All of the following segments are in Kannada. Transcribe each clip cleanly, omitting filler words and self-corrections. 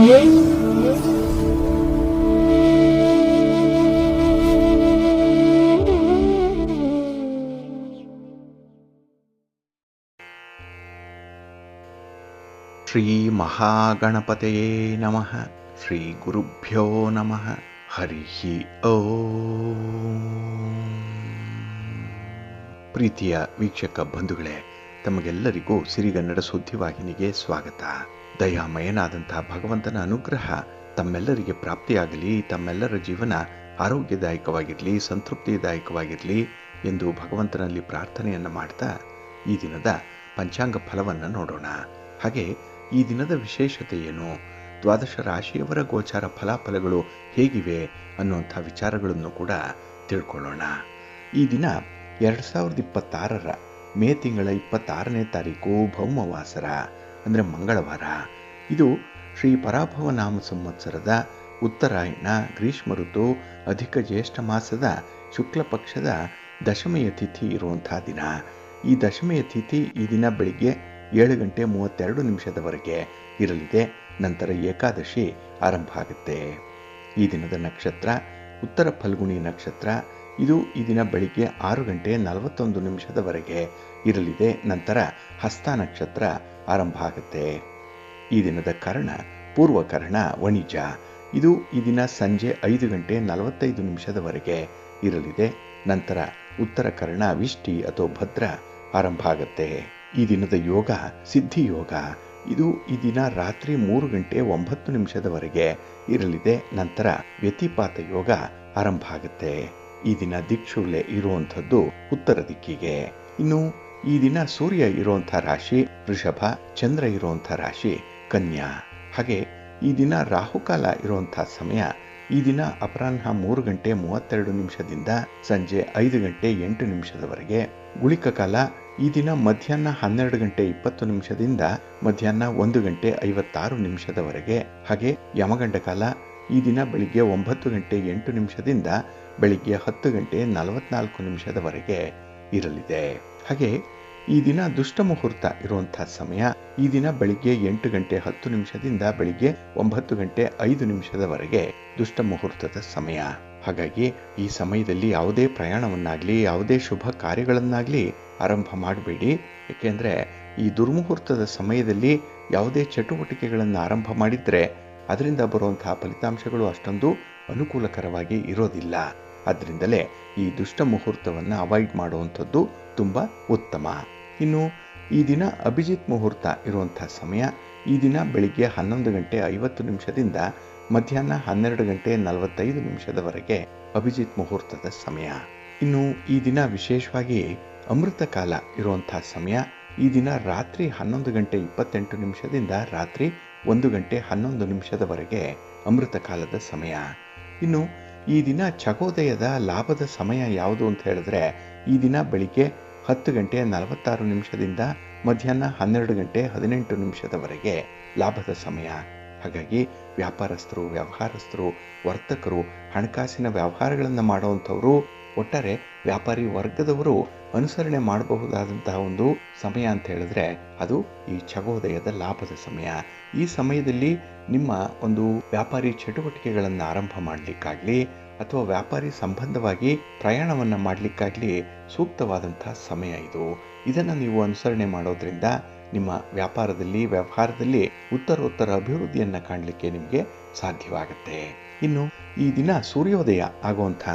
ಶ್ರೀ ಮಹಾಗಣಪತಯೇ ನಮಃ. ಶ್ರೀ ಗುರುಭ್ಯೋ ನಮಃ. ಹರಿ ಓಂ. ಪ್ರೀತಿಯ ವೀಕ್ಷಕ ಬಂಧುಗಳೇ, ತಮಗೆಲ್ಲರಿಗೂ ಸಿರಿಗನ್ನಡ ಸುದ್ದಿವಾಹಿನಿಗೆ ಸ್ವಾಗತ. ದಯಾಮಯನಾದಂತಹ ಭಗವಂತನ ಅನುಗ್ರಹ ತಮ್ಮೆಲ್ಲರಿಗೆ ಪ್ರಾಪ್ತಿಯಾಗಲಿ, ತಮ್ಮೆಲ್ಲರ ಜೀವನ ಆರೋಗ್ಯದಾಯಕವಾಗಿರಲಿ, ಸಂತೃಪ್ತಿದಾಯಕವಾಗಿರಲಿ ಎಂದು ಭಗವಂತನಲ್ಲಿ ಪ್ರಾರ್ಥನೆಯನ್ನು ಮಾಡ್ತಾ ಈ ದಿನದ ಪಂಚಾಂಗ ಫಲವನ್ನು ನೋಡೋಣ. ಹಾಗೆ ಈ ದಿನದ ವಿಶೇಷತೆ ಏನು, ದ್ವಾದಶ ರಾಶಿಯವರ ಗೋಚಾರ ಫಲಾಫಲಗಳು ಹೇಗಿವೆ ಅನ್ನುವಂಥ ವಿಚಾರಗಳನ್ನು ಕೂಡ ತಿಳ್ಕೊಳ್ಳೋಣ. ಈ ದಿನ 2026ರ ಮೇ ತಿಂಗಳ 26ನೇ ತಾರೀಕು ಭೌಮವಾಸರ ಅಂದರೆ ಮಂಗಳವಾರ. ಇದು ಶ್ರೀ ಪರಾಭವ ನಾಮ ಸಂವತ್ಸರದ ಉತ್ತರಾಯಣ ಗ್ರೀಷ್ಮ ಋತು ಅಧಿಕ ಜ್ಯೇಷ್ಠ ಮಾಸದ ಶುಕ್ಲ ಪಕ್ಷದ ದಶಮಿಯ ತಿಥಿ ಇರುವಂಥ ದಿನ. ಈ ದಶಮಿಯ ತಿಥಿ ಈ ದಿನ ಬೆಳಿಗ್ಗೆ 7:32 ಇರಲಿದೆ. ನಂತರ ಏಕಾದಶಿ ಆರಂಭ ಆಗುತ್ತೆ. ಈ ದಿನದ ನಕ್ಷತ್ರ ಉತ್ತರ ಫಲ್ಗುಣಿ ನಕ್ಷತ್ರ. ಇದು ಈ ದಿನ ಬೆಳಿಗ್ಗೆ 6:41 ಇರಲಿದೆ. ನಂತರ ಹಸ್ತ ನಕ್ಷತ್ರ ಆರಂಭ ಆಗುತ್ತೆ. ಈ ದಿನದ ಕರ್ಣ ಪೂರ್ವಕರ್ಣ ವಣಿಜ. ಇದು ಈ ದಿನ ಸಂಜೆ 5:45 ಇರಲಿದೆ. ನಂತರ ಉತ್ತರ ಕರ್ಣ ವಿಷ್ಟಿ ಅಥವಾ ಭದ್ರ ಆರಂಭ ಆಗುತ್ತೆ. ಈ ದಿನದ ಯೋಗ ಸಿದ್ಧಿ ಯೋಗ. ಇದು ಈ ದಿನ ರಾತ್ರಿ 3:09 ಇರಲಿದೆ. ನಂತರ ವ್ಯತಿಪಾತ ಯೋಗ ಆರಂಭ ಆಗುತ್ತೆ. ಈ ದಿನ ದಿಕ್ಷೂಲೆ ಇರುವಂಥದ್ದು ಉತ್ತರ ದಿಕ್ಕಿಗೆ. ಇನ್ನು ಈ ದಿನ ಸೂರ್ಯ ಇರುವಂಥ ರಾಶಿ ವೃಷಭ, ಚಂದ್ರ ಇರುವಂಥ ರಾಶಿ ಕನ್ಯಾ. ಹಾಗೆ ಈ ದಿನ ರಾಹುಕಾಲ ಇರುವಂಥ ಸಮಯ ಈ ದಿನ ಅಪರಾಹ್ನ 3:32 ಸಂಜೆ 5:08 ಗುಳಿಕ ಕಾಲ ಈ ದಿನ ಮಧ್ಯಾಹ್ನ 12:20 ಮಧ್ಯಾಹ್ನ 1:56 ಹಾಗೆ ಯಮಗಂಡ ಕಾಲ ಈ ದಿನ ಬೆಳಿಗ್ಗೆ 9:08 ಬೆಳಿಗ್ಗೆ 10:44 ಇರಲಿದೆ. ಹಾಗೆ ಈ ದಿನ ದುಷ್ಟ ಮುಹೂರ್ತ ಇರುವಂಥ ಸಮಯ ಈ ದಿನ ಬೆಳಿಗ್ಗೆ 8:10 ಬೆಳಿಗ್ಗೆ 9:05 ದುಷ್ಟ ಮುಹೂರ್ತದ ಸಮಯ. ಹಾಗಾಗಿ ಈ ಸಮಯದಲ್ಲಿ ಯಾವುದೇ ಪ್ರಯಾಣವನ್ನಾಗಲಿ ಯಾವುದೇ ಶುಭ ಕಾರ್ಯಗಳನ್ನಾಗಲಿ ಆರಂಭ ಮಾಡಬೇಡಿ. ಏಕೆಂದರೆ ಈ ದುರ್ಮುಹೂರ್ತದ ಸಮಯದಲ್ಲಿ ಯಾವುದೇ ಚಟುವಟಿಕೆಗಳನ್ನು ಆರಂಭ ಮಾಡಿದರೆ ಅದರಿಂದ ಬರುವಂತಹ ಫಲಿತಾಂಶಗಳು ಅಷ್ಟೊಂದು ಅನುಕೂಲಕರವಾಗಿ ಇರೋದಿಲ್ಲ. ಅದರಿಂದಲೇ ಈ ದುಷ್ಟ ಮುಹೂರ್ತವನ್ನು ಅವಾಯ್ಡ್ ಮಾಡುವಂಥದ್ದು ತುಂಬ ಉತ್ತಮ. ಇನ್ನು ಈ ದಿನ ಅಭಿಜಿತ್ ಮುಹೂರ್ತ ಇರುವಂಥ ಸಮಯ ಈ ದಿನ ಬೆಳಿಗ್ಗೆ 11:50 ಮಧ್ಯಾಹ್ನ 12:45 ಅಭಿಜಿತ್ ಮುಹೂರ್ತದ ಸಮಯ. ಇನ್ನು ಈ ದಿನ ವಿಶೇಷವಾಗಿ ಅಮೃತ ಕಾಲ ಇರುವಂಥ ಸಮಯ ಈ ದಿನ ರಾತ್ರಿ 11:28 ರಾತ್ರಿ 1:11 ಅಮೃತ ಕಾಲದ ಸಮಯ. ಇನ್ನು ಈ ದಿನ ಚಕೋದಯದ ಲಾಭದ ಸಮಯ ಯಾವುದು ಅಂತ ಹೇಳಿದ್ರೆ ಈ ದಿನ ಬೆಳಿಗ್ಗೆ 10:46 ಮಧ್ಯಾಹ್ನ 12:18 ಲಾಭದ ಸಮಯ. ಹಾಗಾಗಿ ವ್ಯಾಪಾರಸ್ಥರು, ವ್ಯವಹಾರಸ್ಥರು, ವರ್ತಕರು, ಹಣಕಾಸಿನ ವ್ಯವಹಾರಗಳನ್ನು ಮಾಡುವಂಥವರು, ಒಟ್ಟಾರೆ ವ್ಯಾಪಾರಿ ವರ್ಗದವರು ಅನುಸರಣೆ ಮಾಡಬಹುದಾದಂತಹ ಒಂದು ಸಮಯ ಅಂತ ಹೇಳಿದ್ರೆ ಅದು ಈ ಚಕೋದಯದ ಲಾಭದ ಸಮಯ. ಈ ಸಮಯದಲ್ಲಿ ನಿಮ್ಮ ಒಂದು ವ್ಯಾಪಾರಿ ಚಟುವಟಿಕೆಗಳನ್ನು ಆರಂಭ ಮಾಡಲಿಕ್ಕಾಗಲಿ ಅಥವಾ ವ್ಯಾಪಾರಿ ಸಂಬಂಧವಾಗಿ ಪ್ರಯಾಣವನ್ನು ಮಾಡಲಿಕ್ಕಾಗಲಿ ಸೂಕ್ತವಾದಂತಹ ಸಮಯ ಇದು. ಇದನ್ನು ನೀವು ಅನುಸರಣೆ ಮಾಡೋದ್ರಿಂದ ನಿಮ್ಮ ವ್ಯಾಪಾರದಲ್ಲಿ ವ್ಯವಹಾರದಲ್ಲಿ ಉತ್ತರೋತ್ತರ ಅಭಿವೃದ್ಧಿಯನ್ನು ಕಾಣಲಿಕ್ಕೆ ನಿಮಗೆ ಸಾಧ್ಯವಾಗುತ್ತೆ. ಇನ್ನು ಈ ದಿನ ಸೂರ್ಯೋದಯ ಆಗುವಂಥ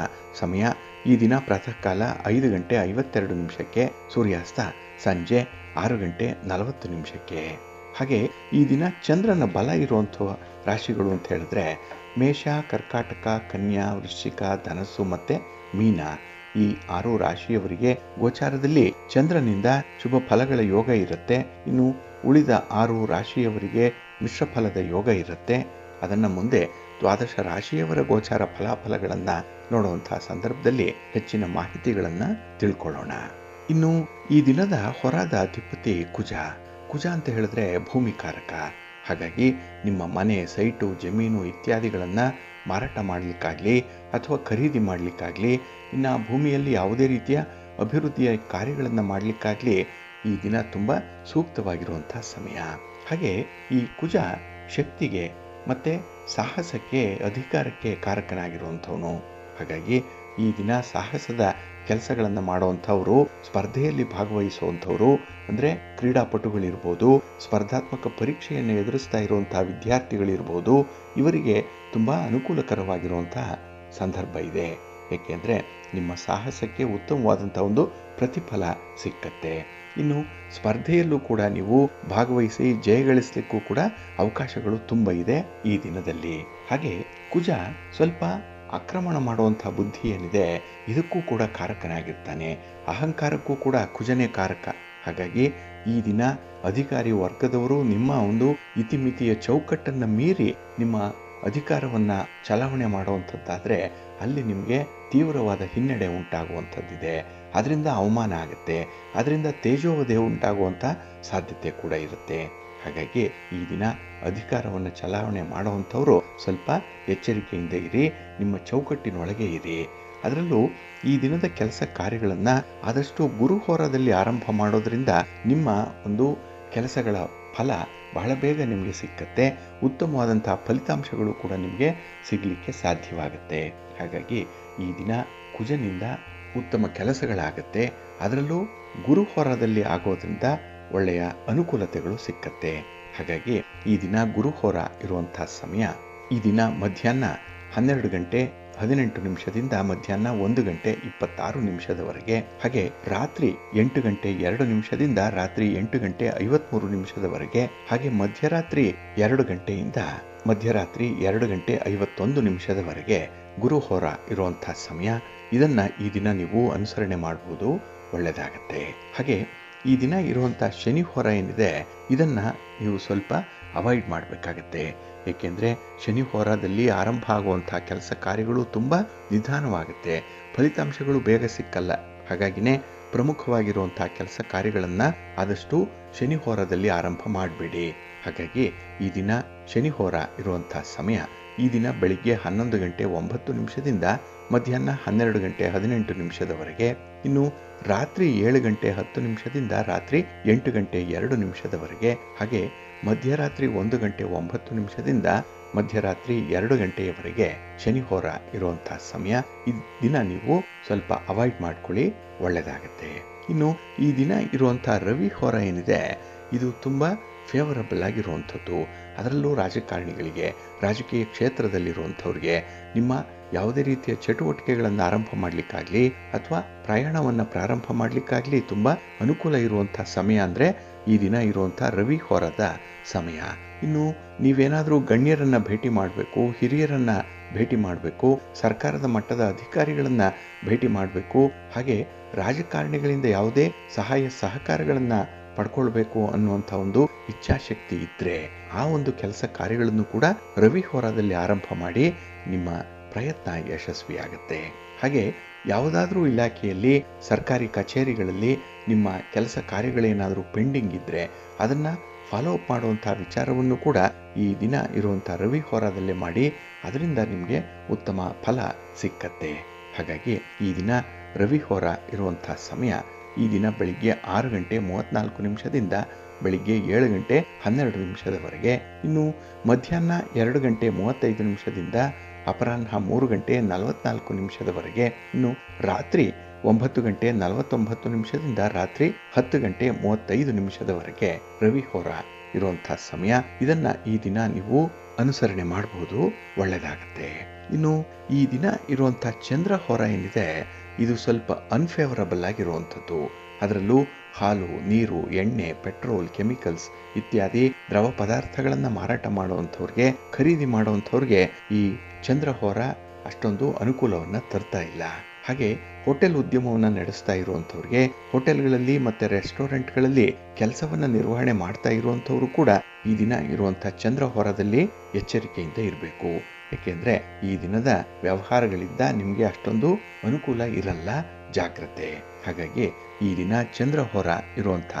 ಸಮಯ ಈ ದಿನ ಪ್ರಾತಃ ಕಾಲ 5:52 ಸೂರ್ಯಾಸ್ತ ಸಂಜೆ 6:40. ಹಾಗೆ ಈ ದಿನ ಚಂದ್ರನ ಬಲ ಇರುವಂಥ ರಾಶಿಗಳು ಅಂತ ಹೇಳಿದ್ರೆ ಮೇಷ, ಕರ್ಕಾಟಕ, ಕನ್ಯಾ, ವೃಶ್ಚಿಕ, ಧನಸ್ಸು ಮತ್ತು ಮೀನ. ಈ 6 ರಾಶಿಯವರಿಗೆ ಗೋಚಾರದಲ್ಲಿ ಚಂದ್ರನಿಂದ ಶುಭ ಫಲಗಳ ಯೋಗ ಇರುತ್ತೆ. ಇನ್ನು ಉಳಿದ 6 ರಾಶಿಯವರಿಗೆ ಮಿಶ್ರ ಫಲದ ಯೋಗ ಇರುತ್ತೆ. ಅದನ್ನು ಮುಂದೆ ದ್ವಾದಶ ರಾಶಿಯವರ ಗೋಚಾರ ಫಲಾಫಲಗಳನ್ನು ನೋಡುವಂತಹ ಸಂದರ್ಭದಲ್ಲಿ ಹೆಚ್ಚಿನ ಮಾಹಿತಿಗಳನ್ನು ತಿಳ್ಕೊಳ್ಳೋಣ. ಇನ್ನು ಈ ದಿನದ ಹೊರಾದ ಅಧಿಪತಿ ಕುಜ. ಕುಜ ಅಂತ ಹೇಳಿದ್ರೆ ಭೂಮಿಕಾರಕ. ಹಾಗಾಗಿ ನಿಮ್ಮ ಮನೆ, ಸೈಟು, ಜಮೀನು ಇತ್ಯಾದಿಗಳನ್ನು ಮಾರಾಟ ಮಾಡಲಿಕ್ಕಾಗಲಿ ಅಥವಾ ಖರೀದಿ ಮಾಡಲಿಕ್ಕಾಗಲಿ, ಇನ್ನು ಭೂಮಿಯಲ್ಲಿ ಯಾವುದೇ ರೀತಿಯ ಅಭಿವೃದ್ಧಿಯ ಕಾರ್ಯಗಳನ್ನು ಮಾಡಲಿಕ್ಕಾಗಲಿ ಈ ದಿನ ತುಂಬ ಸೂಕ್ತವಾಗಿರುವಂಥ ಸಮಯ. ಹಾಗೆ ಈ ಕುಜ ಶಕ್ತಿಗೆ ಮತ್ತು ಸಾಹಸಕ್ಕೆ ಅಧಿಕಾರಕ್ಕೆ ಕಾರಕನಾಗಿರುವಂಥವನು. ಹಾಗಾಗಿ ಈ ದಿನ ಸಾಹಸದ ಕೆಲಸಗಳನ್ನು ಮಾಡುವಂಥವರು, ಸ್ಪರ್ಧೆಯಲ್ಲಿ ಭಾಗವಹಿಸುವಂಥವರು, ಅಂದರೆ ಕ್ರೀಡಾಪಟುಗಳಿರ್ಬೋದು, ಸ್ಪರ್ಧಾತ್ಮಕ ಪರೀಕ್ಷೆಯನ್ನು ಎದುರಿಸ್ತಾ ಇರುವಂಥ ವಿದ್ಯಾರ್ಥಿಗಳಿರ್ಬೋದು, ಇವರಿಗೆ ತುಂಬ ಅನುಕೂಲಕರವಾಗಿರುವಂತಹ ಸಂದರ್ಭ ಇದೆ. ಏಕೆಂದರೆ ನಿಮ್ಮ ಸಾಹಸಕ್ಕೆ ಉತ್ತಮವಾದಂಥ ಒಂದು ಪ್ರತಿಫಲ ಸಿಕ್ಕತ್ತೆ. ಇನ್ನು ಸ್ಪರ್ಧೆಯಲ್ಲೂ ಕೂಡ ನೀವು ಭಾಗವಹಿಸಿ ಜಯಗಳಿಸಲಿಕ್ಕೂ ಕೂಡ ಅವಕಾಶಗಳು ತುಂಬ ಇದೆ ಈ ದಿನದಲ್ಲಿ. ಹಾಗೆ ಕುಜ ಸ್ವಲ್ಪ ಆಕ್ರಮಣ ಮಾಡುವಂಥ ಬುದ್ಧಿ ಏನಿದೆ ಇದಕ್ಕೂ ಕೂಡ ಕಾರಕನಾಗಿರ್ತಾನೆ. ಅಹಂಕಾರಕ್ಕೂ ಕೂಡ ಕುಜನೇ ಕಾರಕ. ಹಾಗಾಗಿ ಈ ದಿನ ಅಧಿಕಾರಿ ವರ್ಗದವರು ನಿಮ್ಮ ಒಂದು ಇತಿಮಿತಿಯ ಚೌಕಟ್ಟನ್ನು ಮೀರಿ ನಿಮ್ಮ ಅಧಿಕಾರವನ್ನು ಚಲಾವಣೆ ಮಾಡುವಂಥದ್ದಾದರೆ ಅಲ್ಲಿ ನಿಮಗೆ ತೀವ್ರವಾದ ಹಿನ್ನಡೆ ಉಂಟಾಗುವಂಥದ್ದಿದೆ. ಅದರಿಂದ ಅವಮಾನ ಆಗುತ್ತೆ, ಅದರಿಂದ ತೇಜೋವಧೆ ಉಂಟಾಗುವಂಥ ಸಾಧ್ಯತೆ ಕೂಡ ಇರುತ್ತೆ. ಹಾಗಾಗಿ ಈ ದಿನ ಅಧಿಕಾರವನ್ನು ಚಲಾವಣೆ ಮಾಡುವಂಥವರು ಸ್ವಲ್ಪ ಎಚ್ಚರಿಕೆಯಿಂದ ಇರಿ, ನಿಮ್ಮ ಚೌಕಟ್ಟಿನೊಳಗೆ ಇರಿ. ಅದರಲ್ಲೂ ಈ ದಿನದ ಕೆಲಸ ಕಾರ್ಯಗಳನ್ನು ಆದಷ್ಟು ಗುರುಹೋರದಲ್ಲಿ ಆರಂಭ ಮಾಡೋದ್ರಿಂದ ನಿಮ್ಮ ಒಂದು ಕೆಲಸಗಳ ಫಲ ಬಹಳ ಬೇಗ ನಿಮಗೆ ಸಿಕ್ಕತ್ತೆ. ಉತ್ತಮವಾದಂಥ ಫಲಿತಾಂಶಗಳು ಕೂಡ ನಿಮಗೆ ಸಿಗಲಿಕ್ಕೆ ಸಾಧ್ಯವಾಗುತ್ತೆ. ಹಾಗಾಗಿ ಈ ದಿನ ಕುಜನಿಂದ ಉತ್ತಮ ಕೆಲಸಗಳಾಗತ್ತೆ. ಅದರಲ್ಲೂ ಗುರುಹೋರದಲ್ಲಿ ಆಗೋದ್ರಿಂದ ಒಳ್ಳೆಯ ಅನುಕೂಲತೆಗಳು ಸಿಕ್ಕತ್ತೆ. ಹಾಗಾಗಿ ಈ ದಿನ ಗುರುಹೋರ ಇರುವಂಥ ಸಮಯ ಈ ದಿನ ಮಧ್ಯಾಹ್ನ 12 ಗಂಟೆ 18 ನಿಮಿಷದಿಂದ ಮಧ್ಯಾಹ್ನ 1 ಗಂಟೆ 26 ನಿಮಿಷದವರೆಗೆ, ಹಾಗೆ ರಾತ್ರಿ 8 ಗಂಟೆ 2 ನಿಮಿಷದಿಂದ ರಾತ್ರಿ 8 ಗಂಟೆ 53 ನಿಮಿಷದವರೆಗೆ, ಹಾಗೆ ಮಧ್ಯರಾತ್ರಿ 2 ಗಂಟೆಯಿಂದ ಮಧ್ಯರಾತ್ರಿ 2 ಗಂಟೆ 51 ನಿಮಿಷದವರೆಗೆ ಗುರುಹೋರ ಇರುವಂಥ ಸಮಯ. ಇದನ್ನು ಈ ದಿನ ನೀವು ಅನುಸರಣೆ ಮಾಡುವುದು ಒಳ್ಳೆಯದಾಗತ್ತೆ. ಹಾಗೆ ಈ ದಿನ ಇರುವಂಥ ಶನಿ ಹೋರ ಏನಿದೆ ಇದನ್ನು ನೀವು ಸ್ವಲ್ಪ ಅವಾಯ್ಡ್ ಮಾಡಬೇಕಾಗತ್ತೆ. ಏಕೆಂದರೆ ಶನಿ ಹೋರಾದಲ್ಲಿ ಆರಂಭ ಆಗುವಂಥ ಕೆಲಸ ಕಾರ್ಯಗಳು ತುಂಬ ನಿಧಾನವಾಗುತ್ತೆ, ಫಲಿತಾಂಶಗಳು ಬೇಗ ಸಿಕ್ಕಲ್ಲ. ಹಾಗಾಗಿನೇ ಪ್ರಮುಖವಾಗಿರುವಂಥ ಕೆಲಸ ಕಾರ್ಯಗಳನ್ನು ಆದಷ್ಟು ಶನಿ ಹೋರಾದಲ್ಲಿ ಆರಂಭ ಮಾಡಬೇಡಿ. ಹಾಗಾಗಿ ಈ ದಿನ ಶನಿ ಹೋರ ಇರುವಂಥ ಸಮಯ ಈ ದಿನ ಬೆಳಿಗ್ಗೆ 11 ಗಂಟೆ 9 ನಿಮಿಷದಿಂದ ಮಧ್ಯಾಹ್ನ 12 ಗಂಟೆ 18 ನಿಮಿಷದವರೆಗೆ, ಇನ್ನು ರಾತ್ರಿ 7 ಗಂಟೆ 10 ನಿಮಿಷದಿಂದ ರಾತ್ರಿ 8 ಗಂಟೆ 2 ನಿಮಿಷದವರೆಗೆ, ಹಾಗೆ ಮಧ್ಯರಾತ್ರಿ 1 ಗಂಟೆ 9 ನಿಮಿಷದಿಂದ ಮಧ್ಯರಾತ್ರಿ 2 ಗಂಟೆಯವರೆಗೆ ಶನಿ ಹೋರ ಇರುವಂಥ ಸಮಯ. ಈ ದಿನ ನೀವು ಸ್ವಲ್ಪ ಅವಾಯ್ಡ್ ಮಾಡ್ಕೊಳ್ಳಿ, ಒಳ್ಳೆಯದಾಗತ್ತೆ. ಇನ್ನು ಈ ದಿನ ಇರುವಂಥ ರವಿ ಹೋರ ಏನಿದೆ ಇದು ತುಂಬ ಫೇವರಬಲ್ ಆಗಿರುವಂಥದ್ದು. ಅದರಲ್ಲೂ ರಾಜಕಾರಣಿಗಳಿಗೆ, ರಾಜಕೀಯ ಕ್ಷೇತ್ರದಲ್ಲಿರುವಂಥವ್ರಿಗೆ ನಿಮ್ಮ ಯಾವುದೇ ರೀತಿಯ ಚಟುವಟಿಕೆಗಳನ್ನು ಆರಂಭ ಮಾಡಲಿಕ್ಕಾಗಲಿ ಅಥವಾ ಪ್ರಯಾಣವನ್ನು ಪ್ರಾರಂಭ ಮಾಡಲಿಕ್ಕಾಗಲಿ ತುಂಬ ಅನುಕೂಲ ಇರುವಂಥ ಸಮಯ ಅಂದರೆ ಈ ದಿನ ಇರುವಂಥ ರವಿ ಹೋರದ ಸಮಯ. ಇನ್ನು ನೀವೇನಾದರೂ ಗಣ್ಯರನ್ನು ಭೇಟಿ ಮಾಡಬೇಕು, ಹಿರಿಯರನ್ನು ಭೇಟಿ ಮಾಡಬೇಕು, ಸರ್ಕಾರದ ಮಟ್ಟದ ಅಧಿಕಾರಿಗಳನ್ನು ಭೇಟಿ ಮಾಡಬೇಕು, ಹಾಗೆ ರಾಜಕಾರಣಿಗಳಿಂದ ಯಾವುದೇ ಸಹಾಯ ಸಹಕಾರಗಳನ್ನು ಪಡ್ಕೊಳ್ಬೇಕು ಅನ್ನುವಂಥ ಒಂದು ಇಚ್ಛಾಶಕ್ತಿ ಇದ್ದರೆ ಆ ಒಂದು ಕೆಲಸ ಕಾರ್ಯಗಳನ್ನು ಕೂಡ ರವಿ ಹೋರಾದಲ್ಲಿ ಆರಂಭ ಮಾಡಿ ನಿಮ್ಮ ಪ್ರಯತ್ನ ಯಶಸ್ವಿಯಾಗುತ್ತೆ. ಹಾಗೆ ಯಾವುದಾದ್ರೂ ಇಲಾಖೆಯಲ್ಲಿ, ಸರ್ಕಾರಿ ಕಚೇರಿಗಳಲ್ಲಿ ನಿಮ್ಮ ಕೆಲಸ ಕಾರ್ಯಗಳೇನಾದರೂ ಪೆಂಡಿಂಗ್ ಇದ್ದರೆ ಅದನ್ನು ಫಾಲೋ ಅಪ್ ಮಾಡುವಂಥ ವಿಚಾರವನ್ನು ಕೂಡ ಈ ದಿನ ಇರುವಂಥ ರವಿ ಹೋರಾದಲ್ಲೇ ಮಾಡಿ, ಅದರಿಂದ ನಿಮಗೆ ಉತ್ತಮ ಫಲ ಸಿಕ್ಕತ್ತೆ. ಹಾಗಾಗಿ ಈ ದಿನ ರವಿ ಹೋರ ಇರುವಂಥ ಸಮಯ ಈ ದಿನ ಬೆಳಿಗ್ಗೆ 6 ಗಂಟೆ 34 ನಿಮಿಷದಿಂದ ಬೆಳಿಗ್ಗೆ 7 ಗಂಟೆ 12 ನಿಮಿಷದವರೆಗೆ, ಇನ್ನು ಮಧ್ಯಾಹ್ನ 2 ಗಂಟೆ 35 ನಿಮಿಷದಿಂದ ಅಪರಾಹ್ನ 3 ಗಂಟೆ 44 ನಿಮಿಷದವರೆಗೆ, ಇನ್ನು ರಾತ್ರಿ 9 ಗಂಟೆ 49 ನಿಮಿಷದಿಂದ ರಾತ್ರಿ 10 ಗಂಟೆ 35 ನಿಮಿಷದವರೆಗೆ ರವಿ ಹೋರ ಇರುವಂಥ ಸಮಯ. ಇದನ್ನು ಈ ದಿನ ನೀವು ಅನುಸರಣೆ ಮಾಡಬಹುದು, ಒಳ್ಳೆಯದಾಗತ್ತೆ. ಇನ್ನು ಈ ದಿನ ಇರುವಂಥ ಚಂದ್ರ ಹೋರ ಏನಿದೆ ಇದು ಸ್ವಲ್ಪ ಅನ್ಫೇವರಬಲ್ ಆಗಿರುವಂಥದ್ದು. ಅದರಲ್ಲೂ ಹಾಲು, ನೀರು, ಎಣ್ಣೆ, ಪೆಟ್ರೋಲ್, ಕೆಮಿಕಲ್ಸ್ ಇತ್ಯಾದಿ ದ್ರವ ಪದಾರ್ಥಗಳನ್ನು ಮಾರಾಟ ಮಾಡುವಂಥವ್ರಿಗೆ, ಖರೀದಿ ಮಾಡುವಂಥವ್ರಿಗೆ ಈ ಚಂದ್ರ ಹೋರ ಅಷ್ಟೊಂದು ಅನುಕೂಲವನ್ನು ತರ್ತಾ ಇಲ್ಲ. ಹಾಗೆ ಹೋಟೆಲ್ ಉದ್ಯಮವನ್ನು ನಡೆಸ್ತಾ ಇರುವಂಥವ್ರಿಗೆ, ಹೋಟೆಲ್ಗಳಲ್ಲಿ ಮತ್ತು ರೆಸ್ಟೋರೆಂಟ್ಗಳಲ್ಲಿ ಕೆಲಸವನ್ನು ನಿರ್ವಹಣೆ ಮಾಡ್ತಾ ಇರುವಂಥವರು ಕೂಡ ಈ ದಿನ ಇರುವಂಥ ಚಂದ್ರ ಹೋರದಲ್ಲಿ ಎಚ್ಚರಿಕೆಯಿಂದ ಇರಬೇಕು. ಏಕೆಂದರೆ ಈ ದಿನದ ವ್ಯವಹಾರಗಳಿಂದ ನಿಮಗೆ ಅಷ್ಟೊಂದು ಅನುಕೂಲ ಇರಲ್ಲ, ಜಾಗ್ರತೆ. ಹಾಗಾಗಿ ಈ ದಿನ ಚಂದ್ರ ಹೋರ ಇರುವಂಥ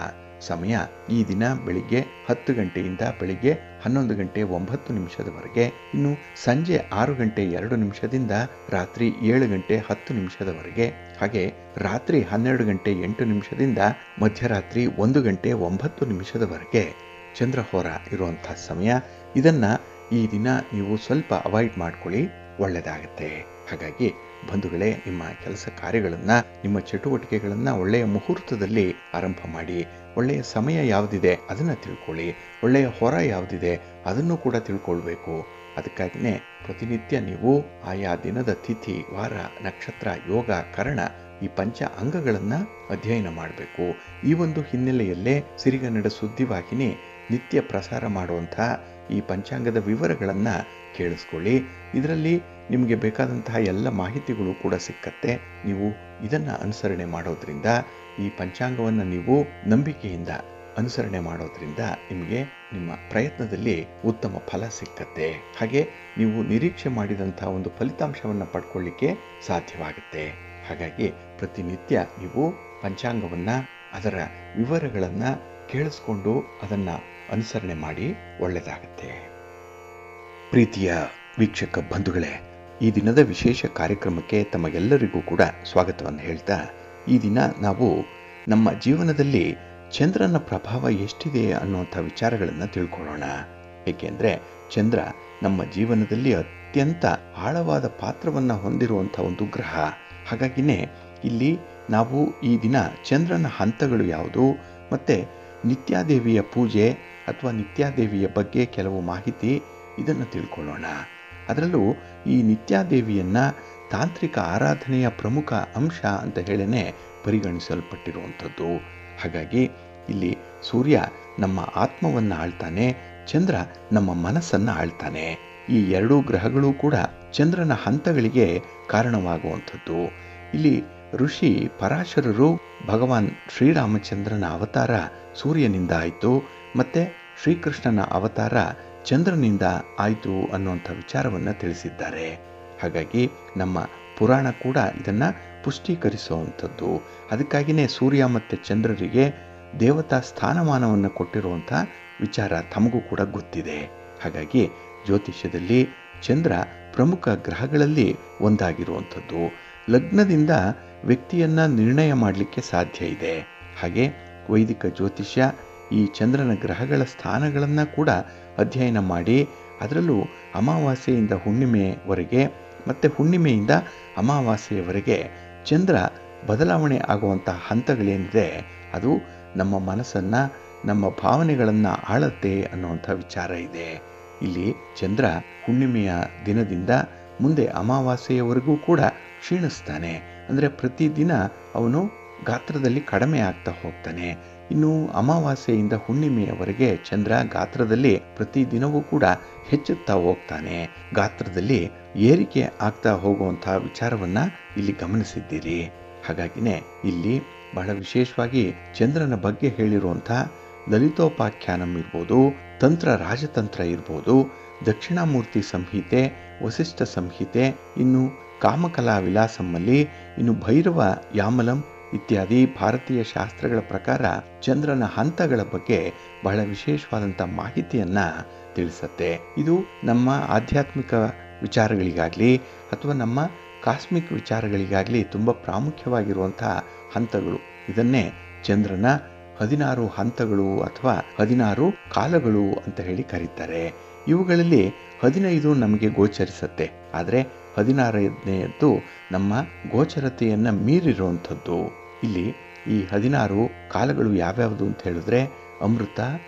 ಸಮಯ ಈ ದಿನ ಬೆಳಿಗ್ಗೆ 10 ಗಂಟೆಯಿಂದ ಬೆಳಿಗ್ಗೆ 11 ಗಂಟೆ 9 ನಿಮಿಷದವರೆಗೆ, ಇನ್ನು ಸಂಜೆ 6 ಗಂಟೆ 2 ನಿಮಿಷದಿಂದ ರಾತ್ರಿ 7 ಗಂಟೆ 10 ನಿಮಿಷದವರೆಗೆ, ಹಾಗೆ ರಾತ್ರಿ 12 ಗಂಟೆ 8 ನಿಮಿಷದಿಂದ ಮಧ್ಯರಾತ್ರಿ 1 ಗಂಟೆ 9 ನಿಮಿಷದವರೆಗೆ ಚಂದ್ರ ಹೋರ ಇರುವಂಥ ಸಮಯ. ಇದನ್ನು ಈ ದಿನ ನೀವು ಸ್ವಲ್ಪ ಅವಾಯ್ಡ್ ಮಾಡ್ಕೊಳ್ಳಿ, ಒಳ್ಳೆಯದಾಗತ್ತೆ. ಹಾಗಾಗಿ ಬಂಧುಗಳೇ, ನಿಮ್ಮ ಕೆಲಸ ಕಾರ್ಯಗಳನ್ನು, ನಿಮ್ಮ ಚಟುವಟಿಕೆಗಳನ್ನು ಒಳ್ಳೆಯ ಮುಹೂರ್ತದಲ್ಲಿ ಆರಂಭ ಮಾಡಿ. ಒಳ್ಳೆಯ ಸಮಯ ಯಾವುದಿದೆ ಅದನ್ನು ತಿಳ್ಕೊಳ್ಳಿ. ಒಳ್ಳೆಯ ಹೊರ ಯಾವುದಿದೆ ಅದನ್ನು ಕೂಡ ತಿಳ್ಕೊಳ್ಬೇಕು. ಅದಕ್ಕಾಗಿಯೇ ಪ್ರತಿನಿತ್ಯ ನೀವು ಆಯಾ ದಿನದ ತಿಥಿ, ವಾರ, ನಕ್ಷತ್ರ, ಯೋಗ, ಕರಣ ಈ ಪಂಚ ಅಂಗಗಳನ್ನು ಅಧ್ಯಯನ ಮಾಡಬೇಕು. ಈ ಒಂದು ಹಿನ್ನೆಲೆಯಲ್ಲೇ ಸಿರಿಗನ್ನಡ ಸುದ್ದಿವಾಹಿನಿ ನಿತ್ಯ ಪ್ರಸಾರ ಮಾಡುವಂಥ ಈ ಪಂಚಾಂಗದ ವಿವರಗಳನ್ನು ಕೇಳಿಸ್ಕೊಳ್ಳಿ. ಇದರಲ್ಲಿ ನಿಮಗೆ ಬೇಕಾದಂತಹ ಎಲ್ಲ ಮಾಹಿತಿಗಳು ಕೂಡ ಸಿಕ್ಕತ್ತೆ. ನೀವು ಇದನ್ನು ಅನುಸರಣೆ ಮಾಡೋದ್ರಿಂದ, ಈ ಪಂಚಾಂಗವನ್ನು ನೀವು ನಂಬಿಕೆಯಿಂದ ಅನುಸರಣೆ ಮಾಡೋದ್ರಿಂದ ನಿಮಗೆ ನಿಮ್ಮ ಪ್ರಯತ್ನದಲ್ಲಿ ಉತ್ತಮ ಫಲ ಸಿಕ್ಕತ್ತೆ. ಹಾಗೆ ನೀವು ನಿರೀಕ್ಷೆ ಮಾಡಿದಂಥ ಒಂದು ಫಲಿತಾಂಶವನ್ನು ಪಡ್ಕೊಳ್ಳಿಕ್ಕೆ ಸಾಧ್ಯವಾಗುತ್ತೆ. ಹಾಗಾಗಿ ಪ್ರತಿನಿತ್ಯ ನೀವು ಪಂಚಾಂಗವನ್ನು, ಅದರ ವಿವರಗಳನ್ನು ಕೇಳಿಸ್ಕೊಂಡು ಅದನ್ನು ಅನುಸರಣೆ ಮಾಡಿ, ಒಳ್ಳೆಯದಾಗತ್ತೆ. ಪ್ರೀತಿಯ ವೀಕ್ಷಕ ಬಂಧುಗಳೇ, ಈ ದಿನದ ವಿಶೇಷ ಕಾರ್ಯಕ್ರಮಕ್ಕೆ ತಮಗೆಲ್ಲರಿಗೂ ಕೂಡ ಸ್ವಾಗತವನ್ನು ಹೇಳ್ತಾ, ಈ ದಿನ ನಾವು ನಮ್ಮ ಜೀವನದಲ್ಲಿ ಚಂದ್ರನ ಪ್ರಭಾವ ಎಷ್ಟಿದೆ ಅನ್ನುವಂಥ ವಿಚಾರಗಳನ್ನು ತಿಳ್ಕೊಳ್ಳೋಣ. ಏಕೆಂದರೆ ಚಂದ್ರ ನಮ್ಮ ಜೀವನದಲ್ಲಿ ಅತ್ಯಂತ ಆಳವಾದ ಪಾತ್ರವನ್ನು ಹೊಂದಿರುವಂಥ ಒಂದು ಗ್ರಹ. ಹಾಗಾಗಿನೇ ಇಲ್ಲಿ ನಾವು ಈ ದಿನ ಚಂದ್ರನ ಹಂತಗಳು ಯಾವುದು, ಮತ್ತು ನಿತ್ಯಾದೇವಿಯ ಪೂಜೆ ಅಥವಾ ನಿತ್ಯಾದೇವಿಯ ಬಗ್ಗೆ ಕೆಲವು ಮಾಹಿತಿ, ಇದನ್ನು ತಿಳ್ಕೊಳ್ಳೋಣ. ಅದರಲ್ಲೂ ಈ ನಿತ್ಯಾದೇವಿಯನ್ನು ತಾಂತ್ರಿಕ ಆರಾಧನೆಯ ಪ್ರಮುಖ ಅಂಶ ಅಂತ ಹೇಳೇ ಪರಿಗಣಿಸಲ್ಪಟ್ಟಿರುವಂಥದ್ದು. ಹಾಗಾಗಿ ಇಲ್ಲಿ ಸೂರ್ಯ ನಮ್ಮ ಆತ್ಮವನ್ನು ಆಳ್ತಾನೆ, ಚಂದ್ರ ನಮ್ಮ ಮನಸ್ಸನ್ನು ಆಳ್ತಾನೆ. ಈ ಎರಡೂ ಗ್ರಹಗಳು ಕೂಡ ಚಂದ್ರನ ಹಂತಗಳಿಗೆ ಕಾರಣವಾಗುವಂಥದ್ದು. ಇಲ್ಲಿ ಋಷಿ ಪರಾಶರರು ಭಗವಾನ್ ಶ್ರೀರಾಮಚಂದ್ರನ ಅವತಾರ ಸೂರ್ಯನಿಂದ ಆಯಿತು, ಮತ್ತು ಶ್ರೀಕೃಷ್ಣನ ಅವತಾರ ಚಂದ್ರನಿಂದ ಆಯಿತು ಅನ್ನುವಂಥ ವಿಚಾರವನ್ನು ತಿಳಿಸಿದ್ದಾರೆ. ಹಾಗಾಗಿ ನಮ್ಮ ಪುರಾಣ ಕೂಡ ಇದನ್ನು ಪುಷ್ಟೀಕರಿಸುವಂಥದ್ದು. ಅದಕ್ಕಾಗಿಯೇ ಸೂರ್ಯ ಮತ್ತು ಚಂದ್ರರಿಗೆ ದೇವತಾ ಸ್ಥಾನಮಾನವನ್ನು ಕೊಟ್ಟಿರುವಂಥ ವಿಚಾರ ತಮಗೂ ಕೂಡ ಗೊತ್ತಿದೆ. ಹಾಗಾಗಿ ಜ್ಯೋತಿಷ್ಯದಲ್ಲಿ ಚಂದ್ರ ಪ್ರಮುಖ ಗ್ರಹಗಳಲ್ಲಿ ಒಂದಾಗಿರುವಂಥದ್ದು. ಲಗ್ನದಿಂದ ವ್ಯಕ್ತಿಯನ್ನು ನಿರ್ಣಯ ಮಾಡಲಿಕ್ಕೆ ಸಾಧ್ಯ ಇದೆ. ಹಾಗೆ ವೈದಿಕ ಜ್ಯೋತಿಷ್ಯ ಈ ಚಂದ್ರನ ಗ್ರಹಗಳ ಸ್ಥಾನಗಳನ್ನು ಕೂಡ ಅಧ್ಯಯನ ಮಾಡಿ, ಅದರಲ್ಲೂ ಅಮಾವಾಸ್ಯೆಯಿಂದ ಹುಣ್ಣಿಮೆವರೆಗೆ ಮತ್ತು ಹುಣ್ಣಿಮೆಯಿಂದ ಅಮಾವಾಸ್ಯೆಯವರೆಗೆ ಚಂದ್ರ ಬದಲಾವಣೆ ಆಗುವಂಥ ಹಂತಗಳೇನಿದೆ ಅದು ನಮ್ಮ ಮನಸ್ಸನ್ನು, ನಮ್ಮ ಭಾವನೆಗಳನ್ನು ಆಳತ್ತೆ ಅನ್ನುವಂಥ ವಿಚಾರ ಇದೆ. ಇಲ್ಲಿ ಚಂದ್ರ ಹುಣ್ಣಿಮೆಯ ದಿನದಿಂದ ಮುಂದೆ ಅಮಾವಾಸ್ಯೆಯವರೆಗೂ ಕೂಡ ಕ್ಷೀಣಿಸ್ತಾನೆ. ಅಂದರೆ ಪ್ರತಿದಿನ ಅವನು ಗಾತ್ರದಲ್ಲಿ ಕಡಿಮೆ ಆಗ್ತಾ ಹೋಗ್ತಾನೆ. ಇನ್ನು ಅಮಾವಾಸ್ಯೆಯಿಂದ ಹುಣ್ಣಿಮೆಯವರೆಗೆ ಚಂದ್ರ ಗಾತ್ರದಲ್ಲಿ ಪ್ರತಿದಿನವೂ ಕೂಡ ಹೆಚ್ಚುತ್ತಾ ಹೋಗ್ತಾನೆ. ಗಾತ್ರದಲ್ಲಿ ಏರಿಕೆ ಆಗ್ತಾ ಹೋಗುವಂಥ ವಿಚಾರವನ್ನು ಇಲ್ಲಿ ಗಮನಿಸಿದ್ದೀರಿ. ಹಾಗಾಗಿನೇ ಇಲ್ಲಿ ಬಹಳ ವಿಶೇಷವಾಗಿ ಚಂದ್ರನ ಬಗ್ಗೆ ಹೇಳಿರುವಂಥ ಲಲಿತೋಪಾಖ್ಯಾನಂ ಇರ್ಬೋದು, ತಂತ್ರ ರಾಜತಂತ್ರ ಇರ್ಬೋದು, ದಕ್ಷಿಣಾಮೂರ್ತಿ ಸಂಹಿತೆ, ವಸಿಷ್ಠ ಸಂಹಿತೆ, ಇನ್ನು ಕಾಮಕಲಾ ವಿಲಾಸಮ್ಮಲ್ಲಿ, ಇನ್ನು ಭೈರವ ಯಾಮಲಂ ಇತ್ಯಾದಿ ಭಾರತೀಯ ಶಾಸ್ತ್ರಗಳ ಪ್ರಕಾರ ಚಂದ್ರನ ಹಂತಗಳ ಬಗ್ಗೆ ಬಹಳ ವಿಶೇಷವಾದಂಥ ಮಾಹಿತಿಯನ್ನು ತಿಳಿಸುತ್ತೆ. ಇದು ನಮ್ಮ ಆಧ್ಯಾತ್ಮಿಕ ವಿಚಾರಗಳಿಗಾಗಲಿ ಅಥವಾ ನಮ್ಮ ಕಾಸ್ಮಿಕ್ ವಿಚಾರಗಳಿಗಾಗಲಿ ತುಂಬ ಪ್ರಾಮುಖ್ಯವಾಗಿರುವಂಥ ಹಂತಗಳು. ಇದನ್ನೇ ಚಂದ್ರನ 16 ಹಂತಗಳು ಅಥವಾ 16 ಕಾಲಗಳು ಅಂತ ಹೇಳಿ ಕರೀತಾರೆ. ಇವುಗಳಲ್ಲಿ 15 ನಮಗೆ ಗೋಚರಿಸುತ್ತೆ, ಆದರೆ 16ನೇದ್ದು ನಮ್ಮ ಗೋಚರತೆಯನ್ನು ಮೀರಿರುವಂಥದ್ದು. ಇಲ್ಲಿ ಈ 16 ಕಾಲಗಳು ಯಾವ್ಯಾವುದು ಅಂತ ಹೇಳಿದ್ರೆ ಅಮೃತ,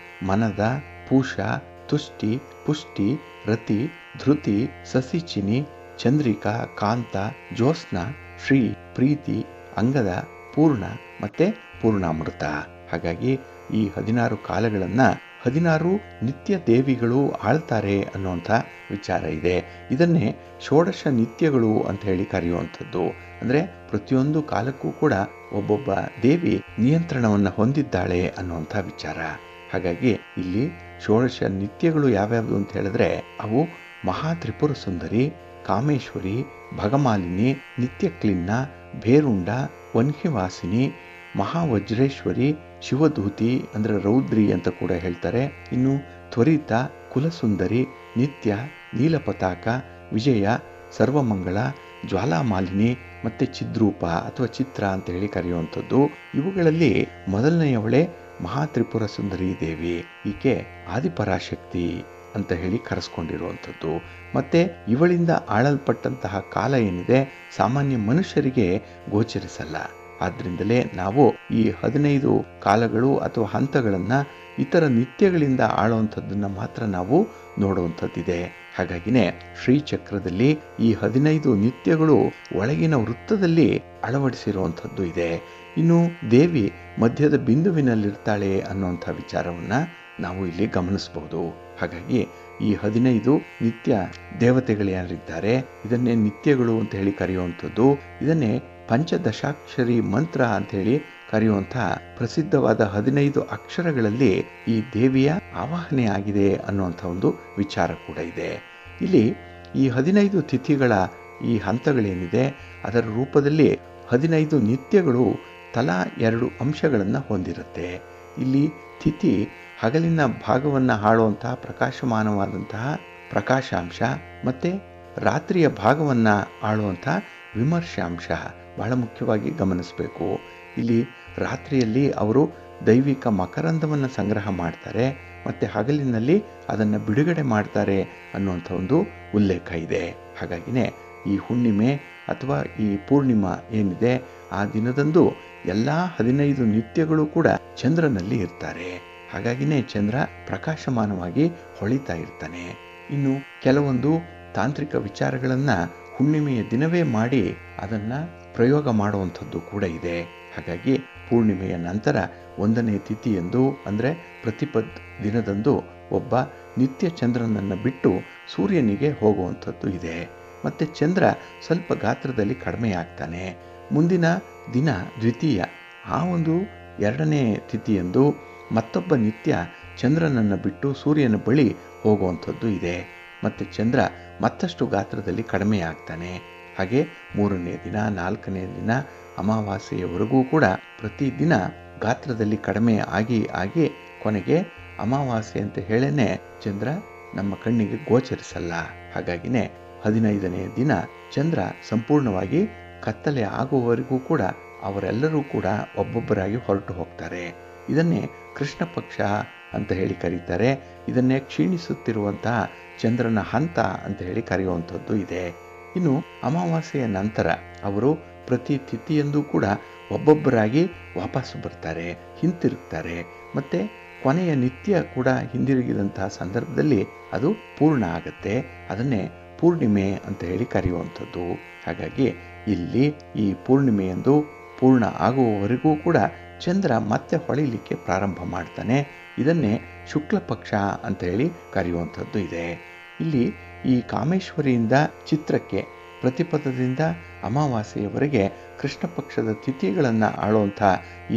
ಮನದ, ಪೂಷ, ತುಷ್ಟಿ, ಪುಷ್ಟಿ, ರತಿ, ಧೃತಿ, ಸಸಿಚಿನಿ, ಚಂದ್ರಿಕಾ, ಕಾಂತ, ಜ್ಯೋತ್ಸ್ನ, ಶ್ರೀ, ಪ್ರೀತಿ, ಅಂಗದ, ಪೂರ್ಣ ಮತ್ತು ಪೂರ್ಣಾಮೃತ. ಹಾಗಾಗಿ ಈ 16 ಕಾಲಗಳನ್ನು 16 ನಿತ್ಯ ದೇವಿಗಳು ಆಳ್ತಾರೆ ಅನ್ನುವಂಥ ವಿಚಾರ ಇದೆ. ಇದನ್ನೇ ಷೋಡಶ ನಿತ್ಯಗಳು ಅಂತ ಹೇಳಿ ಕರೆಯುವಂಥದ್ದು. ಅಂದರೆ ಪ್ರತಿಯೊಂದು ಕಾಲಕ್ಕೂ ಕೂಡ ಒಬ್ಬೊಬ್ಬ ದೇವಿ ನಿಯಂತ್ರಣವನ್ನು ಹೊಂದಿದ್ದಾಳೆ ಅನ್ನುವಂಥ ವಿಚಾರ. ಹಾಗಾಗಿ ಇಲ್ಲಿ ಷೋಡಶ ನಿತ್ಯಗಳು ಯಾವ್ಯಾವುದು ಅಂತ ಹೇಳಿದ್ರೆ ಅವು ಮಹಾತ್ರಿಪುರ ಸುಂದರಿ, ಕಾಮೇಶ್ವರಿ, ಭಗಮಾಲಿನಿ, ನಿತ್ಯಕ್ಲಿನ್ನ, ಭೇರುಂಡ, ವನ್ಹಿವಾಸಿನಿ, ಮಹಾವಜ್ರೇಶ್ವರಿ, ಶಿವದೂತಿ ಅಂದರೆ ರೌದ್ರಿ ಅಂತ ಕೂಡ ಹೇಳ್ತಾರೆ. ಇನ್ನು ತ್ವರಿತ, ಕುಲಸುಂದರಿ, ನಿತ್ಯ, ನೀಲಪತಾಕ, ವಿಜಯ, ಸರ್ವಮಂಗಳ, ಜ್ವಾಲಾಮಾಲಿನಿ ಮತ್ತು ಚಿದ್ರೂಪ ಅಥವಾ ಚಿತ್ರ ಅಂತ ಹೇಳಿ ಕರೆಯುವಂಥದ್ದು. ಇವುಗಳಲ್ಲಿ ಮೊದಲನೆಯವಳೇ ಮಹಾತ್ರಿಪುರ ಸುಂದರಿ ದೇವಿ. ಈಕೆ ಆದಿಪರಾಶಕ್ತಿ. ಅಂತ ಹೇಳಿ ಕರೆಸ್ಕೊಂಡಿರುವಂಥದ್ದು. ಮತ್ತೆ ಇವಳಿಂದ ಆಳಲ್ಪಟ್ಟಂತಹ ಕಾಲ ಏನಿದೆ ಸಾಮಾನ್ಯ ಮನುಷ್ಯರಿಗೆ ಗೋಚರಿಸಲ್ಲ. ಆದ್ರಿಂದಲೇ ನಾವು ಈ 15 ಕಾಲಗಳು ಅಥವಾ ಹಂತಗಳನ್ನ ಇತರ ನಿತ್ಯಗಳಿಂದ ಆಳುವಂಥದ್ದನ್ನ ಮಾತ್ರ ನಾವು ನೋಡುವಂಥದ್ದಿದೆ. ಹಾಗಾಗಿನೇ ಶ್ರೀಚಕ್ರದಲ್ಲಿ ಈ 15 ನಿತ್ಯಗಳು ಒಳಗಿನ ವೃತ್ತದಲ್ಲಿ ಅಳವಡಿಸಿರುವಂಥದ್ದು ಇದೆ. ಇನ್ನು ದೇವಿ ಮಧ್ಯದ ಬಿಂದುವಿನಲ್ಲಿರ್ತಾಳೆ ಅನ್ನುವಂಥ ವಿಚಾರವನ್ನ ನಾವು ಇಲ್ಲಿ ಗಮನಿಸಬಹುದು. ಹಾಗಾಗಿ ಈ 15 ನಿತ್ಯ ದೇವತೆಗಳು ಯಾರಿದ್ದಾರೆ ಇದನ್ನೇ ನಿತ್ಯಗಳು ಅಂತ ಹೇಳಿ ಕರೆಯುವಂಥದ್ದು. ಇದನ್ನೇ ಪಂಚದಶಾಕ್ಷರಿ ಮಂತ್ರ ಅಂತ ಹೇಳಿ ಕರೆಯುವಂತಹ ಪ್ರಸಿದ್ಧವಾದ 15 ಅಕ್ಷರಗಳಲ್ಲಿ ಈ ದೇವಿಯ ಆವಾಹನೆ ಆಗಿದೆ ಅನ್ನುವಂಥ ಒಂದು ವಿಚಾರ ಕೂಡ ಇದೆ. ಇಲ್ಲಿ ಈ 15 ತಿಥಿಗಳ ಈ ಹಂತಗಳೇನಿದೆ ಅದರ ರೂಪದಲ್ಲಿ 15 ನಿತ್ಯಗಳು ತಲಾ 2 ಅಂಶಗಳನ್ನು ಹೊಂದಿರುತ್ತೆ. ಇಲ್ಲಿ ತಿಥಿ ಹಗಲಿನ ಭಾಗವನ್ನು ಆಳುವಂತಹ ಪ್ರಕಾಶಮಾನವಾದಂತಹ ಪ್ರಕಾಶಾಂಶ ಮತ್ತೆ ರಾತ್ರಿಯ ಭಾಗವನ್ನು ಆಳುವಂತಹ ವಿಮರ್ಶಾಂಶ ಬಹಳ ಮುಖ್ಯವಾಗಿ ಗಮನಿಸಬೇಕು. ಇಲ್ಲಿ ರಾತ್ರಿಯಲ್ಲಿ ಅವರು ದೈವಿಕ ಮಕರಂದವನ್ನು ಸಂಗ್ರಹ ಮಾಡ್ತಾರೆ ಮತ್ತೆ ಹಗಲಿನಲ್ಲಿ ಅದನ್ನು ಬಿಡುಗಡೆ ಮಾಡ್ತಾರೆ ಅನ್ನುವಂಥ ಒಂದು ಉಲ್ಲೇಖ ಇದೆ. ಹಾಗಾಗಿನೇ ಈ ಹುಣ್ಣಿಮೆ ಅಥವಾ ಈ ಪೂರ್ಣಿಮಾ ಏನಿದೆ ಆ ದಿನದಂದು ಎಲ್ಲ 15 ನಿತ್ಯಗಳು ಕೂಡ ಚಂದ್ರನಲ್ಲಿ ಇರ್ತಾರೆ. ಹಾಗಾಗಿನೇ ಚಂದ್ರ ಪ್ರಕಾಶಮಾನವಾಗಿ ಹೊಳಿತಾ ಇರ್ತಾನೆ. ಇನ್ನು ಕೆಲವೊಂದು ತಾಂತ್ರಿಕ ವಿಚಾರಗಳನ್ನ ಹುಣ್ಣಿಮೆಯ ದಿನವೇ ಮಾಡಿ ಅದನ್ನ ಪ್ರಯೋಗ ಮಾಡುವಂಥದ್ದು ಕೂಡ ಇದೆ. ಹಾಗಾಗಿ ಪೂರ್ಣಿಮೆಯ ನಂತರ 1ನೇ ತಿಥಿಯಂದು ಅಂದರೆ ಪ್ರತಿಪದ್ ದಿನದಂದು ಒಬ್ಬ ನಿತ್ಯ ಚಂದ್ರನನ್ನು ಬಿಟ್ಟು ಸೂರ್ಯನಿಗೆ ಹೋಗುವಂಥದ್ದು ಇದೆ. ಮತ್ತೆ ಚಂದ್ರ ಸ್ವಲ್ಪ ಗಾತ್ರದಲ್ಲಿ ಕಡಿಮೆ ಆಗ್ತಾನೆ. ಮುಂದಿನ ದಿನ ದ್ವಿತೀಯ, ಆ ಒಂದು 2ನೇ ತಿಥಿಯಂದು ಮತ್ತೊಬ್ಬ ನಿತ್ಯ ಚಂದ್ರನನ್ನು ಬಿಟ್ಟು ಸೂರ್ಯನ ಬಳಿ ಹೋಗುವಂಥದ್ದು ಇದೆ. ಮತ್ತೆ ಚಂದ್ರ ಮತ್ತಷ್ಟು ಗಾತ್ರದಲ್ಲಿ ಕಡಿಮೆ ಆಗ್ತಾನೆ. ಹಾಗೆ 3ನೇ ದಿನ 4ನೇ ದಿನ ಅಮಾವಾಸ್ಯೆಯವರೆಗೂ ಕೂಡ ಪ್ರತಿದಿನ ಗಾತ್ರದಲ್ಲಿ ಕಡಿಮೆ ಆಗಿ ಕೊನೆಗೆ ಅಮಾವಾಸ್ಯೆ ಅಂತ ಹೇಳೇನೆ ಚಂದ್ರ ನಮ್ಮ ಕಣ್ಣಿಗೆ ಗೋಚರಿಸಲ್ಲ. ಹಾಗಾಗಿನೇ 15ನೇ ದಿನ ಚಂದ್ರ ಸಂಪೂರ್ಣವಾಗಿ ಕತ್ತಲೆ ಆಗುವವರೆಗೂ ಕೂಡ ಅವರೆಲ್ಲರೂ ಕೂಡ ಒಬ್ಬೊಬ್ಬರಾಗಿ ಹೊರಟು ಹೋಗ್ತಾರೆ. ಇದನ್ನೇ ಕೃಷ್ಣ ಪಕ್ಷ ಅಂತ ಹೇಳಿ ಕರೀತಾರೆ. ಇದನ್ನೇ ಕ್ಷೀಣಿಸುತ್ತಿರುವಂತಹ ಚಂದ್ರನ ಹಂತ ಅಂತ ಹೇಳಿ ಕರೆಯುವಂಥದ್ದು ಇದೆ. ಇನ್ನು ಅಮಾವಾಸ್ಯೆಯ ನಂತರ ಅವರು ಪ್ರತಿ ತಿಥಿಯಂದು ಕೂಡ ಒಬ್ಬೊಬ್ಬರಾಗಿ ವಾಪಸ್ಸು ಬರ್ತಾರೆ, ಹಿಂತಿರುಗ್ತಾರೆ. ಮತ್ತೆ ಕೊನೆಯ ನಿತ್ಯ ಕೂಡ ಹಿಂದಿರುಗಿದಂತಹ ಸಂದರ್ಭದಲ್ಲಿ ಅದು ಪೂರ್ಣ ಆಗತ್ತೆ. ಅದನ್ನೇ ಪೂರ್ಣಿಮೆ ಅಂತ ಹೇಳಿ ಕರೆಯುವಂಥದ್ದು. ಹಾಗಾಗಿ ಇಲ್ಲಿ ಈ ಪೂರ್ಣಿಮೆಯಂದು ಪೂರ್ಣ ಆಗುವವರೆಗೂ ಕೂಡ ಚಂದ್ರ ಮತ್ತೆ ಹೊಳಿಲಿಕ್ಕೆ ಪ್ರಾರಂಭ ಮಾಡ್ತಾನೆ. ಇದನ್ನೇ ಶುಕ್ಲ ಪಕ್ಷ ಅಂತ ಹೇಳಿ ಕರೆಯುವಂಥದ್ದು ಇದೆ. ಇಲ್ಲಿ ಈ ಕಾಮೇಶ್ವರಿಯಿಂದ ಚಿತ್ರಕ್ಕೆ ಪ್ರತಿಪದದಿಂದ ಅಮಾವಾಸ್ಯೆಯವರೆಗೆ ಕೃಷ್ಣ ಪಕ್ಷದ ತಿಥಿಗಳನ್ನು ಆಳುವಂಥ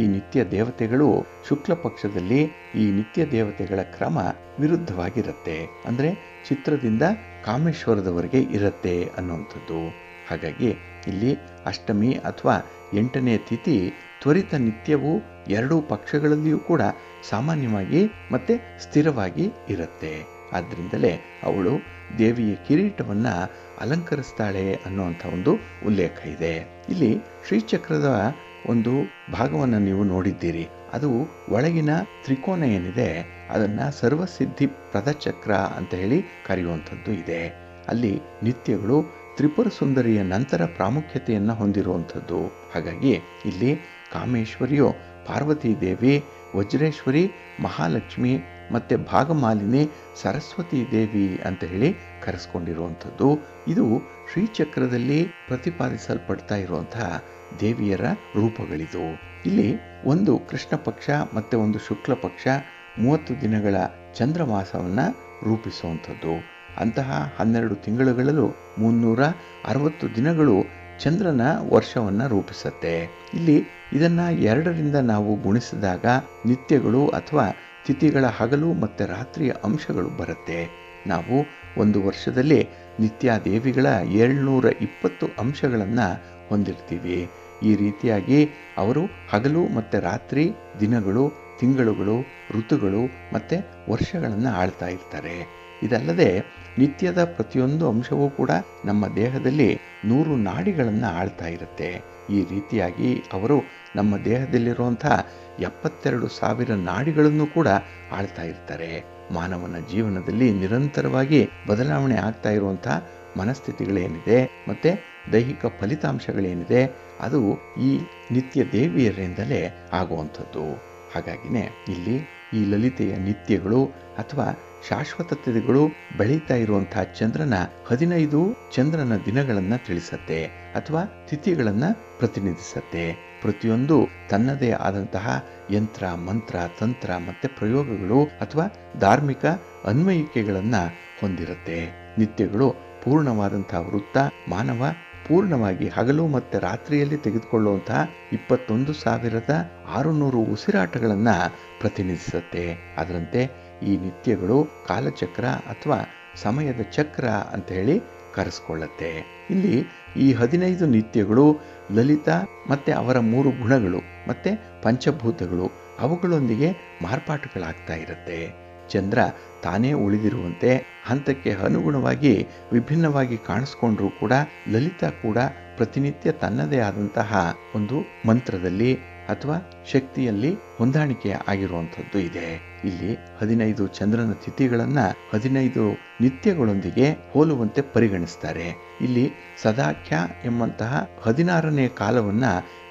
ಈ ನಿತ್ಯ ದೇವತೆಗಳು ಶುಕ್ಲ ಪಕ್ಷದಲ್ಲಿ ಈ ನಿತ್ಯ ದೇವತೆಗಳ ಕ್ರಮ ವಿರುದ್ಧವಾಗಿರುತ್ತೆ. ಅಂದರೆ ಚಿತ್ರದಿಂದ ಕಾಮೇಶ್ವರದವರೆಗೆ ಇರುತ್ತೆ ಅನ್ನುವಂಥದ್ದು. ಹಾಗಾಗಿ ಇಲ್ಲಿ ಅಷ್ಟಮಿ ಅಥವಾ 8ನೇ ತಿಥಿ ತ್ವರಿತ ನಿತ್ಯವು 2 ಪಕ್ಷಗಳಲ್ಲಿಯೂ ಕೂಡ ಸಾಮಾನ್ಯವಾಗಿ ಮತ್ತೆ ಸ್ಥಿರವಾಗಿ ಇರುತ್ತೆ. ಆದ್ದರಿಂದಲೇ ಅವಳು ದೇವಿಯ ಕಿರೀಟವನ್ನು ಅಲಂಕರಿಸ್ತಾಳೆ ಅನ್ನುವಂಥ ಒಂದು ಉಲ್ಲೇಖ ಇದೆ. ಇಲ್ಲಿ ಶ್ರೀಚಕ್ರದ ಒಂದು ಭಾಗವನ್ನು ನೀವು ನೋಡಿದ್ದೀರಿ. ಅದು ಒಳಗಿನ ತ್ರಿಕೋನ ಏನಿದೆ ಅದನ್ನು ಸರ್ವಸಿದ್ಧಿ ಪ್ರದಚಕ್ರ ಅಂತ ಹೇಳಿ ಕರೆಯುವಂಥದ್ದು ಇದೆ. ಅಲ್ಲಿ ನಿತ್ಯಗಳು ತ್ರಿಪುರ ಸುಂದರಿಯ ನಂತರ ಪ್ರಾಮುಖ್ಯತೆಯನ್ನು ಹೊಂದಿರುವಂಥದ್ದು. ಹಾಗಾಗಿ ಇಲ್ಲಿ ಕಾಮೇಶ್ವರಿಯು ಪಾರ್ವತಿ ದೇವಿ, ವಜ್ರೇಶ್ವರಿ ಮಹಾಲಕ್ಷ್ಮಿ ಮತ್ತು ಭಾಗಮಾಲಿನಿ ಸರಸ್ವತಿ ದೇವಿ ಅಂತ ಹೇಳಿ ಕರೆಸ್ಕೊಂಡಿರುವಂಥದ್ದು. ಇದು ಶ್ರೀಚಕ್ರದಲ್ಲಿ ಪ್ರತಿಪಾದಿಸಲ್ಪಡ್ತಾ ಇರುವಂತಹ ದೇವಿಯರ ರೂಪಗಳಿದು. ಇಲ್ಲಿ ಒಂದು ಕೃಷ್ಣ ಪಕ್ಷ ಮತ್ತು ಒಂದು ಶುಕ್ಲ ಪಕ್ಷ 30 ದಿನಗಳ ಚಂದ್ರಮಾಸವನ್ನು ರೂಪಿಸುವಂಥದ್ದು. ಅಂತಹ 12 ತಿಂಗಳುಗಳಲ್ಲೂ 360 ದಿನಗಳು ಚಂದ್ರನ ವರ್ಷವನ್ನು ರೂಪಿಸುತ್ತೆ. ಇಲ್ಲಿ ಇದನ್ನು 2ರಿಂದ ನಾವು ಗುಣಿಸಿದಾಗ ನಿತ್ಯಗಳು ಅಥವಾ ತಿಥಿಗಳ ಹಗಲು ಮತ್ತು ರಾತ್ರಿಯ ಅಂಶಗಳು ಬರುತ್ತೆ. ನಾವು ಒಂದು ವರ್ಷದಲ್ಲಿ ನಿತ್ಯಾದೇವಿಗಳ 720 ಅಂಶಗಳನ್ನು ಹೊಂದಿರ್ತೀವಿ. ಈ ರೀತಿಯಾಗಿ ಅವರು ಹಗಲು ಮತ್ತು ರಾತ್ರಿ ದಿನಗಳು, ತಿಂಗಳುಗಳು, ಋತುಗಳು ಮತ್ತು ವರ್ಷಗಳನ್ನು ಆಳ್ತಾ ಇರ್ತಾರೆ. ಇದಲ್ಲದೆ ನಿತ್ಯದ ಪ್ರತಿಯೊಂದು ಅಂಶವೂ ಕೂಡ ನಮ್ಮ ದೇಹದಲ್ಲಿ 100 ನಾಡಿಗಳನ್ನು ಆಳ್ತಾ ಇರುತ್ತೆ. ಈ ರೀತಿಯಾಗಿ ಅವರು ನಮ್ಮ ದೇಹದಲ್ಲಿರುವಂಥ 72,000 ನಾಡಿಗಳನ್ನು ಕೂಡ ಆಳ್ತಾ ಇರ್ತಾರೆ. ಮಾನವನ ಜೀವನದಲ್ಲಿ ನಿರಂತರವಾಗಿ ಬದಲಾವಣೆ ಆಗ್ತಾ ಇರುವಂತಹ ಮನಸ್ಥಿತಿಗಳೇನಿದೆ ಮತ್ತೆ ದೈಹಿಕ ಫಲಿತಾಂಶಗಳೇನಿದೆ ಅದು ಈ ನಿತ್ಯ ದೇವಿಯರಿಂದಲೇ ಆಗುವಂಥದ್ದು. ಹಾಗಾಗಿನೇ ಇಲ್ಲಿ ಈ ಲಲಿತೆಯ ನಿತ್ಯಗಳು ಅಥವಾ ಶಾಶ್ವತತೆಗಳು ಬೆಳೀತಾ ಇರುವಂತಹ ಚಂದ್ರನ 15 ಚಂದ್ರನ ದಿನಗಳನ್ನ ತಿಳಿಸತ್ತೆ ಅಥವಾ ತಿಥಿಗಳನ್ನ ಪ್ರತಿನಿಧಿಸತ್ತೆ. ಪ್ರತಿಯೊಂದು ತನ್ನದೇ ಆದಂತಹ ಯಂತ್ರ, ಮಂತ್ರ, ತಂತ್ರ ಮತ್ತೆ ಪ್ರಯೋಗಗಳು ಅಥವಾ ಧಾರ್ಮಿಕ ಅನ್ವಯಿಕೆಗಳನ್ನ ಹೊಂದಿರುತ್ತೆ. ನಿತ್ಯಗಳು ಪೂರ್ಣವಾದಂತಹ ವೃತ್ತ ಮಾನವ ಪೂರ್ಣವಾಗಿ ಹಗಲು ಮತ್ತೆ ರಾತ್ರಿಯಲ್ಲಿ ತೆಗೆದುಕೊಳ್ಳುವಂತಹ 21,600 ಉಸಿರಾಟಗಳನ್ನ ಪ್ರತಿನಿಧಿಸುತ್ತೆ. ಅದರಂತೆ ಈ ನಿತ್ಯಗಳು ಕಾಲಚಕ್ರ ಅಥವಾ ಸಮಯದ ಚಕ್ರ ಅಂತ ಹೇಳಿ ಕರೆಸ್ಕೊಳ್ಳುತ್ತೆ. ಇಲ್ಲಿ ಈ 15 ನಿತ್ಯಗಳು ಲಲಿತ ಮತ್ತೆ ಅವರ 3 ಗುಣಗಳು ಮತ್ತೆ ಪಂಚಭೂತಗಳು ಅವುಗಳೊಂದಿಗೆ ಮಾರ್ಪಾಟುಗಳಾಗ್ತಾ ಇರುತ್ತೆ. ಚಂದ್ರ ತಾನೇ ಉಳಿದಿರುವಂತೆ ಹಂತಕ್ಕೆ ಅನುಗುಣವಾಗಿ ವಿಭಿನ್ನವಾಗಿ ಕಾಣಿಸ್ಕೊಂಡ್ರೂ ಕೂಡ ಲಲಿತ ಕೂಡ ಪ್ರತಿನಿತ್ಯ ತನ್ನದೇ ಆದಂತಹ ಒಂದು ಮಂತ್ರದಲ್ಲಿ ಅಥವಾ ಶಕ್ತಿಯಲ್ಲಿ ಹೊಂದಾಣಿಕೆ ಆಗಿರುವಂಥದ್ದು ಇದೆ. ಇಲ್ಲಿ 15 ಚಂದ್ರನ ತಿಥಿಗಳನ್ನ 15 ನಿತ್ಯಗಳೊಂದಿಗೆ ಹೋಲುವಂತೆ ಪರಿಗಣಿಸ್ತಾರೆ. ಇಲ್ಲಿ ಸದಾಖ್ಯ ಎಂಬಂತಹ 16ನೇ ಕಾಲವನ್ನ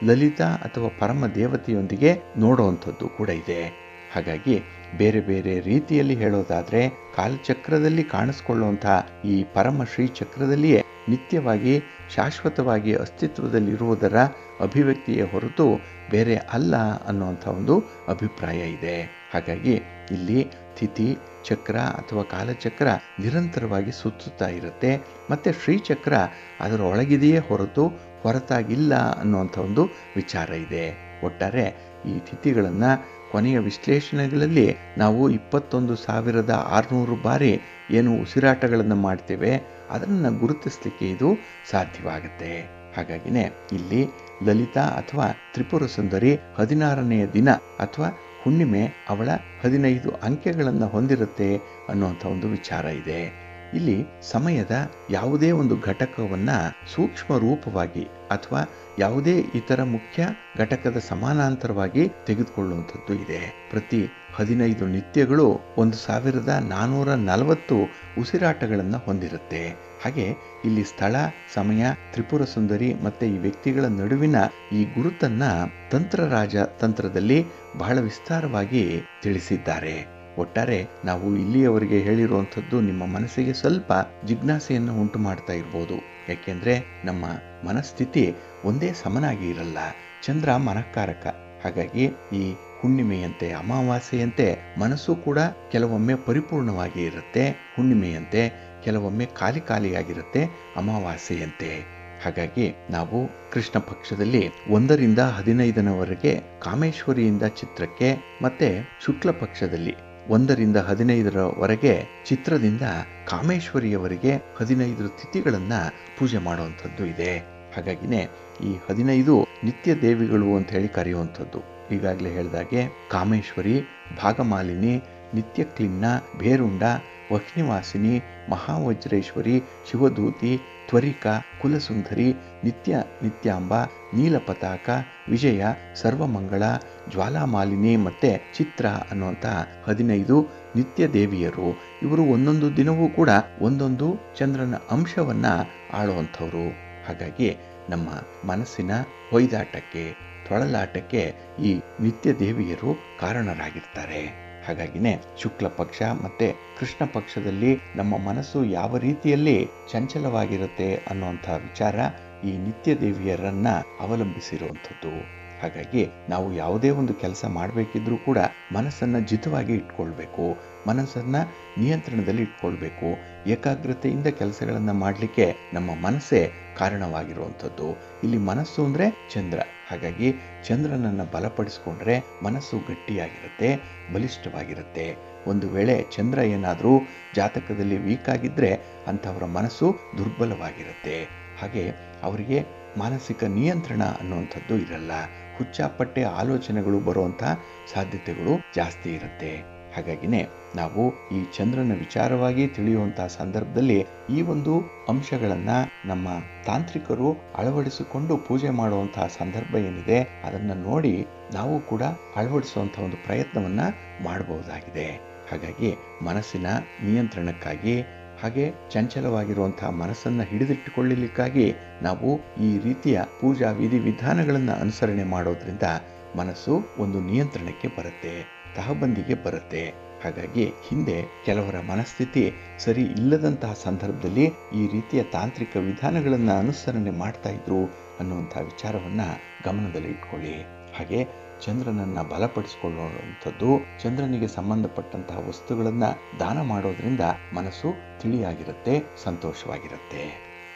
ಲಲಿತ ಅಥವಾ ಪರಮ ದೇವತೆಯೊಂದಿಗೆ ನೋಡುವಂಥದ್ದು ಕೂಡ ಇದೆ. ಹಾಗಾಗಿ ಬೇರೆ ಬೇರೆ ರೀತಿಯಲ್ಲಿ ಹೇಳೋದಾದ್ರೆ ಕಾಲಚಕ್ರದಲ್ಲಿ ಕಾಣಿಸ್ಕೊಳ್ಳುವಂತಹ ಈ ಪರಮ ಶ್ರೀ ಚಕ್ರದಲ್ಲಿಯೇ ನಿತ್ಯವಾಗಿ ಶಾಶ್ವತವಾಗಿ ಅಸ್ತಿತ್ವದಲ್ಲಿರುವುದರ ಅಭಿವ್ಯಕ್ತಿಯ ಹೊರತು ಬೇರೆ ಅಲ್ಲ ಅನ್ನುವಂಥ ಒಂದು ಅಭಿಪ್ರಾಯ ಇದೆ. ಹಾಗಾಗಿ ಇಲ್ಲಿ ತಿಥಿ ಚಕ್ರ ಅಥವಾ ಕಾಲಚಕ್ರ ನಿರಂತರವಾಗಿ ಸುತ್ತುತ್ತಾ ಇರುತ್ತೆ. ಮತ್ತೆ ಶ್ರೀಚಕ್ರ ಅದರ ಒಳಗಿದೆಯೇ ಹೊರತು ಹೊರತಾಗಿಲ್ಲ ಅನ್ನುವಂಥ ಒಂದು ವಿಚಾರ ಇದೆ. ಒಟ್ಟಾರೆ ಈ ತಿಥಿಗಳನ್ನು ಕೊನೆಯ ವಿಶ್ಲೇಷಣೆಗಳಲ್ಲಿ ನಾವು 21,600 ಬಾರಿ ಏನು ಉಸಿರಾಟಗಳನ್ನು ಮಾಡ್ತೇವೆ ಅದನ್ನು ಗುರುತಿಸಲಿಕ್ಕೆ ಇದು ಸಾಧ್ಯವಾಗುತ್ತೆ. ಹಾಗಾಗಿನೇ ಇಲ್ಲಿ ಲಲಿತಾ ಅಥವಾ ತ್ರಿಪುರ ಸುಂದರಿ 16ನೆಯ ದಿನ ಅಥವಾ ಹುಣ್ಣಿಮೆ ಅವಳ 15 ಅಂಕೆಗಳನ್ನು ಹೊಂದಿರುತ್ತೆ ಅನ್ನುವಂಥ ಒಂದು ವಿಚಾರ ಇದೆ. ಇಲ್ಲಿ ಸಮಯದ ಯಾವುದೇ ಒಂದು ಘಟಕವನ್ನ ಸೂಕ್ಷ್ಮ ರೂಪವಾಗಿ ಅಥವಾ ಯಾವುದೇ ಇತರ ಮುಖ್ಯ ಘಟಕದ ಸಮಾನಾಂತರವಾಗಿ ತೆಗೆದುಕೊಳ್ಳುವಂಥದ್ದು ಇದೆ. ಪ್ರತಿ 15 ನಿತ್ಯಗಳು 1,440 ಉಸಿರಾಟಗಳನ್ನು ಹೊಂದಿರುತ್ತೆ. ಹಾಗೆ ಇಲ್ಲಿ ಸ್ಥಳ ಸಮಯ ತ್ರಿಪುರ ಸುಂದರಿ ಮತ್ತೆ ಈ ವ್ಯಕ್ತಿಗಳ ನಡುವಿನ ಈ ಗುರುತನ್ನ ತಂತ್ರರಾಜ ತಂತ್ರದಲ್ಲಿ ಬಹಳ ವಿಸ್ತಾರವಾಗಿ ತಿಳಿಸಿದ್ದಾರೆ. ಒಟ್ಟಾರೆ ನಾವು ಇಲ್ಲಿಯವರೆಗೆ ಹೇಳಿರುವಂಥದ್ದು ನಿಮ್ಮ ಮನಸ್ಸಿಗೆ ಸ್ವಲ್ಪ ಜಿಜ್ಞಾಸೆಯನ್ನು ಉಂಟು ಮಾಡ್ತಾ ಇರ್ಬೋದು. ಯಾಕೆಂದ್ರೆ ನಮ್ಮ ಮನಸ್ಥಿತಿ ಒಂದೇ ಸಮನಾಗಿ ಇರಲ್ಲ. ಚಂದ್ರ ಮನಃಕಾರಕ. ಹಾಗಾಗಿ ಈ ಹುಣ್ಣಿಮೆಯಂತೆ ಅಮಾವಾಸ್ಯೆಯಂತೆ ಮನಸ್ಸು ಕೂಡ ಕೆಲವೊಮ್ಮೆ ಪರಿಪೂರ್ಣವಾಗಿ ಇರುತ್ತೆ, ಹುಣ್ಣಿಮೆಯಂತೆ ಕೆಲವೊಮ್ಮೆ ಖಾಲಿಯಾಗಿರುತ್ತೆ ಅಮಾವಾಸ್ಯೆಯಂತೆ. ಹಾಗಾಗಿ ನಾವು ಕೃಷ್ಣ ಪಕ್ಷದಲ್ಲಿ 1ರಿಂದ 15ನವರೆಗೆ ಕಾಮೇಶ್ವರಿಯಿಂದ ಚಿತ್ರಕ್ಕೆ ಮತ್ತೆ ಶುಕ್ಲ ಪಕ್ಷದಲ್ಲಿ 1ರಿಂದ 15ರವರೆಗೆ ಚಿತ್ರದಿಂದ ಕಾಮೇಶ್ವರಿಯವರೆಗೆ 15 ತಿಥಿಗಳನ್ನ ಪೂಜೆ ಮಾಡುವಂಥದ್ದು ಇದೆ. ಹಾಗಾಗಿನೇ ಈ 15 ನಿತ್ಯ ದೇವಿಗಳು ಅಂತ ಹೇಳಿ ಕರೆಯುವಂಥದ್ದು. ಈಗಾಗಲೇ ಹೇಳಿದಾಗೆ ಕಾಮೇಶ್ವರಿ, ಭಾಗಮಾಲಿನಿ, ನಿತ್ಯಕ್ಲಿನ್ನ, ಭೇರುಂಡ, ವಹ್ನಿವಾಸಿನಿ, ಮಹಾವಜ್ರೇಶ್ವರಿ, ಶಿವದೂತಿ, ತ್ವರಿಕ, ಕುಲಸುಂದರಿ, ನಿತ್ಯಾಂಬ, ನೀಲಪತಾಕ, ವಿಜಯ, ಸರ್ವಮಂಗಳ, ಜ್ವಾಲಾಮಾಲಿನಿ ಮತ್ತೆ ಚಿತ್ರ ಅನ್ನುವಂಥ 15 ನಿತ್ಯ ದೇವಿಯರು. ಇವರು ಒಂದೊಂದು ದಿನವೂ ಕೂಡ ಒಂದೊಂದು ಚಂದ್ರನ ಅಂಶವನ್ನ ಆಳುವಂಥವ್ರು. ಹಾಗಾಗಿ ನಮ್ಮ ಮನಸ್ಸಿನ ಹೊಯ್ದಾಟಕ್ಕೆ ತೊಳಲಾಟಕ್ಕೆ ಈ ನಿತ್ಯ ದೇವಿಯರು ಕಾರಣರಾಗಿರ್ತಾರೆ. ಹಾಗಾಗಿನೇ ಶುಕ್ಲ ಪಕ್ಷ ಮತ್ತೆ ಕೃಷ್ಣ ಪಕ್ಷದಲ್ಲಿ ನಮ್ಮ ಮನಸ್ಸು ಯಾವ ರೀತಿಯಲ್ಲಿ ಚಂಚಲವಾಗಿರುತ್ತೆ ಅನ್ನುವಂಥ ವಿಚಾರ ಈ ನಿತ್ಯ ದೇವಿಯರನ್ನ ಅವಲಂಬಿಸಿರುವಂಥದ್ದು. ಹಾಗಾಗಿ ನಾವು ಯಾವುದೇ ಒಂದು ಕೆಲಸ ಮಾಡಬೇಕಿದ್ರೂ ಕೂಡ ಮನಸ್ಸನ್ನ ಜಿತವಾಗಿ ಇಟ್ಕೊಳ್ಬೇಕು, ಮನಸ್ಸನ್ನ ನಿಯಂತ್ರಣದಲ್ಲಿ ಇಟ್ಕೊಳ್ಬೇಕು. ಏಕಾಗ್ರತೆಯಿಂದ ಕೆಲಸಗಳನ್ನ ಮಾಡಲಿಕ್ಕೆ ನಮ್ಮ ಮನಸ್ಸೇ ಕಾರಣವಾಗಿರುವಂಥದ್ದು. ಇಲ್ಲಿ ಮನಸ್ಸು ಅಂದ್ರೆ ಚಂದ್ರ. ಹಾಗಾಗಿ ಚಂದ್ರನನ್ನ ಬಲಪಡಿಸಿಕೊಂಡ್ರೆ ಮನಸ್ಸು ಗಟ್ಟಿಯಾಗಿರುತ್ತೆ, ಬಲಿಷ್ಠವಾಗಿರುತ್ತೆ. ಒಂದು ವೇಳೆ ಚಂದ್ರ ಏನಾದರೂ ಜಾತಕದಲ್ಲಿ ವೀಕ್ ಆಗಿದ್ರೆ ಅಂಥವರ ಮನಸ್ಸು ದುರ್ಬಲವಾಗಿರುತ್ತೆ. ಹಾಗೆ ಅವರಿಗೆ ಮಾನಸಿಕ ನಿಯಂತ್ರಣ ಅನ್ನುವಂಥದ್ದು ಇರಲ್ಲ. ಹುಚ್ಚಾಪಟ್ಟೆ ಆಲೋಚನೆಗಳು ಬರುವಂಥ ಸಾಧ್ಯತೆಗಳು ಜಾಸ್ತಿ ಇರುತ್ತೆ. ಹಾಗಾಗಿನೇ ನಾವು ಈ ಚಂದ್ರನ ವಿಚಾರವಾಗಿ ತಿಳಿಯುವಂತಹ ಸಂದರ್ಭದಲ್ಲಿ ಈ ಒಂದು ಅಂಶಗಳನ್ನ ನಮ್ಮ ತಾಂತ್ರಿಕರು ಅಳವಡಿಸಿಕೊಂಡು ಪೂಜೆ ಮಾಡುವಂತಹ ಸಂದರ್ಭ ಏನಿದೆ ಅದನ್ನ ನೋಡಿ ನಾವು ಕೂಡ ಅಳವಡಿಸುವಂತಹ ಒಂದು ಪ್ರಯತ್ನವನ್ನ ಮಾಡಬಹುದಾಗಿದೆ. ಹಾಗಾಗಿ ಮನಸ್ಸಿನ ನಿಯಂತ್ರಣಕ್ಕಾಗಿ ಹಾಗೆ ಚಂಚಲವಾಗಿರುವಂತಹ ಮನಸ್ಸನ್ನು ಹಿಡಿದಿಟ್ಟುಕೊಳ್ಳಲಿಕ್ಕಾಗಿ ನಾವು ಈ ರೀತಿಯ ಪೂಜಾ ವಿಧಿವಿಧಾನಗಳನ್ನು ಅನುಸರಣೆ ಮಾಡೋದ್ರಿಂದ ಮನಸ್ಸು ಒಂದು ನಿಯಂತ್ರಣಕ್ಕೆ ಬರುತ್ತೆ, ತಹಬಂದಿಗೆ ಬರುತ್ತೆ. ಹಾಗಾಗಿ ಹಿಂದೆ ಕೆಲವರ ಮನಸ್ಥಿತಿ ಸರಿ ಇಲ್ಲದಂತಹ ಸಂದರ್ಭದಲ್ಲಿ ಈ ರೀತಿಯ ತಾಂತ್ರಿಕ ವಿಧಾನಗಳನ್ನು ಅನುಸರಣೆ ಮಾಡ್ತಾ ಇದ್ರು ಅನ್ನುವಂತಹ ವಿಚಾರವನ್ನ ಗಮನದಲ್ಲಿ ಇಟ್ಕೊಳ್ಳಿ. ಹಾಗೆ ಚಂದ್ರನನ್ನ ಬಲಪಡಿಸಿಕೊಳ್ಳುವಂಥದ್ದು, ಚಂದ್ರನಿಗೆ ಸಂಬಂಧಪಟ್ಟಂತಹ ವಸ್ತುಗಳನ್ನ ದಾನ ಮಾಡೋದ್ರಿಂದ ಮನಸ್ಸು ತಿಳಿಯಾಗಿರುತ್ತೆ, ಸಂತೋಷವಾಗಿರುತ್ತೆ.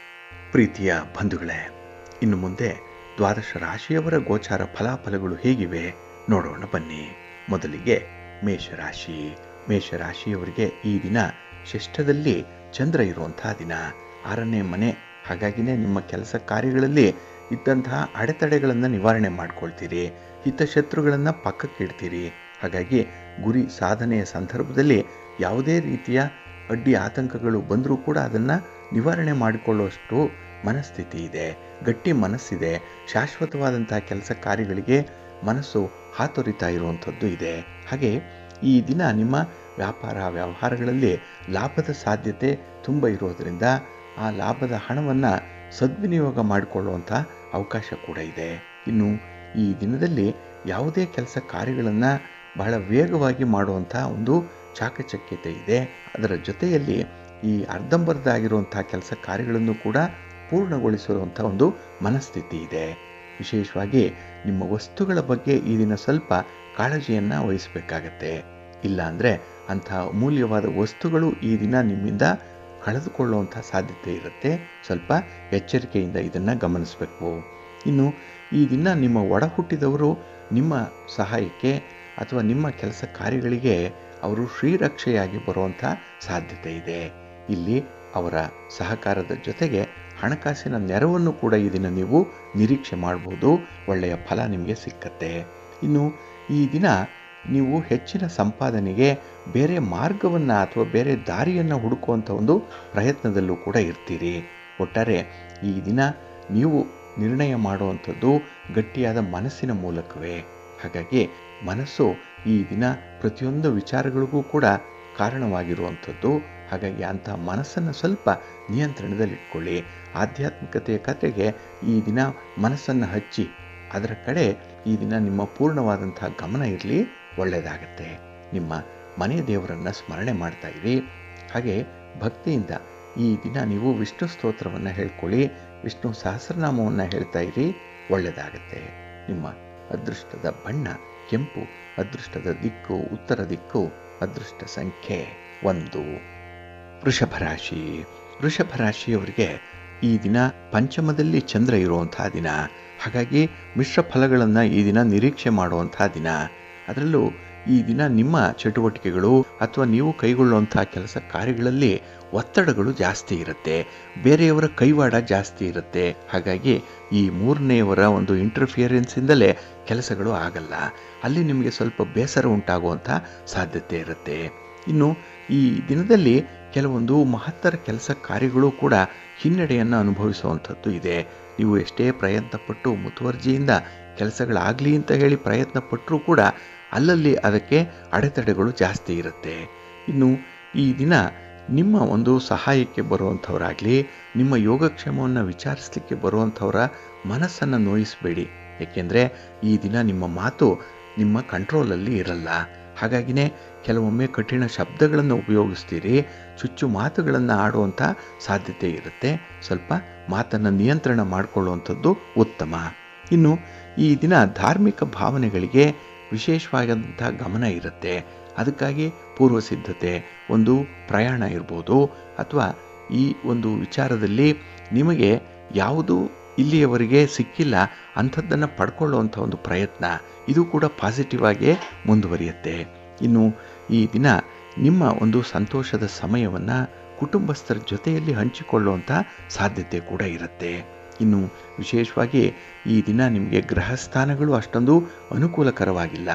ಪ್ರೀತಿಯ ಬಂಧುಗಳೇ, ಇನ್ನು ಮುಂದೆ ದ್ವಾದಶ ರಾಶಿಯವರ ಗೋಚಾರ ಫಲಾಫಲಗಳು ಹೇಗಿವೆ ನೋಡೋಣ ಬನ್ನಿ. ಮೊದಲಿಗೆ ಮೇಷರಾಶಿ. ಮೇಷರಾಶಿಯವರಿಗೆ ಈ ದಿನ ಷಷ್ಠದಲ್ಲಿ ಚಂದ್ರ ಇರುವಂತಹ ದಿನ, 6ನೇ ಮನೆ. ಹಾಗಾಗಿನೇ ನಿಮ್ಮ ಕೆಲಸ ಕಾರ್ಯಗಳಲ್ಲಿ ಇದ್ದಂತಹ ಅಡೆತಡೆಗಳನ್ನು ನಿವಾರಣೆ ಮಾಡ್ಕೊಳ್ತೀರಿ, ಹಿತಶತ್ರುಗಳನ್ನು ಪಕ್ಕಕ್ಕೆ ಇಡ್ತೀರಿ. ಹಾಗಾಗಿ ಗುರಿ ಸಾಧನೆಯ ಸಂದರ್ಭದಲ್ಲಿ ಯಾವುದೇ ರೀತಿಯ ಅಡ್ಡಿ ಆತಂಕಗಳು ಬಂದರೂ ಕೂಡ ಅದನ್ನು ನಿವಾರಣೆ ಮಾಡಿಕೊಳ್ಳುವಷ್ಟು ಮನಸ್ಥಿತಿ ಇದೆ, ಗಟ್ಟಿ ಮನಸ್ಸಿದೆ. ಶಾಶ್ವತವಾದಂತಹ ಕೆಲಸ ಕಾರ್ಯಗಳಿಗೆ ಮನಸ್ಸು ಹಾತೊರಿತಾ ಇರುವಂಥದ್ದು ಇದೆ. ಹಾಗೆ ಈ ದಿನ ನಿಮ್ಮ ವ್ಯಾಪಾರ ವ್ಯವಹಾರಗಳಲ್ಲಿ ಲಾಭದ ಸಾಧ್ಯತೆ ತುಂಬ ಇರೋದರಿಂದ ಆ ಲಾಭದ ಹಣವನ್ನು ಸದ್ವಿನಿಯೋಗ ಮಾಡಿಕೊಳ್ಳುವಂಥ ಅವಕಾಶ ಕೂಡ ಇದೆ. ಇನ್ನು ಈ ದಿನದಲ್ಲಿ ಯಾವುದೇ ಕೆಲಸ ಕಾರ್ಯಗಳನ್ನು ಬಹಳ ವೇಗವಾಗಿ ಮಾಡುವಂಥ ಒಂದು ಚಾಕಚಕ್ಯತೆ ಇದೆ. ಅದರ ಜೊತೆಯಲ್ಲಿ ಈ ಅರ್ಧಂಬರ್ಧ ಆಗಿರುವಂಥ ಕೆಲಸ ಕಾರ್ಯಗಳನ್ನು ಕೂಡ ಪೂರ್ಣಗೊಳಿಸುವಂಥ ಒಂದು ಮನಸ್ಥಿತಿ ಇದೆ. ವಿಶೇಷವಾಗಿ ನಿಮ್ಮ ವಸ್ತುಗಳ ಬಗ್ಗೆ ಈ ದಿನ ಸ್ವಲ್ಪ ಕಾಳಜಿಯನ್ನು ವಹಿಸಬೇಕಾಗತ್ತೆ. ಇಲ್ಲ ಅಂದರೆ ಅಂತಹ ಅಮೂಲ್ಯವಾದ ವಸ್ತುಗಳು ಈ ದಿನ ನಿಮ್ಮಿಂದ ಕಳೆದುಕೊಳ್ಳುವಂಥ ಸಾಧ್ಯತೆ ಇರುತ್ತೆ. ಸ್ವಲ್ಪ ಎಚ್ಚರಿಕೆಯಿಂದ ಇದನ್ನು ಗಮನಿಸಬೇಕು. ಇನ್ನು ಈ ದಿನ ನಿಮ್ಮ ಒಡ ಹುಟ್ಟಿದವರು ನಿಮ್ಮ ಸಹಾಯಕ್ಕೆ ಅಥವಾ ನಿಮ್ಮ ಕೆಲಸ ಕಾರ್ಯಗಳಿಗೆ ಅವರು ಶ್ರೀರಕ್ಷೆಯಾಗಿ ಬರುವಂಥ ಸಾಧ್ಯತೆ ಇದೆ. ಇಲ್ಲಿ ಅವರ ಸಹಕಾರದ ಜೊತೆಗೆ ಹಣಕಾಸಿನ ನೆರವನ್ನು ಕೂಡ ಈ ದಿನ ನೀವು ನಿರೀಕ್ಷೆ ಮಾಡಬಹುದು. ಒಳ್ಳೆಯ ಫಲ ನಿಮಗೆ ಸಿಕ್ಕತ್ತೆ. ಇನ್ನು ಈ ದಿನ ನೀವು ಹೆಚ್ಚಿನ ಸಂಪಾದನೆಗೆ ಬೇರೆ ಮಾರ್ಗವನ್ನು ಅಥವಾ ಬೇರೆ ದಾರಿಯನ್ನು ಹುಡುಕುವಂಥ ಒಂದು ಪ್ರಯತ್ನದಲ್ಲೂ ಕೂಡ ಇರ್ತೀರಿ. ಒಟ್ಟಾರೆ ಈ ದಿನ ನೀವು ನಿರ್ಣಯ ಮಾಡುವಂಥದ್ದು ಗಟ್ಟಿಯಾದ ಮನಸ್ಸಿನ ಮೂಲಕವೇ. ಹಾಗಾಗಿ ಮನಸ್ಸು ಈ ದಿನ ಪ್ರತಿಯೊಂದು ವಿಚಾರಗಳಿಗೂ ಕೂಡ ಕಾರಣವಾಗಿರುವಂಥದ್ದು. ಹಾಗಾಗಿ ಅಂತಹ ಮನಸ್ಸನ್ನು ಸ್ವಲ್ಪ ನಿಯಂತ್ರಣದಲ್ಲಿಟ್ಕೊಳ್ಳಿ. ಆಧ್ಯಾತ್ಮಿಕತೆಯ ಕತೆಗೆ ಈ ದಿನ ಮನಸ್ಸನ್ನು ಹಚ್ಚಿ ಅದರ ಕಡೆ ಈ ದಿನ ನಿಮ್ಮ ಪೂರ್ಣವಾದಂತಹ ಗಮನ ಇರಲಿ, ಒಳ್ಳೆಯದಾಗತ್ತೆ. ನಿಮ್ಮ ಮನೆ ದೇವರನ್ನು ಸ್ಮರಣೆ ಮಾಡ್ತಾ ಇರಿ. ಹಾಗೆ ಭಕ್ತಿಯಿಂದ ಈ ದಿನ ನೀವು ವಿಷ್ಣು ಸ್ತೋತ್ರವನ್ನು ಹೇಳ್ಕೊಳ್ಳಿ, ವಿಷ್ಣು ಸಹಸ್ರನಾಮವನ್ನು ಹೇಳ್ತಾ ಇರಿ, ಒಳ್ಳೆಯದಾಗತ್ತೆ. ನಿಮ್ಮ ಅದೃಷ್ಟದ ಬಣ್ಣ ಕೆಂಪು, ಅದೃಷ್ಟದ ದಿಕ್ಕು ಉತ್ತರ ದಿಕ್ಕು, ಅದೃಷ್ಟ ಸಂಖ್ಯೆ 1. ವೃಷಭ ರಾಶಿ. ವೃಷಭ ರಾಶಿಯವರಿಗೆ ಈ ದಿನ ಪಂಚಮದಲ್ಲಿ ಚಂದ್ರ ಇರುವಂತಹ ದಿನ. ಹಾಗಾಗಿ ಮಿಶ್ರ ಫಲಗಳನ್ನು ಈ ದಿನ ನಿರೀಕ್ಷೆ ಮಾಡುವಂತಹ ದಿನ. ಅದರಲ್ಲೂ ಈ ದಿನ ನಿಮ್ಮ ಚಟುವಟಿಕೆಗಳು ಅಥವಾ ನೀವು ಕೈಗೊಳ್ಳುವಂತಹ ಕೆಲಸ ಕಾರ್ಯಗಳಲ್ಲಿ ಒತ್ತಡಗಳು ಜಾಸ್ತಿ ಇರುತ್ತೆ, ಬೇರೆಯವರ ಕೈವಾಡ ಜಾಸ್ತಿ ಇರುತ್ತೆ. ಹಾಗಾಗಿ ಈ ಮೂರನೆಯವರ ಒಂದು ಇಂಟರ್ಫಿಯರೆನ್ಸಿಂದಲೇ ಕೆಲಸಗಳು ಆಗಲ್ಲ. ಅಲ್ಲಿ ನಿಮಗೆ ಸ್ವಲ್ಪ ಬೇಸರ ಉಂಟಾಗುವಂಥ ಸಾಧ್ಯತೆ ಇರುತ್ತೆ. ಇನ್ನು ಈ ದಿನದಲ್ಲಿ ಕೆಲವೊಂದು ಮಹತ್ತರ ಕೆಲಸ ಕಾರ್ಯಗಳು ಕೂಡ ಹಿನ್ನಡೆಯನ್ನು ಅನುಭವಿಸುವಂಥದ್ದು ಇದೆ. ನೀವು ಎಷ್ಟೇ ಪ್ರಯತ್ನಪಟ್ಟು ಮುತುವರ್ಜಿಯಿಂದ ಕೆಲಸಗಳಾಗಲಿ ಅಂತ ಹೇಳಿ ಪ್ರಯತ್ನ ಪಟ್ಟರೂ ಕೂಡ ಅಲ್ಲಲ್ಲಿ ಅದಕ್ಕೆ ಅಡೆತಡೆಗಳು ಜಾಸ್ತಿ ಇರುತ್ತೆ. ಇನ್ನು ಈ ದಿನ ನಿಮ್ಮ ಒಂದು ಸಹಾಯಕ್ಕೆ ಬರುವಂಥವರಾಗಲಿ, ನಿಮ್ಮ ಯೋಗಕ್ಷೇಮವನ್ನು ವಿಚಾರಿಸಲಿಕ್ಕೆ ಬರುವಂಥವರ ಮನಸ್ಸನ್ನು ನೋಯಿಸಬೇಡಿ. ಏಕೆಂದರೆ ಈ ದಿನ ನಿಮ್ಮ ಮಾತು ನಿಮ್ಮ ಕಂಟ್ರೋಲಲ್ಲಿ ಇರಲ್ಲ. ಹಾಗಾಗಿನೇ ಕೆಲವೊಮ್ಮೆ ಕಠಿಣ ಶಬ್ದಗಳನ್ನು ಉಪಯೋಗಿಸ್ತೀರಿ, ಚುಚ್ಚು ಮಾತುಗಳನ್ನು ಆಡುವಂಥ ಸಾಧ್ಯತೆ ಇರುತ್ತೆ. ಸ್ವಲ್ಪ ಮಾತನ್ನು ನಿಯಂತ್ರಣ ಮಾಡಿಕೊಳ್ಳುವಂಥದ್ದು ಉತ್ತಮ. ಇನ್ನು ಈ ದಿನ ಧಾರ್ಮಿಕ ಭಾವನೆಗಳಿಗೆ ವಿಶೇಷವಾದಂಥ ಗಮನ ಇರುತ್ತೆ. ಅದಕ್ಕಾಗಿ ಪೂರ್ವ ಸಿದ್ಧತೆ, ಒಂದು ಪ್ರಯಾಣ ಇರ್ಬೋದು, ಅಥವಾ ಈ ಒಂದು ವಿಚಾರದಲ್ಲಿ ನಿಮಗೆ ಯಾವುದು ಇಲ್ಲಿಯವರೆಗೆ ಸಿಕ್ಕಿಲ್ಲ ಅಂಥದ್ದನ್ನು ಪಡ್ಕೊಳ್ಳುವಂಥ ಒಂದು ಪ್ರಯತ್ನ, ಇದು ಕೂಡ ಪಾಸಿಟಿವ್ ಆಗಿ ಮುಂದುವರಿಯುತ್ತೆ. ಇನ್ನು ಈ ದಿನ ನಿಮ್ಮ ಒಂದು ಸಂತೋಷದ ಸಮಯವನ್ನು ಕುಟುಂಬಸ್ಥರ ಜೊತೆಯಲ್ಲಿ ಹಂಚಿಕೊಳ್ಳುವಂಥ ಸಾಧ್ಯತೆ ಕೂಡ ಇರುತ್ತೆ. ಇನ್ನು ವಿಶೇಷವಾಗಿ ಈ ದಿನ ನಿಮಗೆ ಗ್ರಹ ಸ್ಥಾನಗಳು ಅಷ್ಟೊಂದು ಅನುಕೂಲಕರವಾಗಿಲ್ಲ.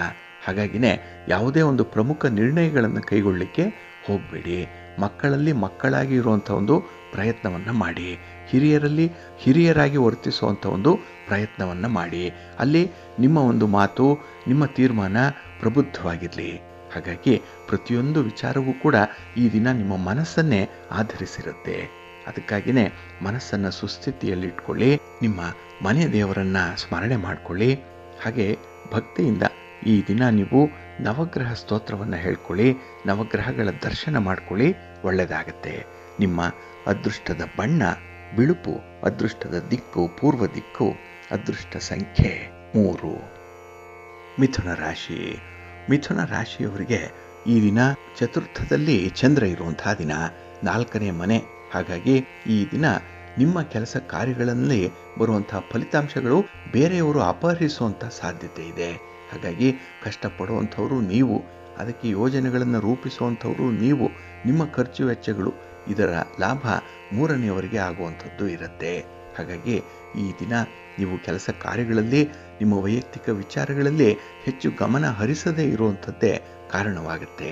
ಹಾಗಾಗಿನೇ ಯಾವುದೇ ಒಂದು ಪ್ರಮುಖ ನಿರ್ಣಯಗಳನ್ನು ಕೈಗೊಳ್ಳಲಿಕ್ಕೆ ಹೋಗಬೇಡಿ. ಮಕ್ಕಳಲ್ಲಿ ಮಕ್ಕಳಾಗಿ ಇರುವಂಥ ಒಂದು ಪ್ರಯತ್ನವನ್ನು ಮಾಡಿ, ಹಿರಿಯರಲ್ಲಿ ಹಿರಿಯರಾಗಿ ವರ್ತಿಸುವಂಥ ಒಂದು ಪ್ರಯತ್ನವನ್ನು ಮಾಡಿ. ಅಲ್ಲಿ ನಿಮ್ಮ ಒಂದು ಮಾತು, ನಿಮ್ಮ ತೀರ್ಮಾನ ಪ್ರಬುದ್ಧವಾಗಿರಲಿ. ಹಾಗಾಗಿ ಪ್ರತಿಯೊಂದು ವಿಚಾರವೂ ಕೂಡ ಈ ದಿನ ನಿಮ್ಮ ಮನಸ್ಸನ್ನೇ ಆಧರಿಸಿರುತ್ತೆ. ಅದಕ್ಕಾಗಿಯೇ ಮನಸ್ಸನ್ನು ಸುಸ್ಥಿತಿಯಲ್ಲಿಟ್ಕೊಳ್ಳಿ, ನಿಮ್ಮ ಮನೆ ದೇವರನ್ನು ಸ್ಮರಣೆ ಮಾಡಿಕೊಳ್ಳಿ. ಹಾಗೆ ಭಕ್ತಿಯಿಂದ ಈ ದಿನ ನೀವು ನವಗ್ರಹ ಸ್ತೋತ್ರವನ್ನು ಹೇಳ್ಕೊಳ್ಳಿ, ನವಗ್ರಹಗಳ ದರ್ಶನ ಮಾಡ್ಕೊಳ್ಳಿ, ಒಳ್ಳೆಯದಾಗತ್ತೆ. ನಿಮ್ಮ ಅದೃಷ್ಟದ ಬಣ್ಣ ಬಿಳುಪು, ಅದೃಷ್ಟದ ದಿಕ್ಕು ಪೂರ್ವ ದಿಕ್ಕು, ಅದೃಷ್ಟ ಸಂಖ್ಯೆ 3. ಮಿಥುನ ರಾಶಿ. ಮಿಥುನ ರಾಶಿಯವರಿಗೆ ಈ ದಿನ ಚತುರ್ಥದಲ್ಲಿ ಚಂದ್ರ ಇರುವಂತಹ ದಿನ, 4ನೇ ಮನೆ. ಹಾಗಾಗಿ ಈ ದಿನ ನಿಮ್ಮ ಕೆಲಸ ಕಾರ್ಯಗಳಲ್ಲಿ ಬರುವಂತಹ ಫಲಿತಾಂಶಗಳು ಬೇರೆಯವರು ಅಪಹರಿಸುವಂಥ ಸಾಧ್ಯತೆ ಇದೆ. ಹಾಗಾಗಿ ಕಷ್ಟಪಡುವಂಥವರು ನೀವು, ಅದಕ್ಕೆ ಯೋಜನೆಗಳನ್ನು ರೂಪಿಸುವಂಥವರು ನೀವು. ನಿಮ್ಮ ಖರ್ಚು ವೆಚ್ಚಗಳು, ಇದರ ಲಾಭ 3ನೇಯವರಿಗೆ ಆಗುವಂಥದ್ದು ಇರುತ್ತೆ. ಹಾಗಾಗಿ ಈ ದಿನ ನೀವು ಕೆಲಸ ಕಾರ್ಯಗಳಲ್ಲಿ ನಿಮ್ಮ ವೈಯಕ್ತಿಕ ವಿಚಾರಗಳಲ್ಲಿ ಹೆಚ್ಚು ಗಮನ ಹರಿಸದೇ ಇರುವಂಥದ್ದೇ ಕಾರಣವಾಗುತ್ತೆ.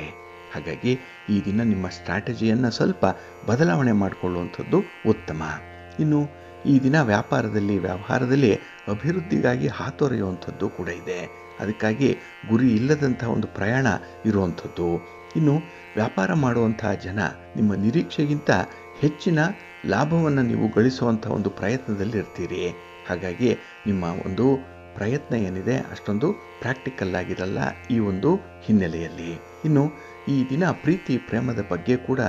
ಹಾಗಾಗಿ ಈ ದಿನ ನಿಮ್ಮ ಸ್ಟ್ರಾಟಜಿಯನ್ನು ಸ್ವಲ್ಪ ಬದಲಾವಣೆ ಮಾಡಿಕೊಳ್ಳುವಂಥದ್ದು ಉತ್ತಮ. ಇನ್ನು ಈ ದಿನ ವ್ಯವಹಾರದಲ್ಲಿ ಅಭಿವೃದ್ಧಿಗಾಗಿ ಹಾತೊರೆಯುವಂಥದ್ದು ಕೂಡ ಇದೆ. ಅದಕ್ಕಾಗಿ ಗುರಿ ಇಲ್ಲದಂತಹ ಒಂದು ಪ್ರಯಾಣ ಇರುವಂಥದ್ದು. ಇನ್ನು ವ್ಯಾಪಾರ ಮಾಡುವಂತಹ ಜನ ನಿಮ್ಮ ನಿರೀಕ್ಷೆಗಿಂತ ಹೆಚ್ಚಿನ ಲಾಭವನ್ನು ನೀವು ಗಳಿಸುವಂಥ ಒಂದು ಪ್ರಯತ್ನದಲ್ಲಿ ಇರ್ತೀರಿ. ಹಾಗಾಗಿ ನಿಮ್ಮ ಒಂದು ಪ್ರಯತ್ನ ಏನಿದೆ ಅಷ್ಟೊಂದು ಪ್ರಾಕ್ಟಿಕಲ್ ಆಗಿರಲ್ಲ ಈ ಒಂದು ಹಿನ್ನೆಲೆಯಲ್ಲಿ. ಇನ್ನು ಈ ದಿನ ಪ್ರೀತಿ ಪ್ರೇಮದ ಬಗ್ಗೆ ಕೂಡ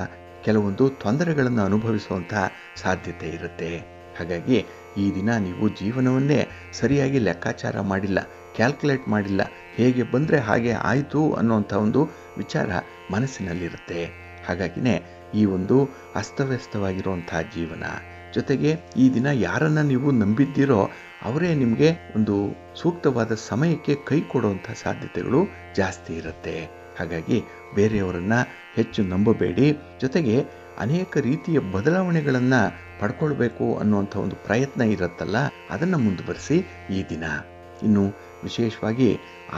ಕೆಲವೊಂದು ತೊಂದರೆಗಳನ್ನು ಅನುಭವಿಸುವಂಥ ಸಾಧ್ಯತೆ ಇರುತ್ತೆ. ಹಾಗಾಗಿ ಈ ದಿನ ನೀವು ಜೀವನವನ್ನೇ ಸರಿಯಾಗಿ ಲೆಕ್ಕಾಚಾರ ಮಾಡಿಲ್ಲ, ಕ್ಯಾಲ್ಕುಲೇಟ್ ಮಾಡಿಲ್ಲ, ಹೇಗೆ ಬಂದರೆ ಹಾಗೆ ಆಯಿತು ಅನ್ನೋಂಥ ಒಂದು ವಿಚಾರ ಮನಸ್ಸಿನಲ್ಲಿರುತ್ತೆ. ಹಾಗಾಗಿನೇ ಈ ಒಂದು ಅಸ್ತವ್ಯಸ್ತವಾಗಿರುವಂಥ ಜೀವನ, ಜೊತೆಗೆ ಈ ದಿನ ಯಾರನ್ನು ನೀವು ನಂಬಿದ್ದೀರೋ ಅವರೇ ನಿಮಗೆ ಒಂದು ಸೂಕ್ತವಾದ ಸಮಯಕ್ಕೆ ಕೈ ಕೊಡುವಂಥ ಸಾಧ್ಯತೆಗಳು ಜಾಸ್ತಿ ಇರುತ್ತೆ. ಹಾಗಾಗಿ ಬೇರೆಯವರನ್ನು ಹೆಚ್ಚು ನಂಬಬೇಡಿ. ಜೊತೆಗೆ ಅನೇಕ ರೀತಿಯ ಬದಲಾವಣೆಗಳನ್ನು ಪಡ್ಕೊಳ್ಬೇಕು ಅನ್ನುವಂಥ ಒಂದು ಪ್ರಯತ್ನ ಇರುತ್ತಲ್ಲ, ಅದನ್ನು ಮುಂದುವರಿಸಿ ಈ ದಿನ. ಇನ್ನು ವಿಶೇಷವಾಗಿ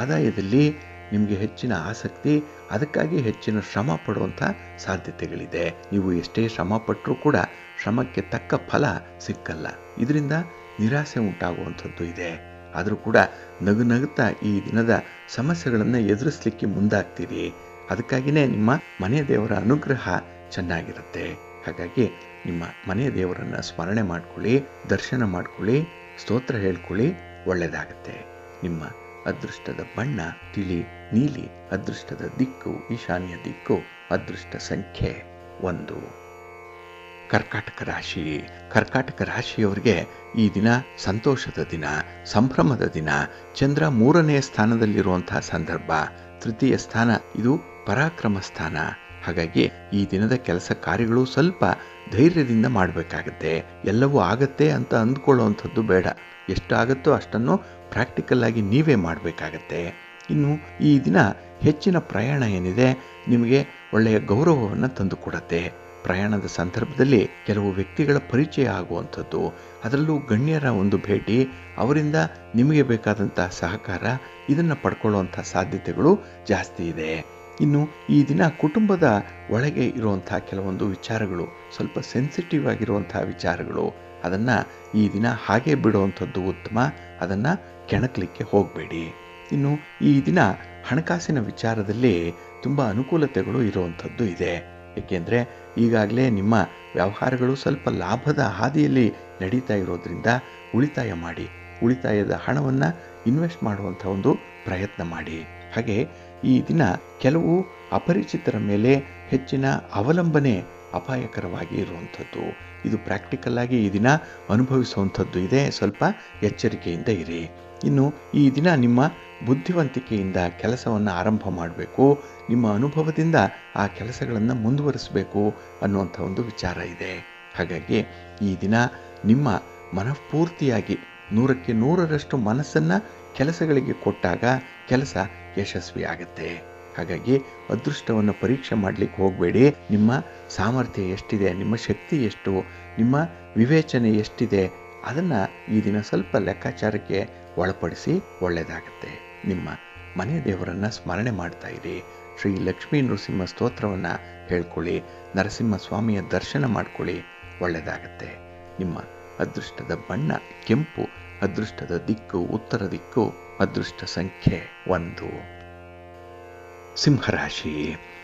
ಆದಾಯದಲ್ಲಿ ನಿಮಗೆ ಹೆಚ್ಚಿನ ಆಸಕ್ತಿ, ಅದಕ್ಕಾಗಿ ಹೆಚ್ಚಿನ ಶ್ರಮ ಪಡುವಂಥ ಸಾಧ್ಯತೆಗಳಿದೆ. ನೀವು ಎಷ್ಟೇ ಶ್ರಮ ಪಟ್ಟರೂ ಕೂಡ ಶ್ರಮಕ್ಕೆ ತಕ್ಕ ಫಲ ಸಿಕ್ಕಲ್ಲ. ಇದರಿಂದ ನಿರಾಸೆ ಉಂಟಾಗುವಂಥದ್ದು ಇದೆ. ಆದರೂ ಕೂಡ ನಗುತ್ತಾ ಈ ದಿನದ ಸಮಸ್ಯೆಗಳನ್ನು ಎದುರಿಸಲಿಕ್ಕೆ ಮುಂದಾಗ್ತೀರಿ. ಅದಕ್ಕಾಗಿಯೇ ನಿಮ್ಮ ಮನೆ ದೇವರ ಅನುಗ್ರಹ ಚೆನ್ನಾಗಿರುತ್ತೆ. ಹಾಗಾಗಿ ನಿಮ್ಮ ಮನೆ ದೇವರನ್ನು ಸ್ಮರಣೆ ಮಾಡ್ಕೊಳ್ಳಿ, ದರ್ಶನ ಮಾಡ್ಕೊಳ್ಳಿ, ಸ್ತೋತ್ರ ಹೇಳ್ಕೊಳ್ಳಿ, ಒಳ್ಳೆಯದಾಗತ್ತೆ. ನಿಮ್ಮ ಅದೃಷ್ಟದ ಬಣ್ಣ ತಿಳಿ ನೀಲಿ, ಅದೃಷ್ಟದ ದಿಕ್ಕು ಈಶಾನ್ಯ ದಿಕ್ಕು, ಅದೃಷ್ಟ ಸಂಖ್ಯೆ 1. ಕರ್ಕಾಟಕ ರಾಶಿ. ಕರ್ಕಾಟಕ ರಾಶಿಯವರಿಗೆ ಈ ದಿನ ಸಂತೋಷದ ದಿನ, ಸಂಭ್ರಮದ ದಿನ. ಚಂದ್ರ 3ನೇ ಸ್ಥಾನದಲ್ಲಿರುವಂತಹ ಸಂದರ್ಭ. ತೃತೀಯ ಸ್ಥಾನ ಇದು ಪರಾಕ್ರಮ ಸ್ಥಾನ. ಹಾಗಾಗಿ ಈ ದಿನದ ಕೆಲಸ ಕಾರ್ಯಗಳು ಸ್ವಲ್ಪ ಧೈರ್ಯದಿಂದ ಮಾಡಬೇಕಾಗತ್ತೆ. ಎಲ್ಲವೂ ಆಗತ್ತೆ ಅಂತ ಅಂದ್ಕೊಳ್ಳುವಂಥದ್ದು ಬೇಡ. ಎಷ್ಟು ಆಗುತ್ತೋ ಅಷ್ಟನ್ನು ಪ್ರಾಕ್ಟಿಕಲ್ ಆಗಿ ನೀವೇ ಮಾಡಬೇಕಾಗತ್ತೆ. ಇನ್ನು ಈ ದಿನ ಹೆಚ್ಚಿನ ಪ್ರಯಾಣ ಏನಿದೆ ನಿಮಗೆ ಒಳ್ಳೆಯ ಗೌರವವನ್ನು ತಂದುಕೊಡತ್ತೆ. ಪ್ರಯಾಣದ ಸಂದರ್ಭದಲ್ಲಿ ಕೆಲವು ವ್ಯಕ್ತಿಗಳ ಪರಿಚಯ ಆಗುವಂಥದ್ದು, ಅದರಲ್ಲೂ ಗಣ್ಯರ ಒಂದು ಭೇಟಿ, ಅವರಿಂದ ನಿಮಗೆ ಬೇಕಾದಂಥ ಸಹಕಾರ, ಇದನ್ನು ಪಡ್ಕೊಳ್ಳುವಂಥ ಸಾಧ್ಯತೆಗಳು ಜಾಸ್ತಿ ಇದೆ. ಇನ್ನು ಈ ದಿನ ಕುಟುಂಬದ ಒಳಗೆ ಇರುವಂಥ ಕೆಲವೊಂದು ವಿಚಾರಗಳು, ಸ್ವಲ್ಪ ಸೆನ್ಸಿಟಿವ್ ಆಗಿರುವಂಥ ವಿಚಾರಗಳು, ಅದನ್ನು ಈ ದಿನ ಹಾಗೆ ಬಿಡುವಂಥದ್ದು ಉತ್ತಮ. ಅದನ್ನು ಕೆಣಕಲಿಕ್ಕೆ ಹೋಗಬೇಡಿ. ಇನ್ನು ಈ ದಿನ ಹಣಕಾಸಿನ ವಿಚಾರದಲ್ಲಿ ತುಂಬ ಅನುಕೂಲತೆಗಳು ಇರುವಂಥದ್ದು ಇದೆ. ಏಕೆಂದರೆ ಈಗಾಗಲೇ ನಿಮ್ಮ ವ್ಯವಹಾರಗಳು ಸ್ವಲ್ಪ ಲಾಭದ ಹಾದಿಯಲ್ಲಿ ನಡೀತಾ ಇರೋದ್ರಿಂದ ಉಳಿತಾಯ ಮಾಡಿ, ಉಳಿತಾಯದ ಹಣವನ್ನು ಇನ್ವೆಸ್ಟ್ ಮಾಡುವಂಥ ಒಂದು ಪ್ರಯತ್ನ ಮಾಡಿ. ಹಾಗೆ ಈ ದಿನ ಕೆಲವು ಅಪರಿಚಿತರ ಮೇಲೆ ಹೆಚ್ಚಿನ ಅವಲಂಬನೆ ಅಪಾಯಕರವಾಗಿ ಇರುವಂಥದ್ದು. ಇದು ಪ್ರಾಕ್ಟಿಕಲ್ ಆಗಿ ಈ ದಿನ ಅನುಭವಿಸುವಂಥದ್ದು ಇದೆ. ಸ್ವಲ್ಪ ಎಚ್ಚರಿಕೆಯಿಂದ ಇರಿ. ಇನ್ನು ಈ ದಿನ ನಿಮ್ಮ ಬುದ್ಧಿವಂತಿಕೆಯಿಂದ ಕೆಲಸವನ್ನು ಆರಂಭ ಮಾಡಬೇಕು. ನಿಮ್ಮ ಅನುಭವದಿಂದ ಆ ಕೆಲಸಗಳನ್ನು ಮುಂದುವರಿಸಬೇಕು ಅನ್ನುವಂಥ ಒಂದು ವಿಚಾರ ಇದೆ. ಹಾಗಾಗಿ ಈ ದಿನ ನಿಮ್ಮ ಮನಃಪೂರ್ತಿಯಾಗಿ 100ಕ್ಕೆ 100ರಷ್ಟು ಮನಸ್ಸನ್ನು ಕೆಲಸಗಳಿಗೆ ಕೊಟ್ಟಾಗ ಕೆಲಸ ಯಶಸ್ವಿ ಆಗುತ್ತೆ. ಹಾಗಾಗಿ ಅದೃಷ್ಟವನ್ನು ಪರೀಕ್ಷೆ ಮಾಡಲಿಕ್ಕೆ ಹೋಗಬೇಡಿ. ನಿಮ್ಮ ಸಾಮರ್ಥ್ಯ ಎಷ್ಟಿದೆ, ನಿಮ್ಮ ಶಕ್ತಿ ಎಷ್ಟು, ನಿಮ್ಮ ವಿವೇಚನೆ ಎಷ್ಟಿದೆ, ಅದನ್ನು ಈ ದಿನ ಸ್ವಲ್ಪ ಲೆಕ್ಕಾಚಾರಕ್ಕೆ ಒಳಪಡಿಸಿ ಒಳ್ಳೆಯದಾಗತ್ತೆ. ನಿಮ್ಮ ಮನೆ ದೇವರನ್ನು ಸ್ಮರಣೆ ಮಾಡ್ತಾ ಇರಿ. ಶ್ರೀ ಲಕ್ಷ್ಮೀ ನೃಸಿಂಹ ಸ್ತೋತ್ರವನ್ನು ಹೇಳ್ಕೊಳ್ಳಿ, ನರಸಿಂಹ ಸ್ವಾಮಿಯ ದರ್ಶನ ಮಾಡ್ಕೊಳ್ಳಿ, ಒಳ್ಳೆಯದಾಗತ್ತೆ. ನಿಮ್ಮ ಅದೃಷ್ಟದ ಬಣ್ಣ ಕೆಂಪು, ಅದೃಷ್ಟದ ದಿಕ್ಕು ಉತ್ತರ ದಿಕ್ಕು, ಅದೃಷ್ಟ ಸಂಖ್ಯೆ 1. ಸಿಂಹರಾಶಿ.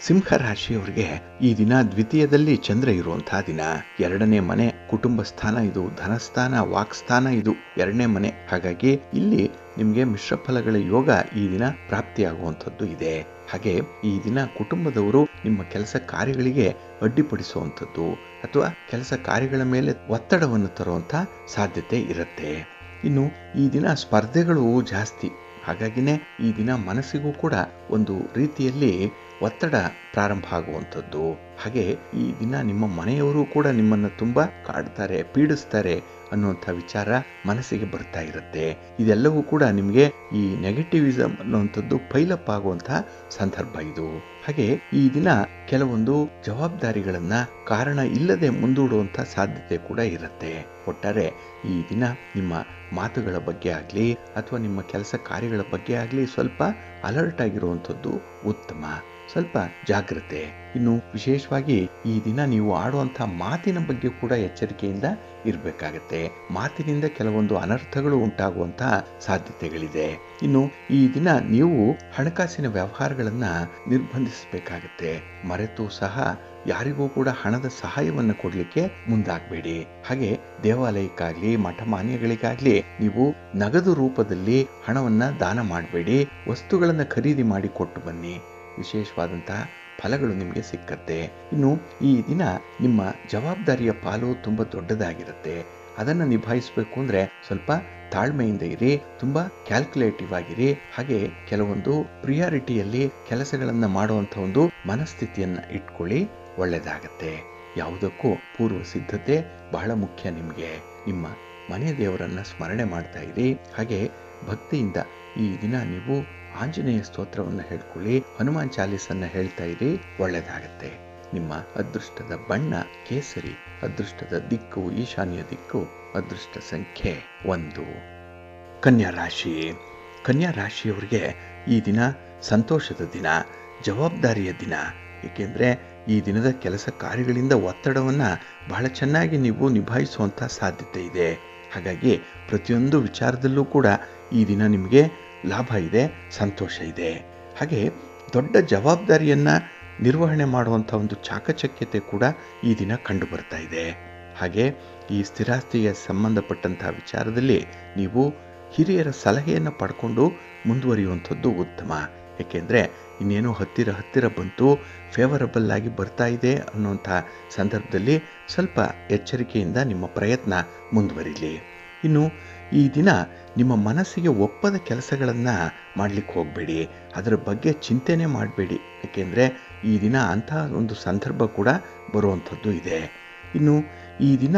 ಸಿಂಹರಾಶಿಯವರಿಗೆ ಈ ದಿನ ದ್ವಿತೀಯದಲ್ಲಿ ಚಂದ್ರ ಇರುವಂತಹ ದಿನ. 2ನೇ ಮನೆ ಕುಟುಂಬ ಸ್ಥಾನ, ಇದು ಧನಸ್ಥಾನ, ವಾಕ್ಸ್ಥಾನ, ಇದು 2ನೇ ಮನೆ. ಹಾಗಾಗಿ ಇಲ್ಲಿ ನಿಮಗೆ ಮಿಶ್ರ ಫಲಗಳ ಯೋಗ ಈ ದಿನ ಪ್ರಾಪ್ತಿಯಾಗುವಂಥದ್ದು ಇದೆ. ಹಾಗೆ ಈ ದಿನ ಕುಟುಂಬದವರು ನಿಮ್ಮ ಕೆಲಸ ಕಾರ್ಯಗಳಿಗೆ ಅಡ್ಡಿಪಡಿಸುವಂಥದ್ದು ಅಥವಾ ಕೆಲಸ ಕಾರ್ಯಗಳ ಮೇಲೆ ಒತ್ತಡವನ್ನು ತರುವಂಥ ಸಾಧ್ಯತೆ ಇರುತ್ತೆ. ಇನ್ನು ಈ ದಿನ ಸ್ಪರ್ಧೆಗಳು ಜಾಸ್ತಿ. ಹಾಗಾಗಿನೇ ಈ ದಿನ ಮನಸ್ಸಿಗೂ ಕೂಡ ಒಂದು ರೀತಿಯಲ್ಲಿ ಒತ್ತಡ ಪ್ರಾರಂಭ ಆಗುವಂಥದ್ದು. ಹಾಗೆ ಈ ದಿನ ನಿಮ್ಮ ಮನೆಯವರು ಕೂಡ ನಿಮ್ಮನ್ನು ತುಂಬಾ ಕಾಡ್ತಾರೆ, ಪೀಡಿಸ್ತಾರೆ ಅನ್ನುವಂಥ ವಿಚಾರ ಮನಸ್ಸಿಗೆ ಬರ್ತಾ ಇರುತ್ತೆ. ಇದೆಲ್ಲವೂ ಕೂಡ ನಿಮಗೆ ಈ ನೆಗೆಟಿವಿಸಮ್ ಅನ್ನುವಂಥದ್ದು ಪೈಲಪ್ ಆಗುವಂತಹ ಸಂದರ್ಭ ಇದು. ಹಾಗೆ ಈ ದಿನ ಕೆಲವೊಂದು ಜವಾಬ್ದಾರಿಗಳನ್ನ ಕಾರಣ ಇಲ್ಲದೆ ಮುಂದೂಡುವಂಥ ಸಾಧ್ಯತೆ ಕೂಡ ಇರುತ್ತೆ. ಒಟ್ಟಾರೆ ಈ ದಿನ ನಿಮ್ಮ ಮಾತುಗಳ ಬಗ್ಗೆ ಆಗಲಿ ಅಥವಾ ನಿಮ್ಮ ಕೆಲಸ ಕಾರ್ಯಗಳ ಬಗ್ಗೆ ಆಗಲಿ ಸ್ವಲ್ಪ ಅಲರ್ಟ್ ಆಗಿರುವಂಥದ್ದು ಉತ್ತಮ. ಸ್ವಲ್ಪ ಜಾಗ್ರತೆ. ಇನ್ನು ವಿಶೇಷವಾಗಿ ಈ ದಿನ ನೀವು ಆಡುವಂಥ ಮಾತಿನ ಬಗ್ಗೆ ಕೂಡ ಎಚ್ಚರಿಕೆಯಿಂದ ಇರಬೇಕಾಗತ್ತೆ. ಮಾತಿನಿಂದ ಕೆಲವೊಂದು ಅನರ್ಥಗಳು ಉಂಟಾಗುವಂತಹ ಸಾಧ್ಯತೆಗಳಿದೆ. ಇನ್ನು ಈ ದಿನ ನೀವು ಹಣಕಾಸಿನ ವ್ಯವಹಾರಗಳನ್ನ ನಿರ್ಬಂಧಿಸಬೇಕಾಗತ್ತೆ. ಮರೆತು ಸಹ ಯಾರಿಗೂ ಕೂಡ ಹಣದ ಸಹಾಯವನ್ನು ಕೊಡ್ಲಿಕ್ಕೆ ಮುಂದಾಗಬೇಡಿ. ಹಾಗೆ ದೇವಾಲಯಕ್ಕಾಗ್ಲಿ ಮಠಮಾನ್ಯಗಳಿಗಾಗ್ಲಿ ನೀವು ನಗದು ರೂಪದಲ್ಲಿ ಹಣವನ್ನ ದಾನ ಮಾಡಬೇಡಿ. ವಸ್ತುಗಳನ್ನ ಖರೀದಿ ಮಾಡಿ ಕೊಟ್ಟು ಬನ್ನಿ. ವಿಶೇಷವಾದಂತಹ ಫಲಗಳು ನಿಮಗೆ ಸಿಕ್ಕತ್ತೆ. ಇನ್ನು ಈ ದಿನ ನಿಮ್ಮ ಜವಾಬ್ದಾರಿಯ ಪಾಲು ತುಂಬಾ ದೊಡ್ಡದಾಗಿರುತ್ತೆ. ಅದನ್ನು ನಿಭಾಯಿಸಬೇಕು ಅಂದ್ರೆ ಸ್ವಲ್ಪ ತಾಳ್ಮೆಯಿಂದ ಇರಿ, ತುಂಬಾ ಕ್ಯಾಲ್ಕುಲೇಟಿವ್ ಆಗಿರಿ. ಹಾಗೆ ಕೆಲವೊಂದು ಪ್ರಿಯಾರಿಟಿಯಲ್ಲಿ ಕೆಲಸಗಳನ್ನ ಮಾಡುವಂತ ಒಂದು ಮನಸ್ಥಿತಿಯನ್ನ ಇಟ್ಕೊಳ್ಳಿ, ಒಳ್ಳೆಯದಾಗತ್ತೆ. ಯಾವುದಕ್ಕೂ ಪೂರ್ವ ಸಿದ್ಧತೆ ಬಹಳ ಮುಖ್ಯ. ನಿಮಗೆ ನಿಮ್ಮ ಮನೆ ದೇವರನ್ನ ಸ್ಮರಣೆ ಮಾಡ್ತಾ ಇರಿ. ಹಾಗೆ ಭಕ್ತಿಯಿಂದ ಈ ದಿನ ನೀವು ಆಂಜನೇಯ ಸ್ತೋತ್ರವನ್ನು ಹೇಳ್ಕೊಳ್ಳಿ, ಹನುಮಾನ್ ಚಾಲೀಸನ್ನ ಹೇಳ್ತಾ ಇರಿ, ಒಳ್ಳೆಯದಾಗತ್ತೆ. ನಿಮ್ಮ ಅದೃಷ್ಟದ ಬಣ್ಣ ಕೇಸರಿ, ಅದೃಷ್ಟದ ದಿಕ್ಕು ಈಶಾನ್ಯ ದಿಕ್ಕು, ಅದೃಷ್ಟ ಸಂಖ್ಯೆ 1. ಕನ್ಯಾ ರಾಶಿ. ಕನ್ಯಾ ರಾಶಿಯವರಿಗೆ ಈ ದಿನ ಸಂತೋಷದ ದಿನ, ಜವಾಬ್ದಾರಿಯ ದಿನ. ಏಕೆಂದ್ರೆ ಈ ದಿನದ ಕೆಲಸ ಕಾರ್ಯಗಳಿಂದ ಒತ್ತಡವನ್ನ ಬಹಳ ಚೆನ್ನಾಗಿ ನೀವು ನಿಭಾಯಿಸುವಂತ ಸಾಧ್ಯತೆ ಇದೆ. ಹಾಗಾಗಿ ಪ್ರತಿಯೊಂದು ವಿಚಾರದಲ್ಲೂ ಕೂಡ ಈ ದಿನ ನಿಮಗೆ ಲಾಭ ಇದೆ, ಸಂತೋಷ ಇದೆ. ಹಾಗೆ ದೊಡ್ಡ ಜವಾಬ್ದಾರಿಯನ್ನ ನಿರ್ವಹಣೆ ಮಾಡುವಂಥ ಒಂದು ಚಾಕಚಕ್ಯತೆ ಕೂಡ ಈ ದಿನ ಕಂಡು ಬರ್ತಾ ಇದೆ. ಹಾಗೆ ಈ ಸ್ಥಿರಾಸ್ತಿಗೆ ಸಂಬಂಧಪಟ್ಟಂತಹ ವಿಚಾರದಲ್ಲಿ ನೀವು ಹಿರಿಯರ ಸಲಹೆಯನ್ನು ಪಡ್ಕೊಂಡು ಮುಂದುವರಿಯುವಂಥದ್ದು ಉತ್ತಮ. ಏಕೆಂದರೆ ಇನ್ನೇನು ಹತ್ತಿರ ಬಂತು, ಫೇವರಬಲ್ ಆಗಿ ಬರ್ತಾ ಇದೆ ಅನ್ನುವಂಥ ಸಂದರ್ಭದಲ್ಲಿ ಸ್ವಲ್ಪ ಎಚ್ಚರಿಕೆಯಿಂದ ನಿಮ್ಮ ಪ್ರಯತ್ನ ಮುಂದುವರಿಲಿ. ಇನ್ನು ಈ ದಿನ ನಿಮ್ಮ ಮನಸ್ಸಿಗೆ ಒಪ್ಪದ ಕೆಲಸಗಳನ್ನು ಮಾಡಲಿಕ್ಕೆ ಹೋಗಬೇಡಿ, ಅದರ ಬಗ್ಗೆ ಚಿಂತೆನೆ ಮಾಡಬೇಡಿ. ಏಕೆಂದರೆ ಈ ದಿನ ಅಂತಹ ಒಂದು ಸಂದರ್ಭ ಕೂಡ ಬರುವಂಥದ್ದು ಇದೆ. ಇನ್ನು ಈ ದಿನ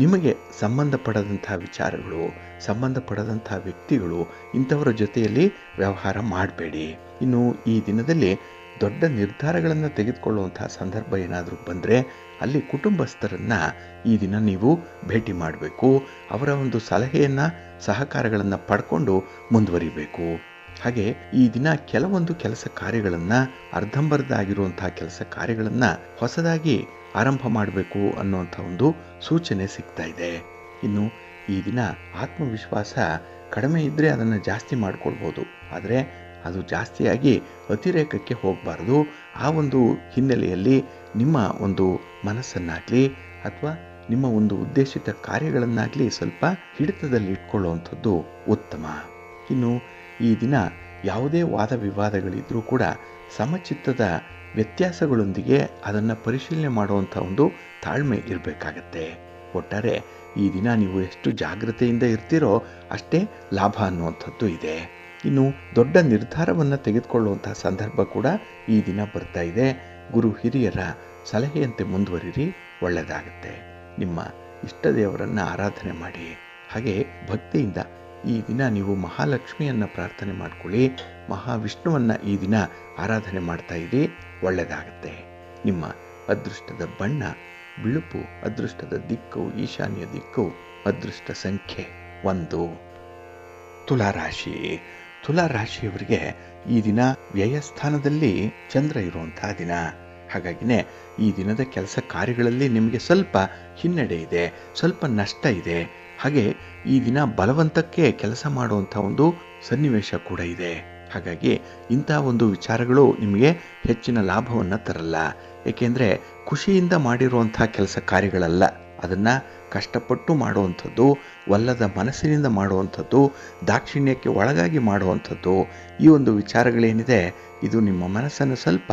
ನಿಮಗೆ ಸಂಬಂಧಪಡದಂಥ ವಿಚಾರಗಳು, ಸಂಬಂಧಪಡದಂಥ ವ್ಯಕ್ತಿಗಳು, ಇಂಥವರ ಜೊತೆಯಲ್ಲಿ ವ್ಯವಹಾರ ಮಾಡಬೇಡಿ. ಇನ್ನು ಈ ದಿನದಲ್ಲಿ ದೊಡ್ಡ ನಿರ್ಧಾರಗಳನ್ನು ತೆಗೆದುಕೊಳ್ಳುವಂತಹ ಸಂದರ್ಭ ಏನಾದರೂ ಬಂದರೆ ಅಲ್ಲಿ ಕುಟುಂಬಸ್ಥರನ್ನು ಈ ದಿನ ನೀವು ಭೇಟಿ ಮಾಡಬೇಕು. ಅವರ ಒಂದು ಸಲಹೆಯನ್ನು, ಸಹಕಾರಗಳನ್ನು ಪಡ್ಕೊಂಡು ಮುಂದುವರಿಬೇಕು. ಹಾಗೆ ಈ ದಿನ ಕೆಲವೊಂದು ಕೆಲಸ ಕಾರ್ಯಗಳನ್ನು, ಅರ್ಧಂಬರ್ಧ ಆಗಿರುವಂತಹ ಕೆಲಸ ಕಾರ್ಯಗಳನ್ನು ಹೊಸದಾಗಿ ಆರಂಭ ಮಾಡಬೇಕು ಅನ್ನುವಂಥ ಒಂದು ಸೂಚನೆ ಸಿಗ್ತಾ ಇದೆ. ಇನ್ನು ಈ ದಿನ ಆತ್ಮವಿಶ್ವಾಸ ಕಡಿಮೆ ಇದ್ದರೆ ಅದನ್ನು ಜಾಸ್ತಿ ಮಾಡ್ಕೊಳ್ಬೋದು, ಆದರೆ ಅದು ಜಾಸ್ತಿಯಾಗಿ ಅತಿರೇಕಕ್ಕೆ ಹೋಗಬಾರ್ದು. ಆ ಒಂದು ಹಿನ್ನೆಲೆಯಲ್ಲಿ ನಿಮ್ಮ ಒಂದು ಮನಸ್ಸನ್ನಾಗಲಿ ಅಥವಾ ನಿಮ್ಮ ಒಂದು ಉದ್ದೇಶಿತ ಕಾರ್ಯಗಳನ್ನಾಗಲಿ ಸ್ವಲ್ಪ ಹಿಡಿತದಲ್ಲಿ ಇಟ್ಕೊಳ್ಳುವಂಥದ್ದು ಉತ್ತಮ. ಇನ್ನು ಈ ದಿನ ಯಾವುದೇ ವಾದ ವಿವಾದಗಳಿದ್ರೂ ಕೂಡ ಸಮಚಿತ್ತದ ವ್ಯತ್ಯಾಸಗಳೊಂದಿಗೆ ಅದನ್ನು ಪರಿಶೀಲನೆ ಮಾಡುವಂಥ ಒಂದು ತಾಳ್ಮೆ ಇರಬೇಕಾಗತ್ತೆ. ಒಟ್ಟಾರೆ ಈ ದಿನ ನೀವು ಎಷ್ಟು ಜಾಗ್ರತೆಯಿಂದ ಇರ್ತೀರೋ ಅಷ್ಟೇ ಲಾಭ ಅನ್ನುವಂಥದ್ದು ಇದೆ. ಇನ್ನು ದೊಡ್ಡ ನಿರ್ಧಾರವನ್ನು ತೆಗೆದುಕೊಳ್ಳುವಂತಹ ಸಂದರ್ಭ ಕೂಡ ಈ ದಿನ ಬರ್ತಾ ಇದೆ. ಗುರು ಹಿರಿಯರ ಸಲಹೆಯಂತೆ ಮುಂದುವರಿರಿ, ಒಳ್ಳೆಯದಾಗುತ್ತೆ. ನಿಮ್ಮ ಇಷ್ಟ ದೇವರನ್ನು ಆರಾಧನೆ ಮಾಡಿ. ಹಾಗೆ ಭಕ್ತಿಯಿಂದ ಈ ದಿನ ನೀವು ಮಹಾಲಕ್ಷ್ಮಿಯನ್ನು ಪ್ರಾರ್ಥನೆ ಮಾಡ್ಕೊಳ್ಳಿ, ಮಹಾವಿಷ್ಣುವನ್ನು ಈ ದಿನ ಆರಾಧನೆ ಮಾಡ್ತಾ ಇರಿ, ಒಳ್ಳೆಯದಾಗುತ್ತೆ. ನಿಮ್ಮ ಅದೃಷ್ಟದ ಬಣ್ಣ ಬಿಳುಪು, ಅದೃಷ್ಟದ ದಿಕ್ಕು ಈಶಾನ್ಯ ದಿಕ್ಕು, ಅದೃಷ್ಟ ಸಂಖ್ಯೆ 1. ತುಲಾರಾಶಿ. ತುಲಾರಾಶಿಯವರಿಗೆ ಈ ದಿನ ವ್ಯಯಸ್ಥಾನದಲ್ಲಿ ಚಂದ್ರ ಇರುವಂತಹ ದಿನ. ಹಾಗಾಗಿನೇ ಈ ದಿನದ ಕೆಲಸ ಕಾರ್ಯಗಳಲ್ಲಿ ನಿಮಗೆ ಸ್ವಲ್ಪ ಹಿನ್ನಡೆ ಇದೆ, ಸ್ವಲ್ಪ ನಷ್ಟ ಇದೆ. ಹಾಗೆ ಈ ದಿನ ಬಲವಂತಕ್ಕೆ ಕೆಲಸ ಮಾಡುವಂಥ ಒಂದು ಸನ್ನಿವೇಶ ಕೂಡ ಇದೆ. ಹಾಗಾಗಿ ಇಂಥ ಒಂದು ವಿಚಾರಗಳು ನಿಮಗೆ ಹೆಚ್ಚಿನ ಲಾಭವನ್ನು ತರಲ್ಲ. ಏಕೆಂದರೆ ಖುಷಿಯಿಂದ ಮಾಡಿರುವಂಥ ಕೆಲಸ ಕಾರ್ಯಗಳಲ್ಲ, ಅದನ್ನು ಕಷ್ಟಪಟ್ಟು ಮಾಡುವಂಥದ್ದು, ಒಲ್ಲದ ಮನಸ್ಸಿನಿಂದ ಮಾಡುವಂಥದ್ದು, ದಾಕ್ಷಿಣ್ಯಕ್ಕೆ ಒಳಗಾಗಿ ಮಾಡುವಂಥದ್ದು. ಈ ಒಂದು ವಿಚಾರಗಳೇನಿದೆ ಇದು ನಿಮ್ಮ ಮನಸ್ಸನ್ನು ಸ್ವಲ್ಪ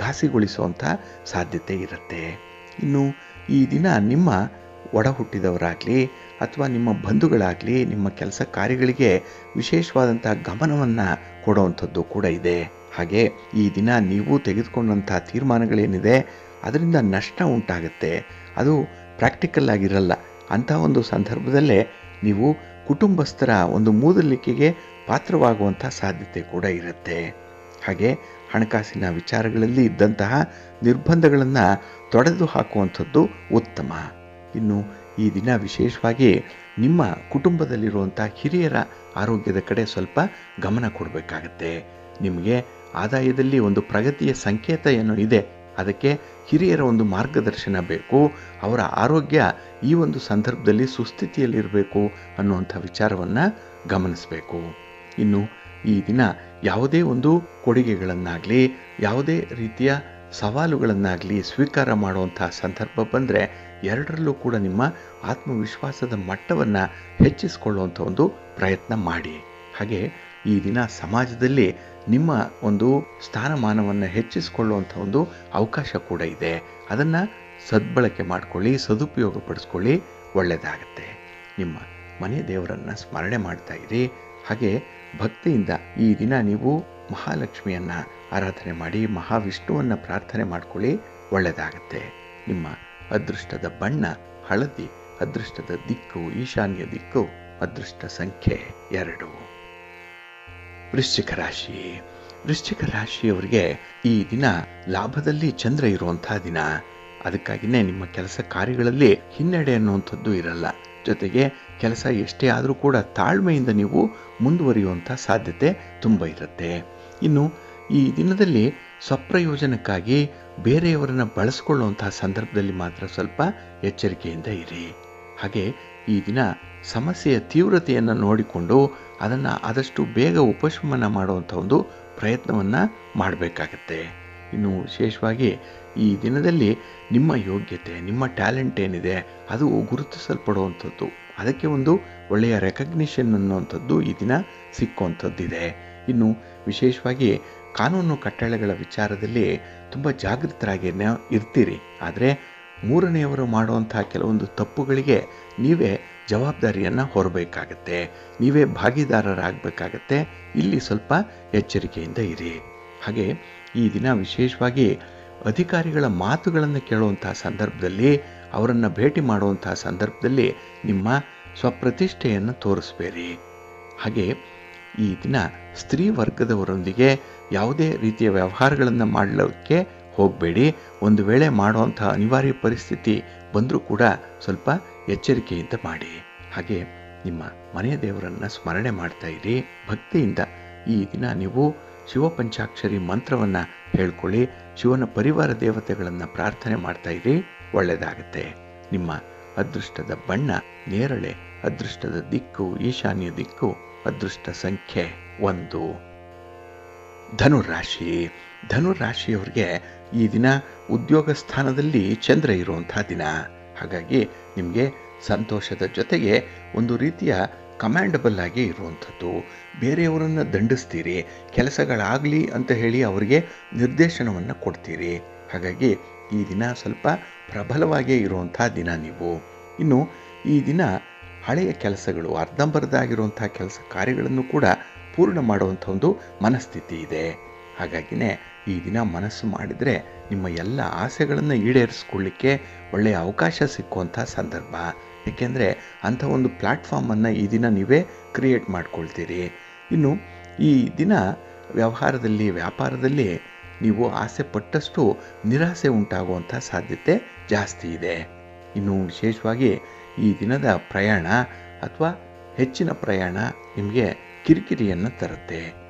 ಘಾಸಿಗೊಳಿಸುವಂಥ ಸಾಧ್ಯತೆ ಇರುತ್ತೆ. ಇನ್ನು ಈ ದಿನ ನಿಮ್ಮ ಒಡ ಹುಟ್ಟಿದವರಾಗಲಿ ಅಥವಾ ನಿಮ್ಮ ಬಂಧುಗಳಾಗಲಿ ನಿಮ್ಮ ಕೆಲಸ ಕಾರ್ಯಗಳಿಗೆ ವಿಶೇಷವಾದಂಥ ಗಮನವನ್ನು ಕೊಡುವಂಥದ್ದು ಕೂಡ ಇದೆ. ಹಾಗೆ ಈ ದಿನ ನೀವು ತೆಗೆದುಕೊಂಡಂಥ ತೀರ್ಮಾನಗಳೇನಿದೆ ಅದರಿಂದ ನಷ್ಟ ಉಂಟಾಗುತ್ತೆ, ಅದು ಪ್ರಾಕ್ಟಿಕಲ್ ಆಗಿರಲ್ಲ. ಅಂಥ ಒಂದು ಸಂದರ್ಭದಲ್ಲೇ ನೀವು ಕುಟುಂಬಸ್ಥರ ಒಂದು ಮೂದಲಿಕೆಗೆ ಪಾತ್ರವಾಗುವಂಥ ಸಾಧ್ಯತೆ ಕೂಡ ಇರುತ್ತೆ. ಹಾಗೆ ಹಣಕಾಸಿನ ವಿಚಾರಗಳಲ್ಲಿ ಇದ್ದಂತಹ ನಿರ್ಬಂಧಗಳನ್ನು ತೊಡೆದು ಹಾಕುವಂಥದ್ದು ಉತ್ತಮ. ಇನ್ನು ಈ ದಿನ ವಿಶೇಷವಾಗಿ ನಿಮ್ಮ ಕುಟುಂಬದಲ್ಲಿರುವಂಥ ಹಿರಿಯರ ಆರೋಗ್ಯದ ಕಡೆ ಸ್ವಲ್ಪ ಗಮನ ಕೊಡಬೇಕಾಗತ್ತೆ. ನಿಮಗೆ ಆದಾಯದಲ್ಲಿ ಒಂದು ಪ್ರಗತಿಯ ಸಂಕೇತ ಏನೋ ಇದೆ, ಅದಕ್ಕೆ ಹಿರಿಯರ ಒಂದು ಮಾರ್ಗದರ್ಶನ ಬೇಕು. ಅವರ ಆರೋಗ್ಯ ಈ ಒಂದು ಸಂದರ್ಭದಲ್ಲಿ ಸುಸ್ಥಿತಿಯಲ್ಲಿರಬೇಕು ಅನ್ನುವಂಥ ವಿಚಾರವನ್ನು ಗಮನಿಸಬೇಕು. ಇನ್ನು ಈ ದಿನ ಯಾವುದೇ ಒಂದು ಕೊಡುಗೆಗಳನ್ನಾಗಲಿ ಯಾವುದೇ ರೀತಿಯ ಸವಾಲುಗಳನ್ನಾಗಲಿ ಸ್ವೀಕಾರ ಮಾಡುವಂಥ ಸಂದರ್ಭ ಬಂದರೆ ಎರಡರಲ್ಲೂ ಕೂಡ ನಿಮ್ಮ ಆತ್ಮವಿಶ್ವಾಸದ ಮಟ್ಟವನ್ನು ಹೆಚ್ಚಿಸಿಕೊಳ್ಳುವಂಥ ಒಂದು ಪ್ರಯತ್ನ ಮಾಡಿ. ಹಾಗೆ ಈ ದಿನ ಸಮಾಜದಲ್ಲಿ ನಿಮ್ಮ ಒಂದು ಸ್ಥಾನಮಾನವನ್ನು ಹೆಚ್ಚಿಸಿಕೊಳ್ಳುವಂಥ ಒಂದು ಅವಕಾಶ ಕೂಡ ಇದೆ. ಅದನ್ನು ಸದ್ಬಳಕೆ ಮಾಡಿಕೊಳ್ಳಿ, ಸದುಪಯೋಗ ಪಡಿಸ್ಕೊಳ್ಳಿ, ಒಳ್ಳೆಯದಾಗತ್ತೆ. ನಿಮ್ಮ ಮನೆ ದೇವರನ್ನು ಸ್ಮರಣೆ ಮಾಡ್ತಾ ಇರಿ. ಹಾಗೆ ಭಕ್ತಿಯಿಂದ ಈ ದಿನ ನೀವು ಮಹಾಲಕ್ಷ್ಮಿಯನ್ನು ಆರಾಧನೆ ಮಾಡಿ, ಮಹಾವಿಷ್ಣುವನ್ನು ಪ್ರಾರ್ಥನೆ ಮಾಡ್ಕೊಳ್ಳಿ, ಒಳ್ಳೆಯದಾಗತ್ತೆ. ನಿಮ್ಮ ಅದೃಷ್ಟದ ಬಣ್ಣ ಹಳದಿ, ಅದೃಷ್ಟದ ದಿಕ್ಕು ಈಶಾನ್ಯ ದಿಕ್ಕು, ಅದೃಷ್ಟ ಸಂಖ್ಯೆ 2. ವೃಶ್ಚಿಕ ರಾಶಿ. ವೃಶ್ಚಿಕ ರಾಶಿಯವರಿಗೆ ಈ ದಿನ ಲಾಭದಲ್ಲಿ ಚಂದ್ರ ಇರುವಂತಹ ದಿನ. ಅದಕ್ಕಾಗಿಯೇ ನಿಮ್ಮ ಕೆಲಸ ಕಾರ್ಯಗಳಲ್ಲಿ ಹಿನ್ನಡೆ ಅನ್ನುವಂಥದ್ದು ಇರಲ್ಲ. ಜೊತೆಗೆ ಕೆಲಸ ಎಷ್ಟೇ ಆದರೂ ಕೂಡ ತಾಳ್ಮೆಯಿಂದ ನೀವು ಮುಂದುವರಿಯುವಂಥ ಸಾಧ್ಯತೆ ತುಂಬ ಇರುತ್ತೆ. ಇನ್ನು ಈ ದಿನದಲ್ಲಿ ಸ್ವಪ್ರಯೋಜನಕ್ಕಾಗಿ ಬೇರೆಯವರನ್ನು ಬಳಸಿಕೊಳ್ಳುವಂತಹ ಸಂದರ್ಭದಲ್ಲಿ ಮಾತ್ರ ಸ್ವಲ್ಪ ಎಚ್ಚರಿಕೆಯಿಂದ ಇರಿ. ಹಾಗೆ ಈ ದಿನ ಸಮಸ್ಯೆಯ ತೀವ್ರತೆಯನ್ನು ನೋಡಿಕೊಂಡು ಅದನ್ನು ಆದಷ್ಟು ಬೇಗ ಉಪಶಮನ ಮಾಡುವಂಥ ಒಂದು ಪ್ರಯತ್ನವನ್ನು ಮಾಡಬೇಕಾಗತ್ತೆ. ಇನ್ನು ವಿಶೇಷವಾಗಿ ಈ ದಿನದಲ್ಲಿ ನಿಮ್ಮ ಯೋಗ್ಯತೆ, ನಿಮ್ಮ ಟ್ಯಾಲೆಂಟ್ ಏನಿದೆ ಅದು ಗುರುತಿಸಲ್ಪಡುವಂಥದ್ದು, ಅದಕ್ಕೆ ಒಂದು ಒಳ್ಳೆಯ ರೆಕಗ್ನಿಷನ್ ಅನ್ನುವಂಥದ್ದು ಈ ದಿನ ಸಿಕ್ಕುವಂಥದ್ದಿದೆ. ಇನ್ನು ವಿಶೇಷವಾಗಿ ಕಾನೂನು ಕಟ್ಟಳೆಗಳ ವಿಚಾರದಲ್ಲಿ ತುಂಬ ಜಾಗೃತರಾಗಿ ಇರ್ತೀರಿ. ಆದರೆ ಮೂರನೆಯವರು ಮಾಡುವಂಥ ಕೆಲವೊಂದು ತಪ್ಪುಗಳಿಗೆ ನೀವೇ ಜವಾಬ್ದಾರಿಯನ್ನು ಹೊರಬೇಕಾಗತ್ತೆ, ನೀವೇ ಭಾಗಿದಾರರಾಗಬೇಕಾಗತ್ತೆ. ಇಲ್ಲಿ ಸ್ವಲ್ಪ ಎಚ್ಚರಿಕೆಯಿಂದ ಇರಿ. ಹಾಗೆ ಈ ದಿನ ವಿಶೇಷವಾಗಿ ಅಧಿಕಾರಿಗಳ ಮಾತುಗಳನ್ನು ಕೇಳುವಂಥ ಸಂದರ್ಭದಲ್ಲಿ, ಅವರನ್ನು ಭೇಟಿ ಮಾಡುವಂಥ ಸಂದರ್ಭದಲ್ಲಿ ನಿಮ್ಮ ಸ್ವಪ್ರತಿಷ್ಠೆಯನ್ನು ತೋರಿಸಬೇಡಿ. ಹಾಗೆ ಈ ದಿನ ಸ್ತ್ರೀ ವರ್ಗದವರೊಂದಿಗೆ ಯಾವುದೇ ರೀತಿಯ ವ್ಯವಹಾರಗಳನ್ನು ಮಾಡಲಿಕ್ಕೆ ಹೋಗಬೇಡಿ. ಒಂದು ವೇಳೆ ಮಾಡುವಂಥ ಅನಿವಾರ್ಯ ಪರಿಸ್ಥಿತಿ ಬಂದರೂ ಕೂಡ ಸ್ವಲ್ಪ ಎಚ್ಚರಿಕೆಯಿಂದ ಮಾಡಿ. ಹಾಗೆ ನಿಮ್ಮ ಮನೆಯ ದೇವರನ್ನು ಸ್ಮರಣೆ ಮಾಡ್ತಾ ಇರಿ. ಭಕ್ತಿಯಿಂದ ಈ ದಿನ ನೀವು ಶಿವಪಂಚಾಕ್ಷರಿ ಮಂತ್ರವನ್ನು ಹೇಳ್ಕೊಳ್ಳಿ, ಶಿವನ ಪರಿವಾರ ದೇವತೆಗಳನ್ನು ಪ್ರಾರ್ಥನೆ ಮಾಡ್ತಾ ಇರಿ, ಒಳ್ಳೆಯದಾಗತ್ತೆ. ನಿಮ್ಮ ಅದೃಷ್ಟದ ಬಣ್ಣ ನೇರಳೆ, ಅದೃಷ್ಟದ ದಿಕ್ಕು ಈಶಾನ್ಯ ದಿಕ್ಕು, ಅದೃಷ್ಟ ಸಂಖ್ಯೆ 1. ಧನುರಾಶಿ. ಧನುರಾಶಿಯವರಿಗೆ ಈ ದಿನ ಉದ್ಯೋಗ ಸ್ಥಾನದಲ್ಲಿ ಚಂದ್ರ ಇರುವಂಥ ದಿನ. ಹಾಗಾಗಿ ನಿಮಗೆ ಸಂತೋಷದ ಜೊತೆಗೆ ಒಂದು ರೀತಿಯ ಕಮ್ಯಾಂಡಬಲ್ ಆಗಿ ಇರುವಂಥದ್ದು. ಬೇರೆಯವರನ್ನು ದಂಡಿಸ್ತೀರಿ, ಕೆಲಸಗಳಾಗಲಿ ಅಂತ ಹೇಳಿ ಅವರಿಗೆ ನಿರ್ದೇಶನವನ್ನು ಕೊಡ್ತೀರಿ. ಹಾಗಾಗಿ ಈ ದಿನ ಸ್ವಲ್ಪ ಪ್ರಬಲವಾಗಿಯೇ ಇರುವಂಥ ದಿನ ನೀವು. ಇನ್ನು ಈ ದಿನ ಹಳೆಯ ಕೆಲಸಗಳು, ಅರ್ಧಂಬರ್ಧಾಗಿರುವಂಥ ಕೆಲಸ ಕಾರ್ಯಗಳನ್ನು ಕೂಡ ಪೂರ್ಣ ಮಾಡುವಂಥ ಒಂದು ಮನಸ್ಥಿತಿ ಇದೆ. ಹಾಗಾಗಿನೇ ಈ ದಿನ ಮನಸ್ಸು ಮಾಡಿದರೆ ನಿಮ್ಮ ಎಲ್ಲ ಆಸೆಗಳನ್ನು ಈಡೇರಿಸ್ಕೊಳ್ಳಿಕ್ಕೆ ಒಳ್ಳೆಯ ಅವಕಾಶ ಸಿಕ್ಕುವಂಥ ಸಂದರ್ಭ. ಏಕೆಂದರೆ ಅಂಥ ಒಂದು ಪ್ಲ್ಯಾಟ್ಫಾರ್ಮನ್ನು ಈ ದಿನ ನೀವೇ ಕ್ರಿಯೇಟ್ ಮಾಡ್ಕೊಳ್ತೀರಿ. ಇನ್ನು ಈ ದಿನ ವ್ಯವಹಾರದಲ್ಲಿ, ವ್ಯಾಪಾರದಲ್ಲಿ ನೀವು ಆಸೆ ಪಟ್ಟಷ್ಟು ನಿರಾಸೆ ಉಂಟಾಗುವಂಥ ಸಾಧ್ಯತೆ ಜಾಸ್ತಿ ಇದೆ. ಇನ್ನು ವಿಶೇಷವಾಗಿ ಈ ದಿನದ ಪ್ರಯಾಣ ಅಥವಾ ಹೆಚ್ಚಿನ ಪ್ರಯಾಣ ನಿಮಗೆ ಕಿರಿಕಿರಿಯನ್ನು ತರುತ್ತೆ.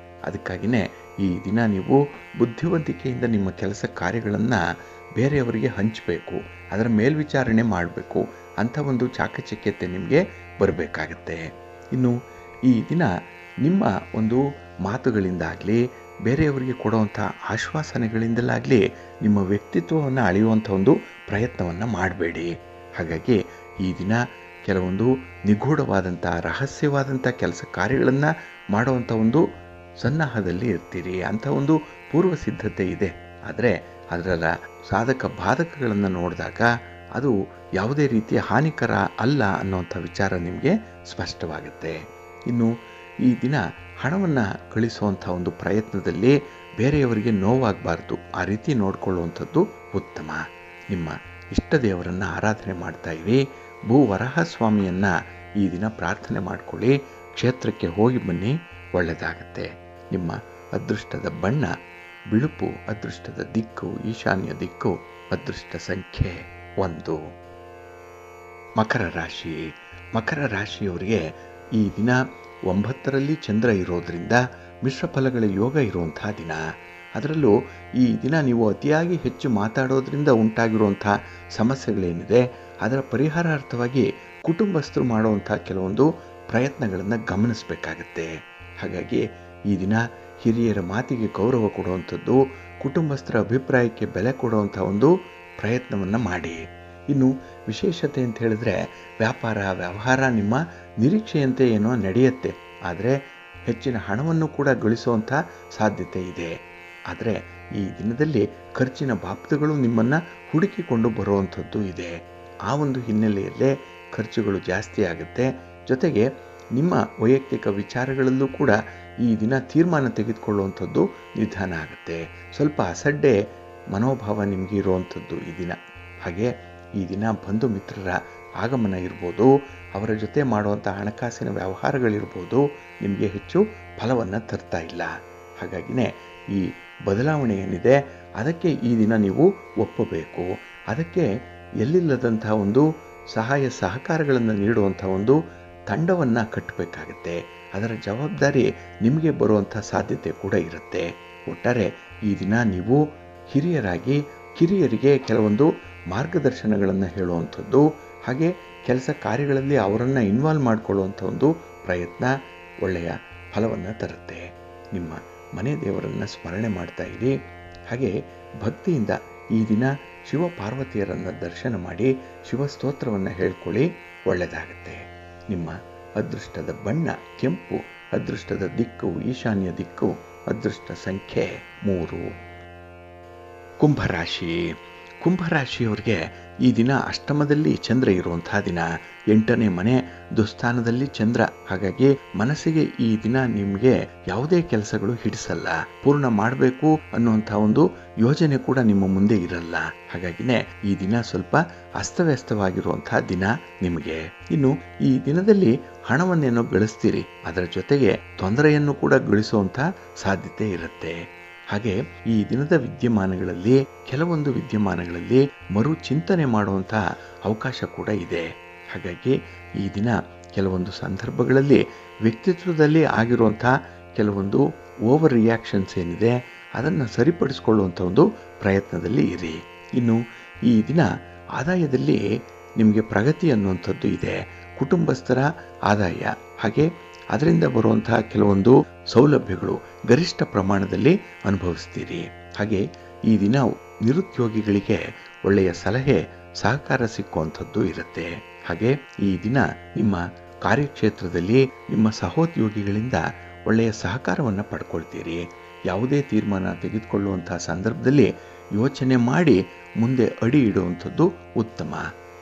ಅದಕ್ಕಾಗಿಯೇ ಈ ದಿನ ನೀವು ಬುದ್ಧಿವಂತಿಕೆಯಿಂದ ನಿಮ್ಮ ಕೆಲಸ ಕಾರ್ಯಗಳನ್ನು ಬೇರೆಯವರಿಗೆ ಹಂಚಬೇಕು, ಅದರ ಮೇಲ್ವಿಚಾರಣೆ ಮಾಡಬೇಕು. ಅಂಥ ಒಂದು ಚಾಕಚಕ್ಯತೆ ನಿಮಗೆ ಬರಬೇಕಾಗತ್ತೆ. ಇನ್ನು ಈ ದಿನ ನಿಮ್ಮ ಒಂದು ಮಾತುಗಳಿಂದಾಗಲಿ ಬೇರೆಯವರಿಗೆ ಕೊಡುವಂಥ ಆಶ್ವಾಸನೆಗಳಿಂದಲಾಗಲಿ ನಿಮ್ಮ ವ್ಯಕ್ತಿತ್ವವನ್ನು ಅಳೆಯುವಂಥ ಒಂದು ಪ್ರಯತ್ನವನ್ನು ಮಾಡಬೇಡಿ. ಹಾಗಾಗಿ ಈ ದಿನ ಕೆಲವೊಂದು ನಿಗೂಢವಾದಂಥ ರಹಸ್ಯವಾದಂಥ ಕೆಲಸ ಕಾರ್ಯಗಳನ್ನು ಮಾಡುವಂಥ ಒಂದು ಸನ್ನಾಹದಲ್ಲಿ ಇರ್ತೀರಿ. ಅಂಥ ಒಂದು ಪೂರ್ವ ಸಿದ್ಧತೆ ಇದೆ. ಆದರೆ ಅದರ ಸಾಧಕ ಬಾಧಕಗಳನ್ನು ನೋಡಿದಾಗ ಅದು ಯಾವುದೇ ರೀತಿಯ ಹಾನಿಕರ ಅಲ್ಲ ಅನ್ನೋಂಥ ವಿಚಾರ ನಿಮಗೆ ಸ್ಪಷ್ಟವಾಗುತ್ತೆ. ಇನ್ನು ಈ ದಿನ ಹಣವನ್ನು ಗಳಿಸುವಂಥ ಒಂದು ಪ್ರಯತ್ನದಲ್ಲಿ ಬೇರೆಯವರಿಗೆ ನೋವಾಗಬಾರ್ದು, ಆ ರೀತಿ ನೋಡಿಕೊಳ್ಳುವಂಥದ್ದು ಉತ್ತಮ. ನಿಮ್ಮ ಇಷ್ಟ ದೇವರನ್ನು ಆರಾಧನೆ ಮಾಡ್ತಾ ಇರಿ. ಭೂವರಹ ಸ್ವಾಮಿಯನ್ನು ಈ ದಿನ ಪ್ರಾರ್ಥನೆ ಮಾಡಿಕೊಳ್ಳಿ. ಕ್ಷೇತ್ರಕ್ಕೆ ಹೋಗಿ ಬನ್ನಿ, ಒಳ್ಳೆಯದಾಗತ್ತೆ. ನಿಮ್ಮ ಅದೃಷ್ಟದ ಬಣ್ಣ ಬಿಳುಪು, ಅದೃಷ್ಟದ ದಿಕ್ಕು ಈಶಾನ್ಯ ದಿಕ್ಕು, ಅದೃಷ್ಟ ಸಂಖ್ಯೆ 1. ಮಕರ ರಾಶಿ. ಮಕರ ರಾಶಿಯವರಿಗೆ ಈ ದಿನ 9ರಲ್ಲಿ ಚಂದ್ರ ಇರೋದರಿಂದ ಮಿಶ್ರ ಫಲಗಳ ಯೋಗ ಇರುವಂಥ ದಿನ. ಅದರಲ್ಲೂ ಈ ದಿನ ನೀವು ಅತಿಯಾಗಿ ಹೆಚ್ಚು ಮಾತಾಡೋದ್ರಿಂದ ಉಂಟಾಗಿರುವಂಥ ಸಮಸ್ಯೆಗಳೇನಿದೆ ಅದರ ಪರಿಹಾರಾರ್ಥವಾಗಿ ಕುಟುಂಬಸ್ಥರು ಮಾಡುವಂಥ ಕೆಲವೊಂದು ಪ್ರಯತ್ನಗಳನ್ನು ಗಮನಿಸಬೇಕಾಗತ್ತೆ. ಹಾಗಾಗಿ ಈ ದಿನ ಹಿರಿಯರ ಮಾತಿಗೆ ಗೌರವ ಕೊಡುವಂಥದ್ದು, ಕುಟುಂಬಸ್ಥರ ಅಭಿಪ್ರಾಯಕ್ಕೆ ಬೆಲೆ ಕೊಡುವಂಥ ಒಂದು ಪ್ರಯತ್ನವನ್ನು ಮಾಡಿ. ಇನ್ನು ವಿಶೇಷತೆ ಅಂತ ಹೇಳಿದ್ರೆ ವ್ಯಾಪಾರ ವ್ಯವಹಾರ ನಿಮ್ಮ ನಿರೀಕ್ಷೆಯಂತೆ ಏನೋ ನಡೆಯುತ್ತೆ, ಆದರೆ ಹೆಚ್ಚಿನ ಹಣವನ್ನು ಕೂಡ ಗಳಿಸುವಂಥ ಸಾಧ್ಯತೆ ಇದೆ. ಆದರೆ ಈ ದಿನದಲ್ಲಿ ಖರ್ಚಿನ ಬಾಬ್ತುಗಳು ನಿಮ್ಮನ್ನು ಹುಡುಕಿಕೊಂಡು ಬರುವಂಥದ್ದು ಇದೆ. ಆ ಒಂದು ಹಿನ್ನೆಲೆಯಲ್ಲೇ ಖರ್ಚುಗಳು ಜಾಸ್ತಿ ಆಗುತ್ತೆ. ಜೊತೆಗೆ ನಿಮ್ಮ ವೈಯಕ್ತಿಕ ವಿಚಾರಗಳಲ್ಲೂ ಕೂಡ ಈ ದಿನ ತೀರ್ಮಾನ ತೆಗೆದುಕೊಳ್ಳುವಂಥದ್ದು ನಿಧಾನ ಆಗುತ್ತೆ. ಸ್ವಲ್ಪ ಅಸಡ್ಡೆ ಮನೋಭಾವ ನಿಮಗೆ ಇರುವಂಥದ್ದು ಈ ದಿನ. ಹಾಗೆ ಈ ದಿನ ಬಂಧು ಮಿತ್ರರ ಆಗಮನ ಇರ್ಬೋದು, ಅವರ ಜೊತೆ ಮಾಡುವಂಥ ಹಣಕಾಸಿನ ವ್ಯವಹಾರಗಳಿರ್ಬೋದು, ನಿಮಗೆ ಹೆಚ್ಚು ಫಲವನ್ನು ತರ್ತಾ ಇಲ್ಲ. ಹಾಗಾಗಿನೇ ಈ ಬದಲಾವಣೆ ಏನಿದೆ ಅದಕ್ಕೆ ಈ ದಿನ ನೀವು ಒಪ್ಪಬೇಕು. ಅದಕ್ಕೆ ಎಲ್ಲಿಲ್ಲದಂಥ ಒಂದು ಸಹಾಯ ಸಹಕಾರಗಳನ್ನು ನೀಡುವಂಥ ಒಂದು ತಂಡವನ್ನು ಕಟ್ಟಬೇಕಾಗತ್ತೆ. ಅದರ ಜವಾಬ್ದಾರಿ ನಿಮಗೆ ಬರುವಂಥ ಸಾಧ್ಯತೆ ಕೂಡ ಇರುತ್ತೆ. ಒಟ್ಟಾರೆ ಈ ದಿನ ನೀವು ಹಿರಿಯರಾಗಿ ಕಿರಿಯರಿಗೆ ಕೆಲವೊಂದು ಮಾರ್ಗದರ್ಶನಗಳನ್ನು ಹೇಳುವಂಥದ್ದು, ಹಾಗೆ ಕೆಲಸ ಕಾರ್ಯಗಳಲ್ಲಿ ಅವರನ್ನು ಇನ್ವಾಲ್ವ್ ಮಾಡಿಕೊಳ್ಳುವಂಥ ಒಂದು ಪ್ರಯತ್ನ ಒಳ್ಳೆಯ ಫಲವನ್ನು ತರುತ್ತೆ. ನಿಮ್ಮ ಮನೆ ದೇವರನ್ನು ಸ್ಮರಣೆ ಮಾಡ್ತಾ ಇರಿ. ಹಾಗೆ ಭಕ್ತಿಯಿಂದ ಈ ದಿನ ಶಿವ ಪಾರ್ವತಿಯರನ್ನು ದರ್ಶನ ಮಾಡಿ ಶಿವಸ್ತೋತ್ರವನ್ನು ಹೇಳ್ಕೊಳ್ಳಿ, ಒಳ್ಳೆಯದಾಗತ್ತೆ. ನಿಮ್ಮ ಅದೃಷ್ಟದ ಬಣ್ಣ ಕೆಂಪು, ಅದೃಷ್ಟದ ದಿಕ್ಕು ಈಶಾನ್ಯ ದಿಕ್ಕು, ಅದೃಷ್ಟ ಸಂಖ್ಯೆ 3. ಕುಂಭರಾಶಿ. ಕುಂಭರಾಶಿಯವರಿಗೆ ಈ ದಿನ ಅಷ್ಟಮದಲ್ಲಿ ಚಂದ್ರ ಇರುವಂತಹ ದಿನ. 8ನೇ ಮನೆ ದುಸ್ಥಾನದಲ್ಲಿ ಚಂದ್ರ. ಹಾಗಾಗಿ ಮನಸ್ಸಿಗೆ ಈ ದಿನ ನಿಮಗೆ ಯಾವುದೇ ಕೆಲಸಗಳು ಹಿಡಿಸಲ್ಲ. ಪೂರ್ಣ ಮಾಡಬೇಕು ಅನ್ನುವಂಥ ಒಂದು ಯೋಜನೆ ಕೂಡ ನಿಮ್ಮ ಮುಂದೆ ಇರಲ್ಲ. ಹಾಗಾಗಿನೇ ಈ ದಿನ ಸ್ವಲ್ಪ ಅಸ್ತವ್ಯಸ್ತವಾಗಿರುವಂತಹ ದಿನ ನಿಮಗೆ. ಇನ್ನು ಈ ದಿನದಲ್ಲಿ ಹಣವನ್ನೇನೋ ಗಳಿಸ್ತೀರಿ, ಅದರ ಜೊತೆಗೆ ತೊಂದರೆಯನ್ನು ಕೂಡ ಗಳಿಸುವಂಥ ಸಾಧ್ಯತೆ ಇರುತ್ತೆ. ಹಾಗೆ ಈ ದಿನದ ವಿದ್ಯಮಾನಗಳಲ್ಲಿ ಕೆಲವೊಂದು ವಿದ್ಯಮಾನಗಳಲ್ಲಿ ಮರು ಚಿಂತನೆ ಮಾಡುವಂತಹ ಅವಕಾಶ ಕೂಡ ಇದೆ. ಹಾಗಾಗಿ ಈ ದಿನ ಕೆಲವೊಂದು ಸಂದರ್ಭಗಳಲ್ಲಿ ವ್ಯಕ್ತಿತ್ವದಲ್ಲಿ ಆಗಿರುವಂತಹ ಕೆಲವೊಂದು ಓವರ್ ರಿಯಾಕ್ಷನ್ಸ್ ಏನಿದೆ ಅದನ್ನು ಸರಿಪಡಿಸಿಕೊಳ್ಳುವಂಥ ಒಂದು ಪ್ರಯತ್ನದಲ್ಲಿ ಇರಿ. ಇನ್ನು ಈ ದಿನ ಆದಾಯದಲ್ಲಿ ನಿಮಗೆ ಪ್ರಗತಿ ಅನ್ನುವಂಥದ್ದು ಇದೆ. ಕುಟುಂಬಸ್ಥರ ಆದಾಯ ಹಾಗೆ ಅದರಿಂದ ಬರುವಂತಹ ಕೆಲವೊಂದು ಸೌಲಭ್ಯಗಳು ಗರಿಷ್ಠ ಪ್ರಮಾಣದಲ್ಲಿ ಅನುಭವಿಸ್ತೀರಿ. ಹಾಗೆ ಈ ದಿನ ನಿರುದ್ಯೋಗಿಗಳಿಗೆ ಒಳ್ಳೆಯ ಸಲಹೆ ಸಹಕಾರ ಸಿಕ್ಕುವಂಥದ್ದು ಇರುತ್ತೆ. ಹಾಗೆ ಈ ದಿನ ನಿಮ್ಮ ಕಾರ್ಯಕ್ಷೇತ್ರದಲ್ಲಿ ನಿಮ್ಮ ಸಹೋದ್ಯೋಗಿಗಳಿಂದ ಒಳ್ಳೆಯ ಸಹಕಾರವನ್ನು ಪಡ್ಕೊಳ್ತೀರಿ. ಯಾವುದೇ ತೀರ್ಮಾನ ತೆಗೆದುಕೊಳ್ಳುವಂತಹ ಸಂದರ್ಭದಲ್ಲಿ ಯೋಚನೆ ಮಾಡಿ ಮುಂದೆ ಅಡಿ ಇಡುವಂಥದ್ದು ಉತ್ತಮ.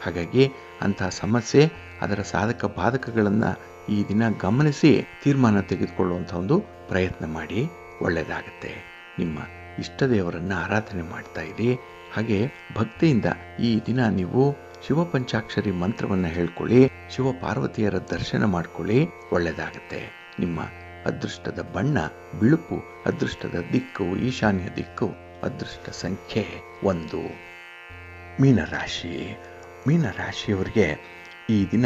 ಹಾಗಾಗಿ ಅಂತಹ ಸಮಸ್ಯೆ ಅದರ ಸಾಧಕ ಬಾಧಕಗಳನ್ನು ಈ ದಿನ ಗಮನಿಸಿ ತೀರ್ಮಾನ ತೆಗೆದುಕೊಳ್ಳುವಂಥ ಒಂದು ಪ್ರಯತ್ನ ಮಾಡಿ, ಒಳ್ಳೆಯದಾಗತ್ತೆ. ನಿಮ್ಮ ಇಷ್ಟ ದೇವರನ್ನು ಆರಾಧನೆ ಮಾಡ್ತಾ ಇರಿ. ಹಾಗೆ ಭಕ್ತಿಯಿಂದ ಈ ದಿನ ನೀವು ಶಿವ ಪಂಚಾಕ್ಷರಿ ಮಂತ್ರವನ್ನು ಹೇಳ್ಕೊಳ್ಳಿ, ಶಿವ ಪಾರ್ವತಿಯರ ದರ್ಶನ ಮಾಡ್ಕೊಳ್ಳಿ, ಒಳ್ಳೆಯದಾಗತ್ತೆ. ನಿಮ್ಮ ಅದೃಷ್ಟದ ಬಣ್ಣ ಬಿಳುಪು, ಅದೃಷ್ಟದ ದಿಕ್ಕು ಈಶಾನ್ಯ ದಿಕ್ಕು, ಅದೃಷ್ಟ ಸಂಖ್ಯೆ 1. ಮೀನರಾಶಿ. ಮೀನರಾಶಿಯವರಿಗೆ ಈ ದಿನ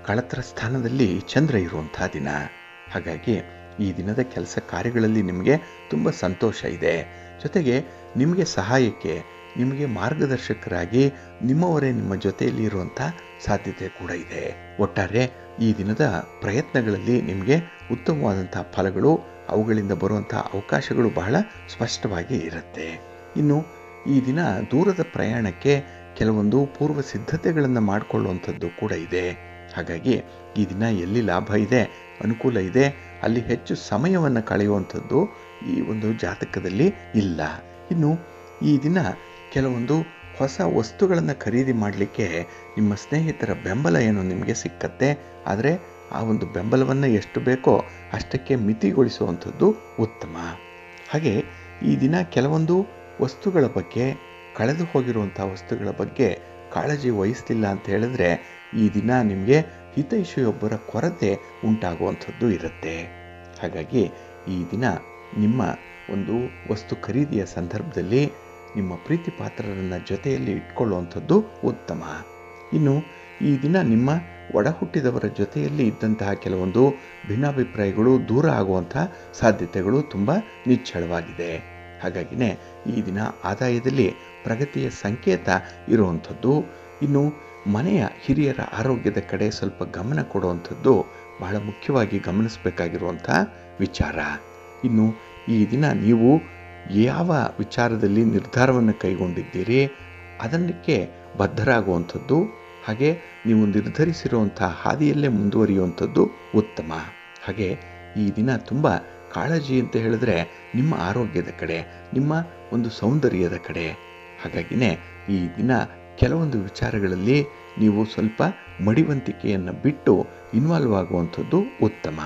ಕಳತ್ರ ಸ್ಥಾನದಲ್ಲಿ ಚಂದ್ರ ಇರುವಂಥ ದಿನ. ಹಾಗಾಗಿ ಈ ದಿನದ ಕೆಲಸ ಕಾರ್ಯಗಳಲ್ಲಿ ನಿಮಗೆ ತುಂಬ ಸಂತೋಷ ಇದೆ. ಜೊತೆಗೆ ನಿಮಗೆ ಸಹಾಯಕ್ಕೆ ನಿಮಗೆ ಮಾರ್ಗದರ್ಶಕರಾಗಿ ನಿಮ್ಮವರೇ ನಿಮ್ಮ ಜೊತೆಯಲ್ಲಿ ಇರುವಂಥ ಸಾಧ್ಯತೆ ಕೂಡ ಇದೆ. ಒಟ್ಟಾರೆ ಈ ದಿನದ ಪ್ರಯತ್ನಗಳಲ್ಲಿ ನಿಮಗೆ ಉತ್ತಮವಾದಂಥ ಫಲಗಳು ಅವುಗಳಿಂದ ಬರುವಂಥ ಅವಕಾಶಗಳು ಬಹಳ ಸ್ಪಷ್ಟವಾಗಿ ಇರುತ್ತೆ. ಇನ್ನು ಈ ದಿನ ದೂರದ ಪ್ರಯಾಣಕ್ಕೆ ಕೆಲವೊಂದು ಪೂರ್ವ ಸಿದ್ಧತೆಗಳನ್ನು ಮಾಡಿಕೊಳ್ಳುವಂಥದ್ದು ಕೂಡ ಇದೆ. ಹಾಗಾಗಿ ಈ ದಿನ ಎಲ್ಲಿ ಲಾಭ ಇದೆ, ಅನುಕೂಲ ಇದೆ, ಅಲ್ಲಿ ಹೆಚ್ಚು ಸಮಯವನ್ನು ಕಳೆಯುವಂಥದ್ದು ಈ ಒಂದು ಜಾತಕದಲ್ಲಿ ಇಲ್ಲ. ಇನ್ನು ಈ ದಿನ ಕೆಲವೊಂದು ಹೊಸ ವಸ್ತುಗಳನ್ನು ಖರೀದಿ ಮಾಡಲಿಕ್ಕೆ ನಿಮ್ಮ ಸ್ನೇಹಿತರ ಬೆಂಬಲ ಏನು ನಿಮಗೆ ಸಿಕ್ಕತ್ತೆ. ಆದರೆ ಆ ಒಂದು ಬೆಂಬಲವನ್ನು ಎಷ್ಟು ಬೇಕೋ ಅಷ್ಟಕ್ಕೆ ಮಿತಿಗೊಳಿಸುವಂಥದ್ದು ಉತ್ತಮ. ಹಾಗೆ ಈ ದಿನ ಕೆಲವೊಂದು ವಸ್ತುಗಳ ಬಗ್ಗೆ, ಕಳೆದು ಹೋಗಿರುವಂಥ ವಸ್ತುಗಳ ಬಗ್ಗೆ ಕಾಳಜಿ ವಹಿಸಲಿಲ್ಲ ಅಂತ ಹೇಳಿದ್ರೆ ಈ ದಿನ ನಿಮಗೆ ಹಿತೈಷಿಯೊಬ್ಬರ ಕೊರತೆ ಉಂಟಾಗುವಂಥದ್ದು ಇರುತ್ತೆ. ಹಾಗಾಗಿ ಈ ದಿನ ನಿಮ್ಮ ಒಂದು ವಸ್ತು ಖರೀದಿಯ ಸಂದರ್ಭದಲ್ಲಿ ನಿಮ್ಮ ಪ್ರೀತಿ ಪಾತ್ರರನ್ನು ಜೊತೆಯಲ್ಲಿ ಇಟ್ಕೊಳ್ಳುವಂಥದ್ದು ಉತ್ತಮ. ಇನ್ನು ಈ ದಿನ ನಿಮ್ಮ ಒಡ ಹುಟ್ಟಿದವರ ಜೊತೆಯಲ್ಲಿ ಇದ್ದಂತಹ ಕೆಲವೊಂದು ಭಿನ್ನಾಭಿಪ್ರಾಯಗಳು ದೂರ ಆಗುವಂಥ ಸಾಧ್ಯತೆಗಳು ತುಂಬ ನಿಚ್ಚಳವಾಗಿದೆ. ಹಾಗಾಗಿನೇ ಈ ದಿನ ಆದಾಯದಲ್ಲಿ ಪ್ರಗತಿಯ ಸಂಕೇತ ಇರುವಂಥದ್ದು. ಇನ್ನು ಮನೆಯ ಹಿರಿಯರ ಆರೋಗ್ಯದ ಕಡೆ ಸ್ವಲ್ಪ ಗಮನ ಕೊಡುವಂಥದ್ದು ಬಹಳ ಮುಖ್ಯವಾಗಿ ಗಮನಿಸಬೇಕಾಗಿರುವಂಥ ವಿಚಾರ. ಇನ್ನು ಈ ದಿನ ನೀವು ಯಾವ ವಿಚಾರದಲ್ಲಿ ನಿರ್ಧಾರವನ್ನು ಕೈಗೊಂಡಿದ್ದೀರಿ ಅದಕ್ಕೆ ಬದ್ಧರಾಗುವಂಥದ್ದು, ಹಾಗೆ ನೀವು ನಿರ್ಧರಿಸಿರುವಂಥ ಹಾದಿಯಲ್ಲೇ ಮುಂದುವರಿಯುವಂಥದ್ದು ಉತ್ತಮ. ಹಾಗೆ ಈ ದಿನ ತುಂಬ ಕಾಳಜಿ ಅಂತ ಹೇಳಿದ್ರೆ ನಿಮ್ಮ ಆರೋಗ್ಯದ ಕಡೆ, ನಿಮ್ಮ ಒಂದು ಸೌಂದರ್ಯದ ಕಡೆ. ಹಾಗಾಗಿನೇ ಈ ದಿನ ಕೆಲವೊಂದು ವಿಚಾರಗಳಲ್ಲಿ ನೀವು ಸ್ವಲ್ಪ ಮಡಿವಂತಿಕೆಯನ್ನು ಬಿಟ್ಟು ಇನ್ವಾಲ್ವ್ ಆಗುವಂಥದ್ದು ಉತ್ತಮ.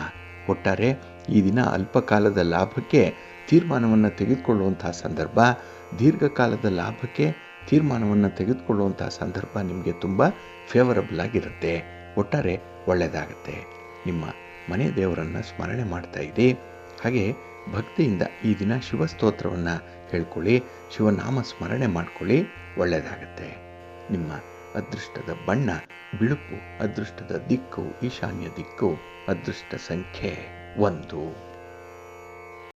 ಒಟ್ಟಾರೆ ಈ ದಿನ ಅಲ್ಪಕಾಲದ ಲಾಭಕ್ಕೆ ತೀರ್ಮಾನವನ್ನು ತೆಗೆದುಕೊಳ್ಳುವಂಥ ಸಂದರ್ಭ, ದೀರ್ಘಕಾಲದ ಲಾಭಕ್ಕೆ ತೀರ್ಮಾನವನ್ನು ತೆಗೆದುಕೊಳ್ಳುವಂಥ ಸಂದರ್ಭ ನಿಮಗೆ ತುಂಬ ಫೇವರಬಲ್ ಆಗಿರುತ್ತೆ. ಒಟ್ಟಾರೆ ಒಳ್ಳೆಯದಾಗುತ್ತೆ. ನಿಮ್ಮ ಮನೆ ದೇವರನ್ನು ಸ್ಮರಣೆ ಮಾಡ್ತಾ ಇರಿ. ಹಾಗೆ ಭಕ್ತಿಯಿಂದ ಈ ದಿನ ಶಿವಸ್ತೋತ್ರವನ್ನು ಹೇಳ್ಕೊಳ್ಳಿ, ಶಿವನಾಮ ಸ್ಮರಣೆ ಮಾಡ್ಕೊಳ್ಳಿ, ಒಳ್ಳೆಯದಾಗತ್ತೆ. ನಿಮ್ಮ ಅದೃಷ್ಟದ ಬಣ್ಣ ಬಿಳುಪು, ಅದೃಷ್ಟದ ದಿಕ್ಕು ಈಶಾನ್ಯ ದಿಕ್ಕು, ಅದೃಷ್ಟ ಸಂಖ್ಯೆ 1.